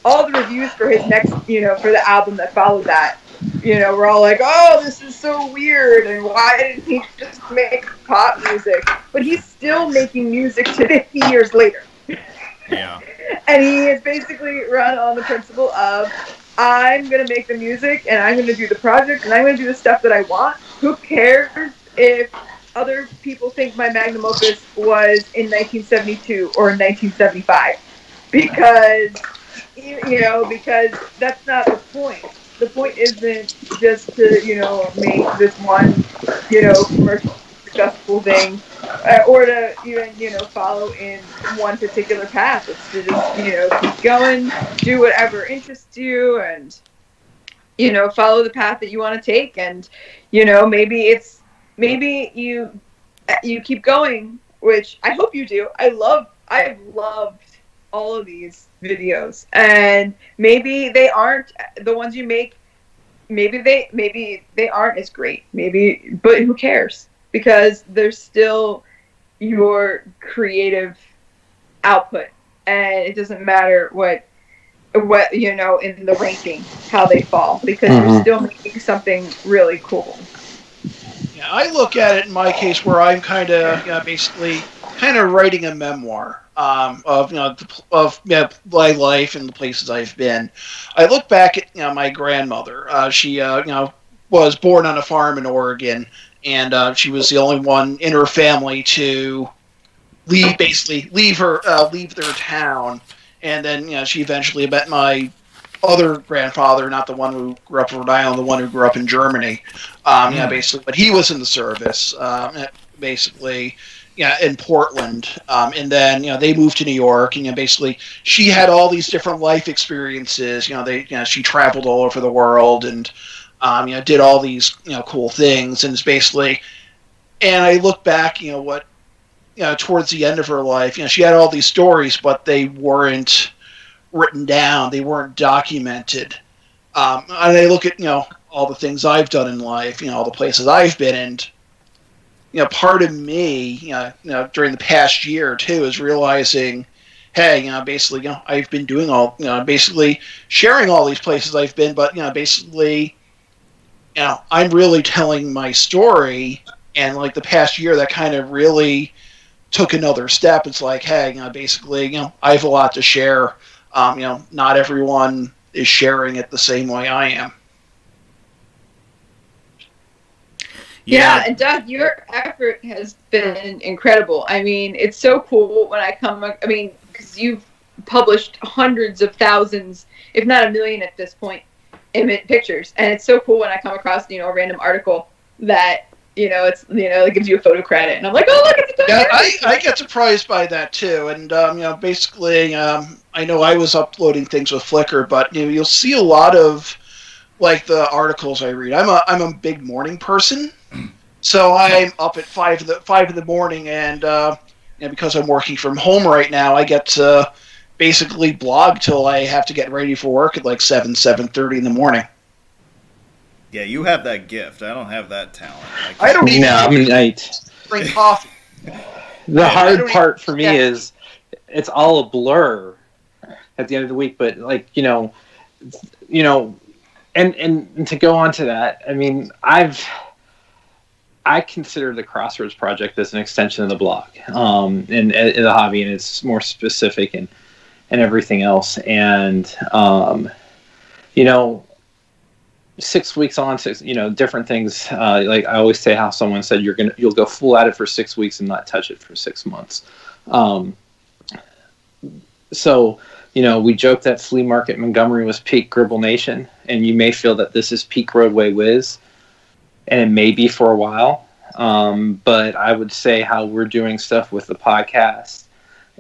all the reviews for his next, for the album that followed that, we're all like, oh, this is so weird, and why didn't he just make pop music? But he's still making music to 50 years later. Yeah. And he is basically run on the principle of, I'm going to make the music, and I'm going to do the project, and I'm going to do the stuff that I want. Who cares if other people think my magnum opus was in 1972 or in 1975? Because that's not the point. The point isn't just to, make this one, commercial successful thing, or to even, follow in one particular path. It's to just, keep going, do whatever interests you, and, follow the path that you want to take. And, maybe you keep going, which I hope you do. I've loved all of these videos, and maybe they aren't the ones you make. Maybe they aren't as great. But who cares? Because they're still your creative output, and it doesn't matter what in the ranking how they fall, because you're still making something really cool. Yeah, I look at it in my case where I'm kind of basically writing a memoir of my life and the places I've been. I look back at my grandmother. She was born on a farm in Oregon, and she was the only one in her family to leave their town. And then she eventually met my other grandfather, not the one who grew up in Rhode Island, the one who grew up in Germany. Basically, but he was in the service. Basically. In Portland, and then they moved to New York, and basically she had all these different life experiences. She traveled all over the world, and did all these cool things, and it's basically. And I look back, towards the end of her life, she had all these stories, but they weren't written down, they weren't documented. And I look at all the things I've done in life, all the places I've been in. Part of me, during the past year too, is realizing, hey, basically, I've been doing all, basically sharing all these places I've been, but, basically, I'm really telling my story, and like the past year, that kind of really took another step. It's like, hey, basically, I have a lot to share. Not everyone is sharing it the same way I am. Yeah, and Doug, your effort has been incredible. I mean, it's so cool when because you've published hundreds of thousands, if not a million at this point, pictures. And it's so cool when I come across, a random article that, it gives you a photo credit. And I'm like, oh, look, it's a Doug. Yeah, I get surprised by that too. And, basically, I know I was uploading things with Flickr, but, you'll see a lot of, like, the articles I read. I'm a big morning person. So I'm up at 5 in the morning, and because I'm working from home right now, I get to basically blog till I have to get ready for work at like 7:30 in the morning. Yeah, you have that gift. I don't have that talent. I don't even drink coffee. The hard part for me is it's all a blur at the end of the week, but and to go on to that, I mean, I consider the Crossroads Project as an extension of the blog, and the hobby, and it's more specific and everything else. And 6 weeks on, different things. Like I always say, how someone said you'll go full at it for 6 weeks and not touch it for 6 months. So we joke that Flea Market Montgomery was peak Gribble Nation, and you may feel that this is peak Roadway Whiz. And it may be for a while, but I would say how we're doing stuff with the podcast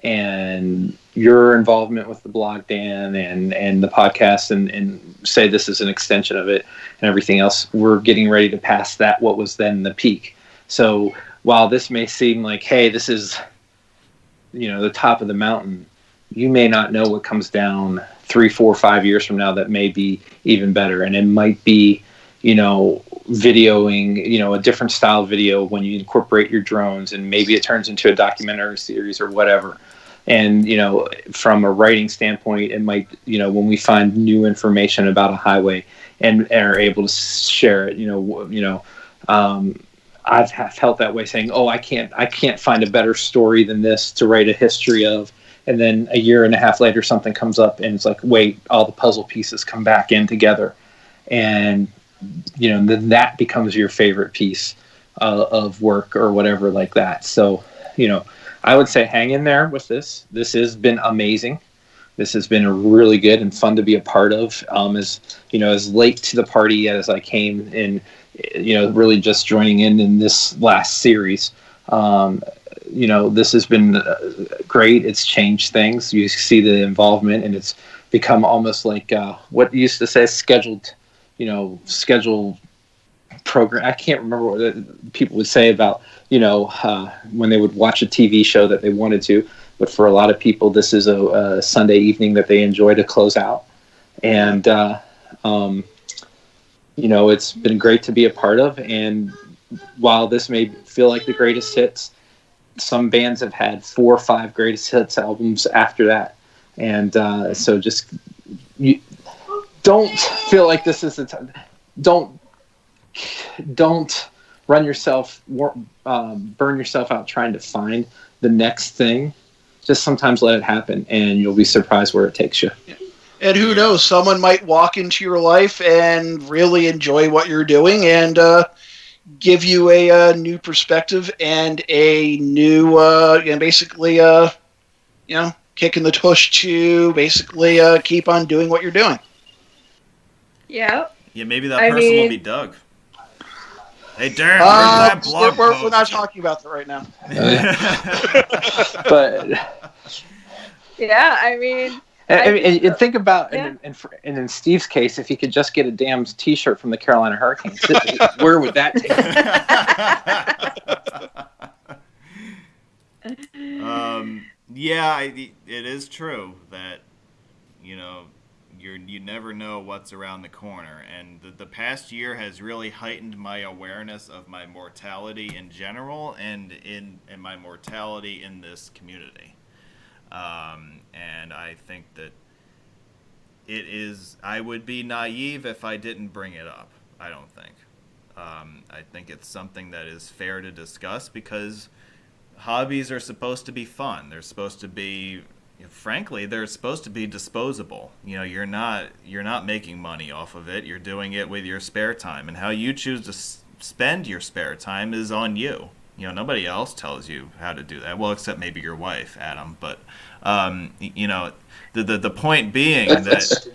and, your involvement with the blog, Dan, and the podcast, and say this is an extension of it and everything else, we're getting ready to pass that, what was then the peak. So while this may seem like, hey, this is, the top of the mountain, you may not know what comes down 3, 4, 5 years from now that may be even better. And it might be, videoing, a different style video when you incorporate your drones, and maybe it turns into a documentary series or whatever. And, from a writing standpoint, it might, when we find new information about a highway and are able to share it, I've felt that way, saying, oh, I can't find a better story than this to write a history of. And then a year and a half later, something comes up and it's like, wait, all the puzzle pieces come back in together. And, then that becomes your favorite piece of work or whatever like that. So, I would say hang in there with this. This has been amazing. This has been really good and fun to be a part of. As late to the party as I came in, really just joining in this last series. This has been great. It's changed things. You see the involvement, and it's become almost like what you used to say, scheduled program. I can't remember what people would say about, when they would watch a TV show that they wanted to. But for a lot of people, this is a Sunday evening that they enjoy to close out. And, it's been great to be a part of. And while this may feel like the greatest hits, some bands have had 4 or 5 greatest hits albums after that. And so just don't feel like this is the time. Don't burn yourself out trying to find the next thing. Just sometimes let it happen, and you'll be surprised where it takes you. Yeah. And who knows, someone might walk into your life and really enjoy what you're doing and give you a new perspective and a new, kick in the tush to basically keep on doing what you're doing. Yeah. Yeah, maybe that person will be Doug. Hey, Darren, where's that blog post? We're not talking about that right now. But yeah, and think about, and in Steve's case, if he could just get a damn T-shirt from the Carolina Hurricanes, where would that take him? It is true that you never know what's around the corner, and the past year has really heightened my awareness of my mortality in general and in my mortality in this community. And I think that I would be naive if I didn't bring it up. I don't think. I think it's something that is fair to discuss because hobbies are supposed to be fun. They're supposed to be, frankly, they're supposed to be disposable. You're not making money off of it. You're doing it with your spare time, and how you choose to spend your spare time is on you. Nobody else tells you how to do that. Well, except maybe your wife, Adam. But the point being that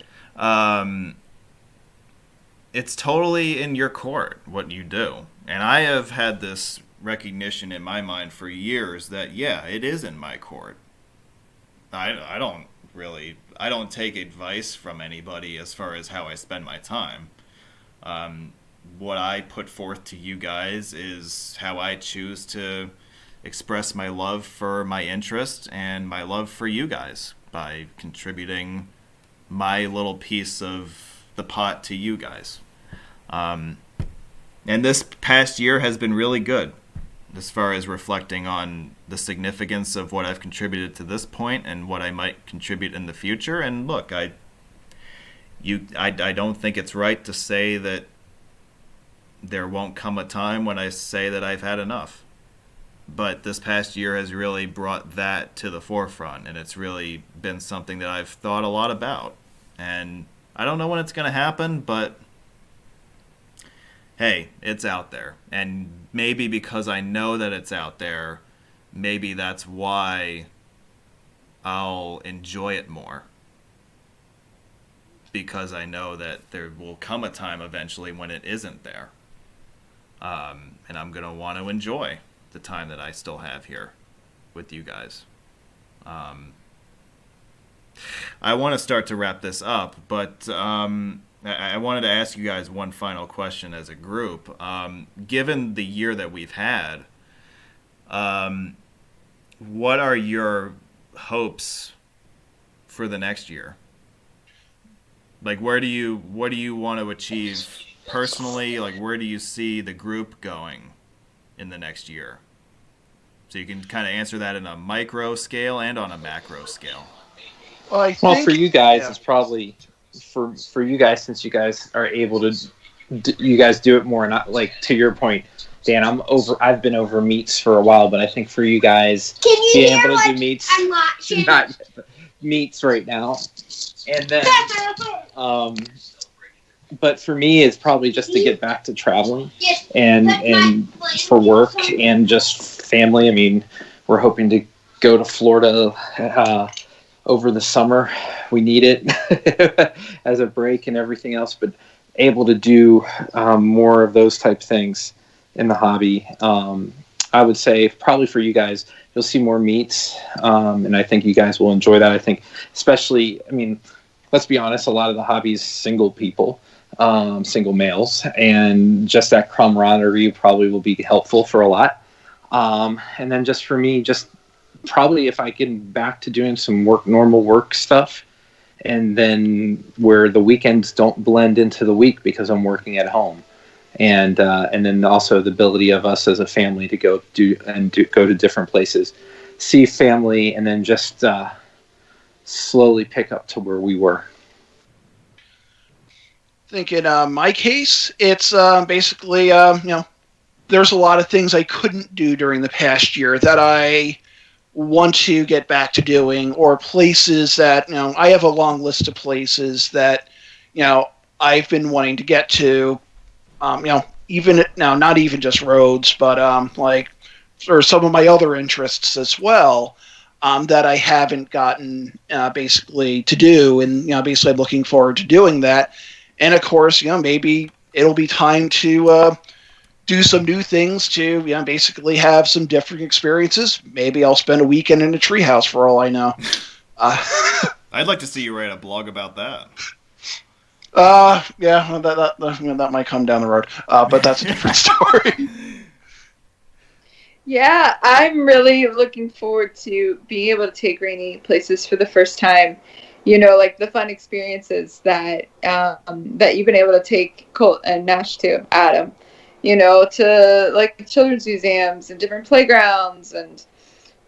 it's totally in your court what you do. And I have had this recognition in my mind for years that it is in my court. I don't take advice from anybody as far as how I spend my time. What I put forth to you guys is how I choose to express my love for my interest and my love for you guys by contributing my little piece of the pot to you guys. And this past year has been really good as far as reflecting on the significance of what I've contributed to this point and what I might contribute in the future. And look, I don't think it's right to say that there won't come a time when I say that I've had enough. But this past year has really brought that to the forefront, and it's really been something that I've thought a lot about. And I don't know when it's going to happen, but hey, it's out there. And maybe because I know that it's out there, maybe that's why I'll enjoy it more. Because I know that there will come a time eventually when it isn't there. And I'm going to want to enjoy the time that I still have here with you guys. I want to start to wrap this up, but I wanted to ask you guys one final question as a group. Given the year that we've had, what are your hopes for the next year? Like, what do you want to achieve personally? Like, where do you see the group going in the next year? So you can kind of answer that in a micro scale and on a macro scale. Well, Well, for you guys, yeah. it's probably for you guys, since you guys are able to, you guys do it more. Not like, to your point, Dan. I've been over meats for a while, but I think for you guys, Can you being hear able to what do meats, I'm watching? not yet, but meats right now, and then, but for me, it's probably just to get back to traveling Yes, and for work and just family. I mean, we're hoping to go to Florida over the summer. We need it as a break and everything else, but able to do more of those type things in the hobby. I would say probably for you guys, you'll see more meets, and I think you guys will enjoy that. I think especially, I mean, let's be honest, a lot of the hobby is single people, single males, and just that camaraderie probably will be helpful for a lot. And then just for me, just probably if I get back to doing some normal work stuff, and then where the weekends don't blend into the week because I'm working at home, and then also the ability of us as a family to go go to different places, see family, and then just slowly pick up to where we were. I think in my case, it's basically, there's a lot of things I couldn't do during the past year that I want to get back to doing, or places that, I have a long list of places that, I've been wanting to get to, even now, not even just roads, but or some of my other interests as well, that I haven't gotten basically to do, and basically I'm looking forward to doing that. And of course, maybe it'll be time to do some new things to, basically have some different experiences. Maybe I'll spend a weekend in a treehouse for all I know. I'd like to see you write a blog about that. Yeah, that might come down the road, but that's a different story. Yeah, I'm really looking forward to being able to take Rainy places for the first time. Like the fun experiences that that you've been able to take Colt and Nash to, Adam. To like children's museums and different playgrounds, and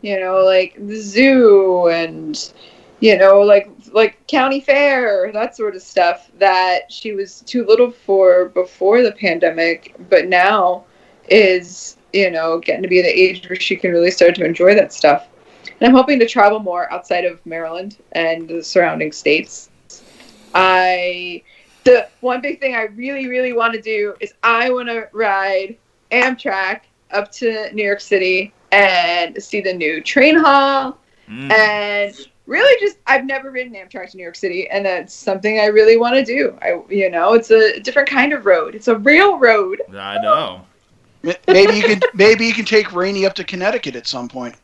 like the zoo, and like county fair, that sort of stuff that she was too little for before the pandemic, but now is getting to be the age where she can really start to enjoy that stuff. And I'm hoping to travel more outside of Maryland and the surrounding states. The one big thing I really, really want to do is I want to ride Amtrak up to New York City and see the new train hall. And really just, I've never ridden Amtrak to New York City, and that's something I really want to do. It's a different kind of road. It's a real road. I know. Maybe you can take Rainey up to Connecticut at some point.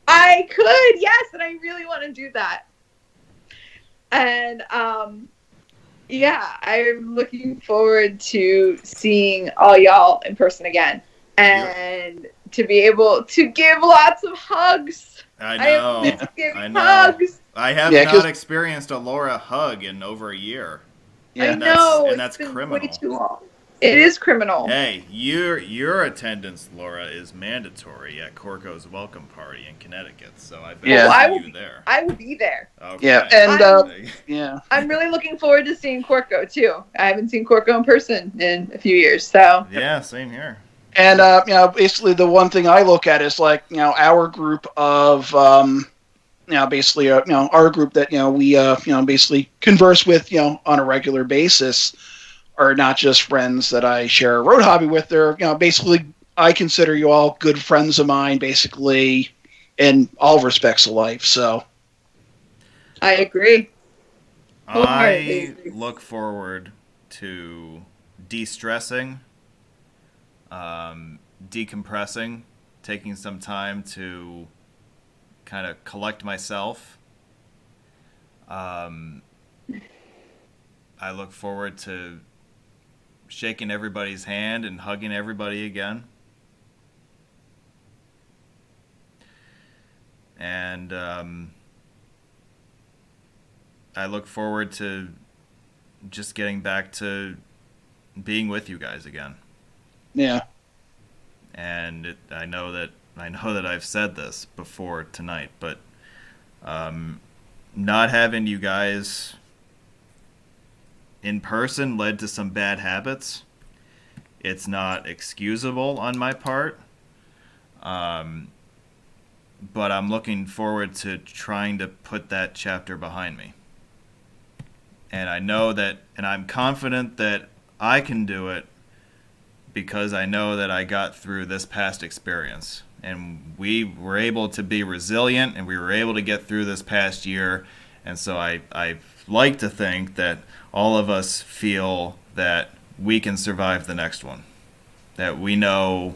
I could, yes, and I really want to do that. And yeah, I'm looking forward to seeing all y'all in person again, and to be able to give lots of hugs. I know. I have missed giving I know. hugs. I have not experienced a Laura hug in over a year. I know. And that's it's been criminal. way too long. It is criminal. Hey, your attendance, Laura, is mandatory at Corco's welcome party in Connecticut. So I bet you there. I will be there. Okay. Yeah, and I'm really looking forward to seeing Corco too. I haven't seen Corco in person in a few years, so yeah, same here. And basically the one thing I look at is like our group of basically our group that we basically converse with on a regular basis are not just friends that I share a road hobby with. They're basically, I consider you all good friends of mine, basically in all respects of life. So I agree. I look forward to de-stressing, decompressing, taking some time to kind of collect myself, I look forward to shaking everybody's hand and hugging everybody again. And I look forward to just getting back to being with you guys again. Yeah. And I know that I've said this before tonight, but not having you guys in person led to some bad habits. It's not excusable on my part, but I'm looking forward to trying to put that chapter behind me. And I know that, and I'm confident that I can do it because I know that I got through this past experience. And we were able to be resilient, and we were able to get through this past year. And so I like to think that all of us feel that we can survive the next one. That we know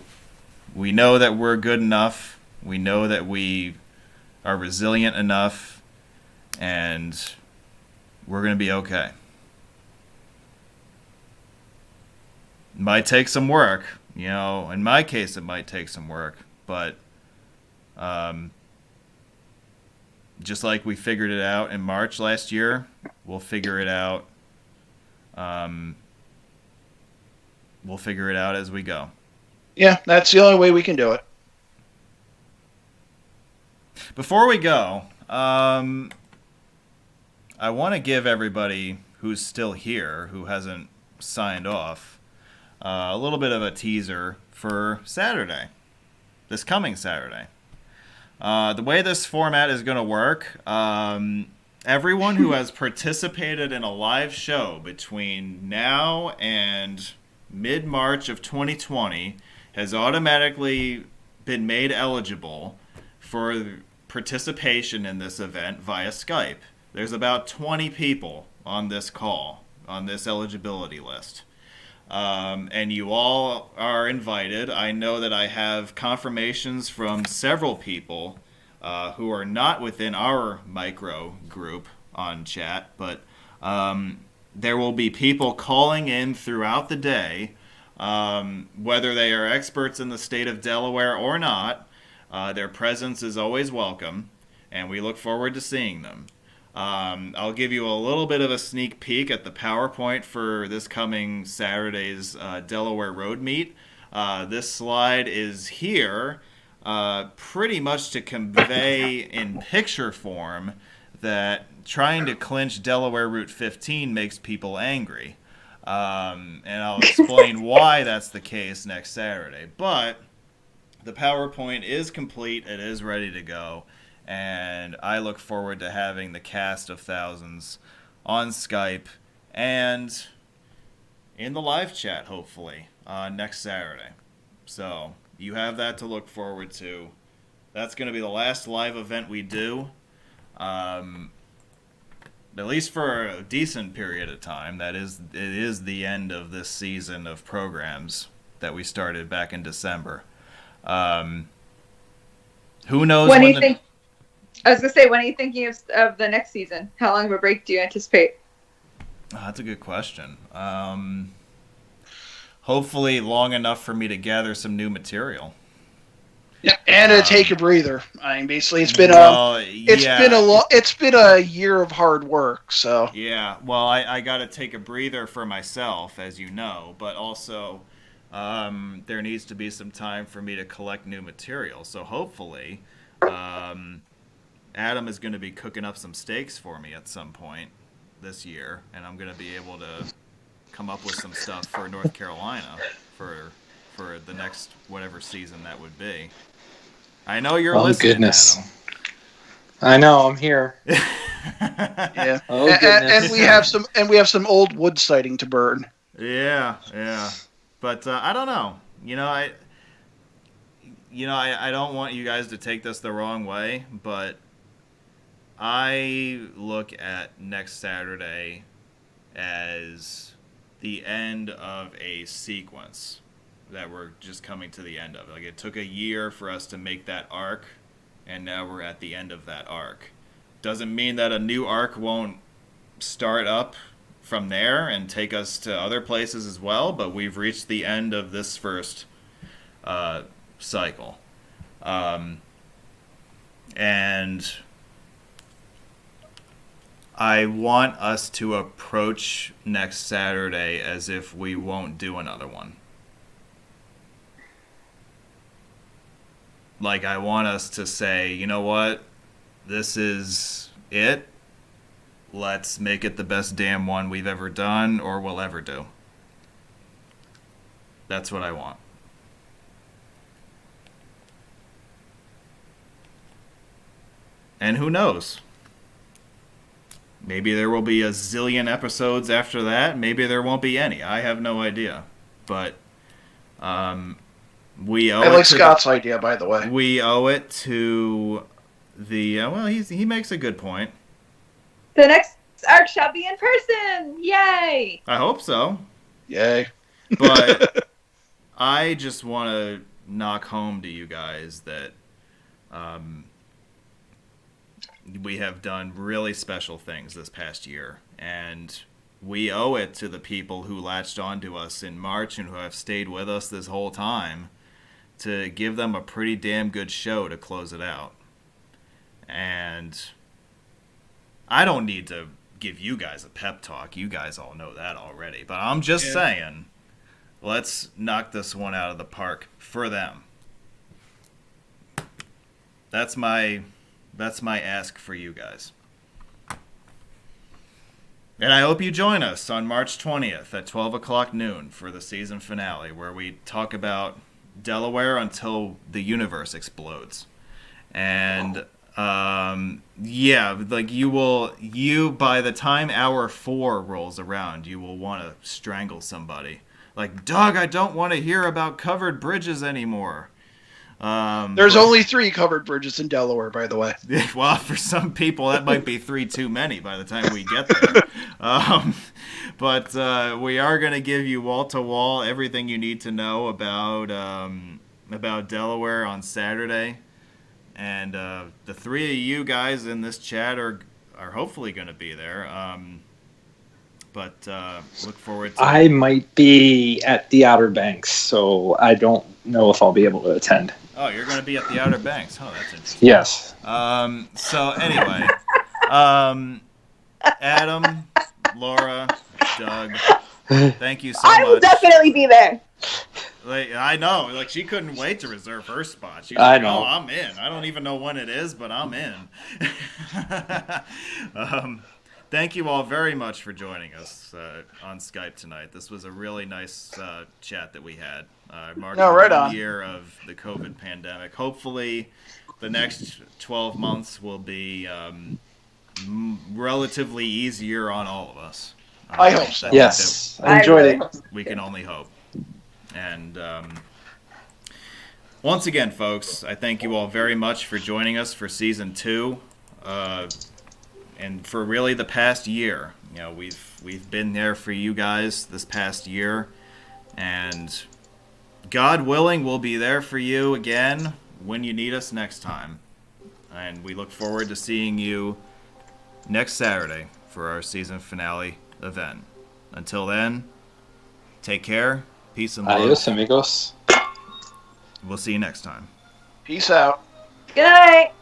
that we're good enough. We know that we are resilient enough, and we're going to be okay. It might take some work, in my case it might take some work, but just like we figured it out in March last year, we'll figure it out. We'll figure it out as we go. Yeah, that's the only way we can do it. Before we go, I want to give everybody who's still here, who hasn't signed off, a little bit of a teaser for Saturday, this coming Saturday. The way this format is going to work, everyone who has participated in a live show between now and mid-March of 2020 has automatically been made eligible for participation in this event via Skype. There's about 20 people on this call, on this eligibility list. And you all are invited. I know that I have confirmations from several people who are not within our micro group on chat, but there will be people calling in throughout the day, whether they are experts in the state of Delaware or not. Their presence is always welcome, and we look forward to seeing them. I'll give you a little bit of a sneak peek at the PowerPoint for this coming Saturday's Delaware Road Meet. This slide is here pretty much to convey in picture form that trying to clinch Delaware Route 15 makes people angry. And I'll explain why that's the case next Saturday. But the PowerPoint is complete. It is ready to go. And I look forward to having the cast of thousands on Skype and in the live chat, hopefully, next Saturday. So you have that to look forward to. That's going to be the last live event we do, at least for a decent period of time. It is the end of this season of programs that we started back in December. Who knows when do you think? I was going to say, when are you thinking of the next season? How long of a break do you anticipate? Oh, that's a good question. Hopefully long enough for me to gather some new material. Yeah, and take a breather. I mean, basically, it's been a year of hard work. So yeah, well, I got to take a breather for myself, as you know, but also there needs to be some time for me to collect new material. So hopefully, Adam is going to be cooking up some steaks for me at some point this year, and I'm going to be able to come up with some stuff for North Carolina for the next whatever season that would be. I know you're listening, goodness. Adam. I know, I'm here. yeah. Oh goodness. And we have some old wood siding to burn. Yeah. But I don't know. I don't want you guys to take this the wrong way, but I look at next Saturday as the end of a sequence that we're just coming to the end of. Like, it took a year for us to make that arc, and now we're at the end of that arc. Doesn't mean that a new arc won't start up from there and take us to other places as well, but we've reached the end of this first cycle. And I want us to approach next Saturday as if we won't do another one. Like, I want us to say, you know what? This is it. Let's make it the best damn one we've ever done or will ever do. That's what I want. And who knows? Maybe there will be a zillion episodes after that. Maybe there won't be any. I have no idea. But we owe I like Scott's idea, by the way. We owe it to the... well, he makes a good point. The next arc shall be in person. Yay! I hope so. Yay. But I just want to knock home to you guys that we have done really special things this past year. And we owe it to the people who latched onto us in March and who have stayed with us this whole time to give them a pretty damn good show to close it out. And I don't need to give you guys a pep talk. You guys all know that already. But I'm just saying, let's knock this one out of the park for them. That's my ask for you guys. And I hope you join us on March 20th at 12 o'clock noon for the season finale, where we talk about Delaware until the universe explodes. And like you by the time hour 4 rolls around, you will want to strangle somebody. Like, Doug, I don't want to hear about covered bridges anymore. There's only 3 covered bridges in Delaware, by the way. Well, for some people, that might be 3 too many by the time we get there. But we are going to give you wall-to-wall everything you need to know about Delaware on Saturday. And the 3 of you guys in this chat are hopefully going to be there. But look forward to it. I might be at the Outer Banks, so I don't know if I'll be able to attend. Oh, you're going to be at the Outer Banks. Oh, that's interesting. Yes. So anyway, Adam, Laura, Doug, thank you so much. I will definitely be there. Like, I know. Like, she couldn't wait to reserve her spot. She was I like, know. oh, I'm in. I don't even know when it is, but I'm in. Thank you all very much for joining us on Skype tonight. This was a really nice chat that we had. Marking right 1 on. year of the COVID pandemic. Hopefully, the next 12 months will be relatively easier on all of us. I hope so. Yes. I enjoyed it. We can only hope. And once again, folks, I thank you all very much for joining us for Season 2. And for really the past year. You know, we've been there for you guys this past year, and God willing, we'll be there for you again when you need us next time. And we look forward to seeing you next Saturday for our season finale event. Until then, take care, peace and love. Adios, amigos. We'll see you next time. Peace out. Good night.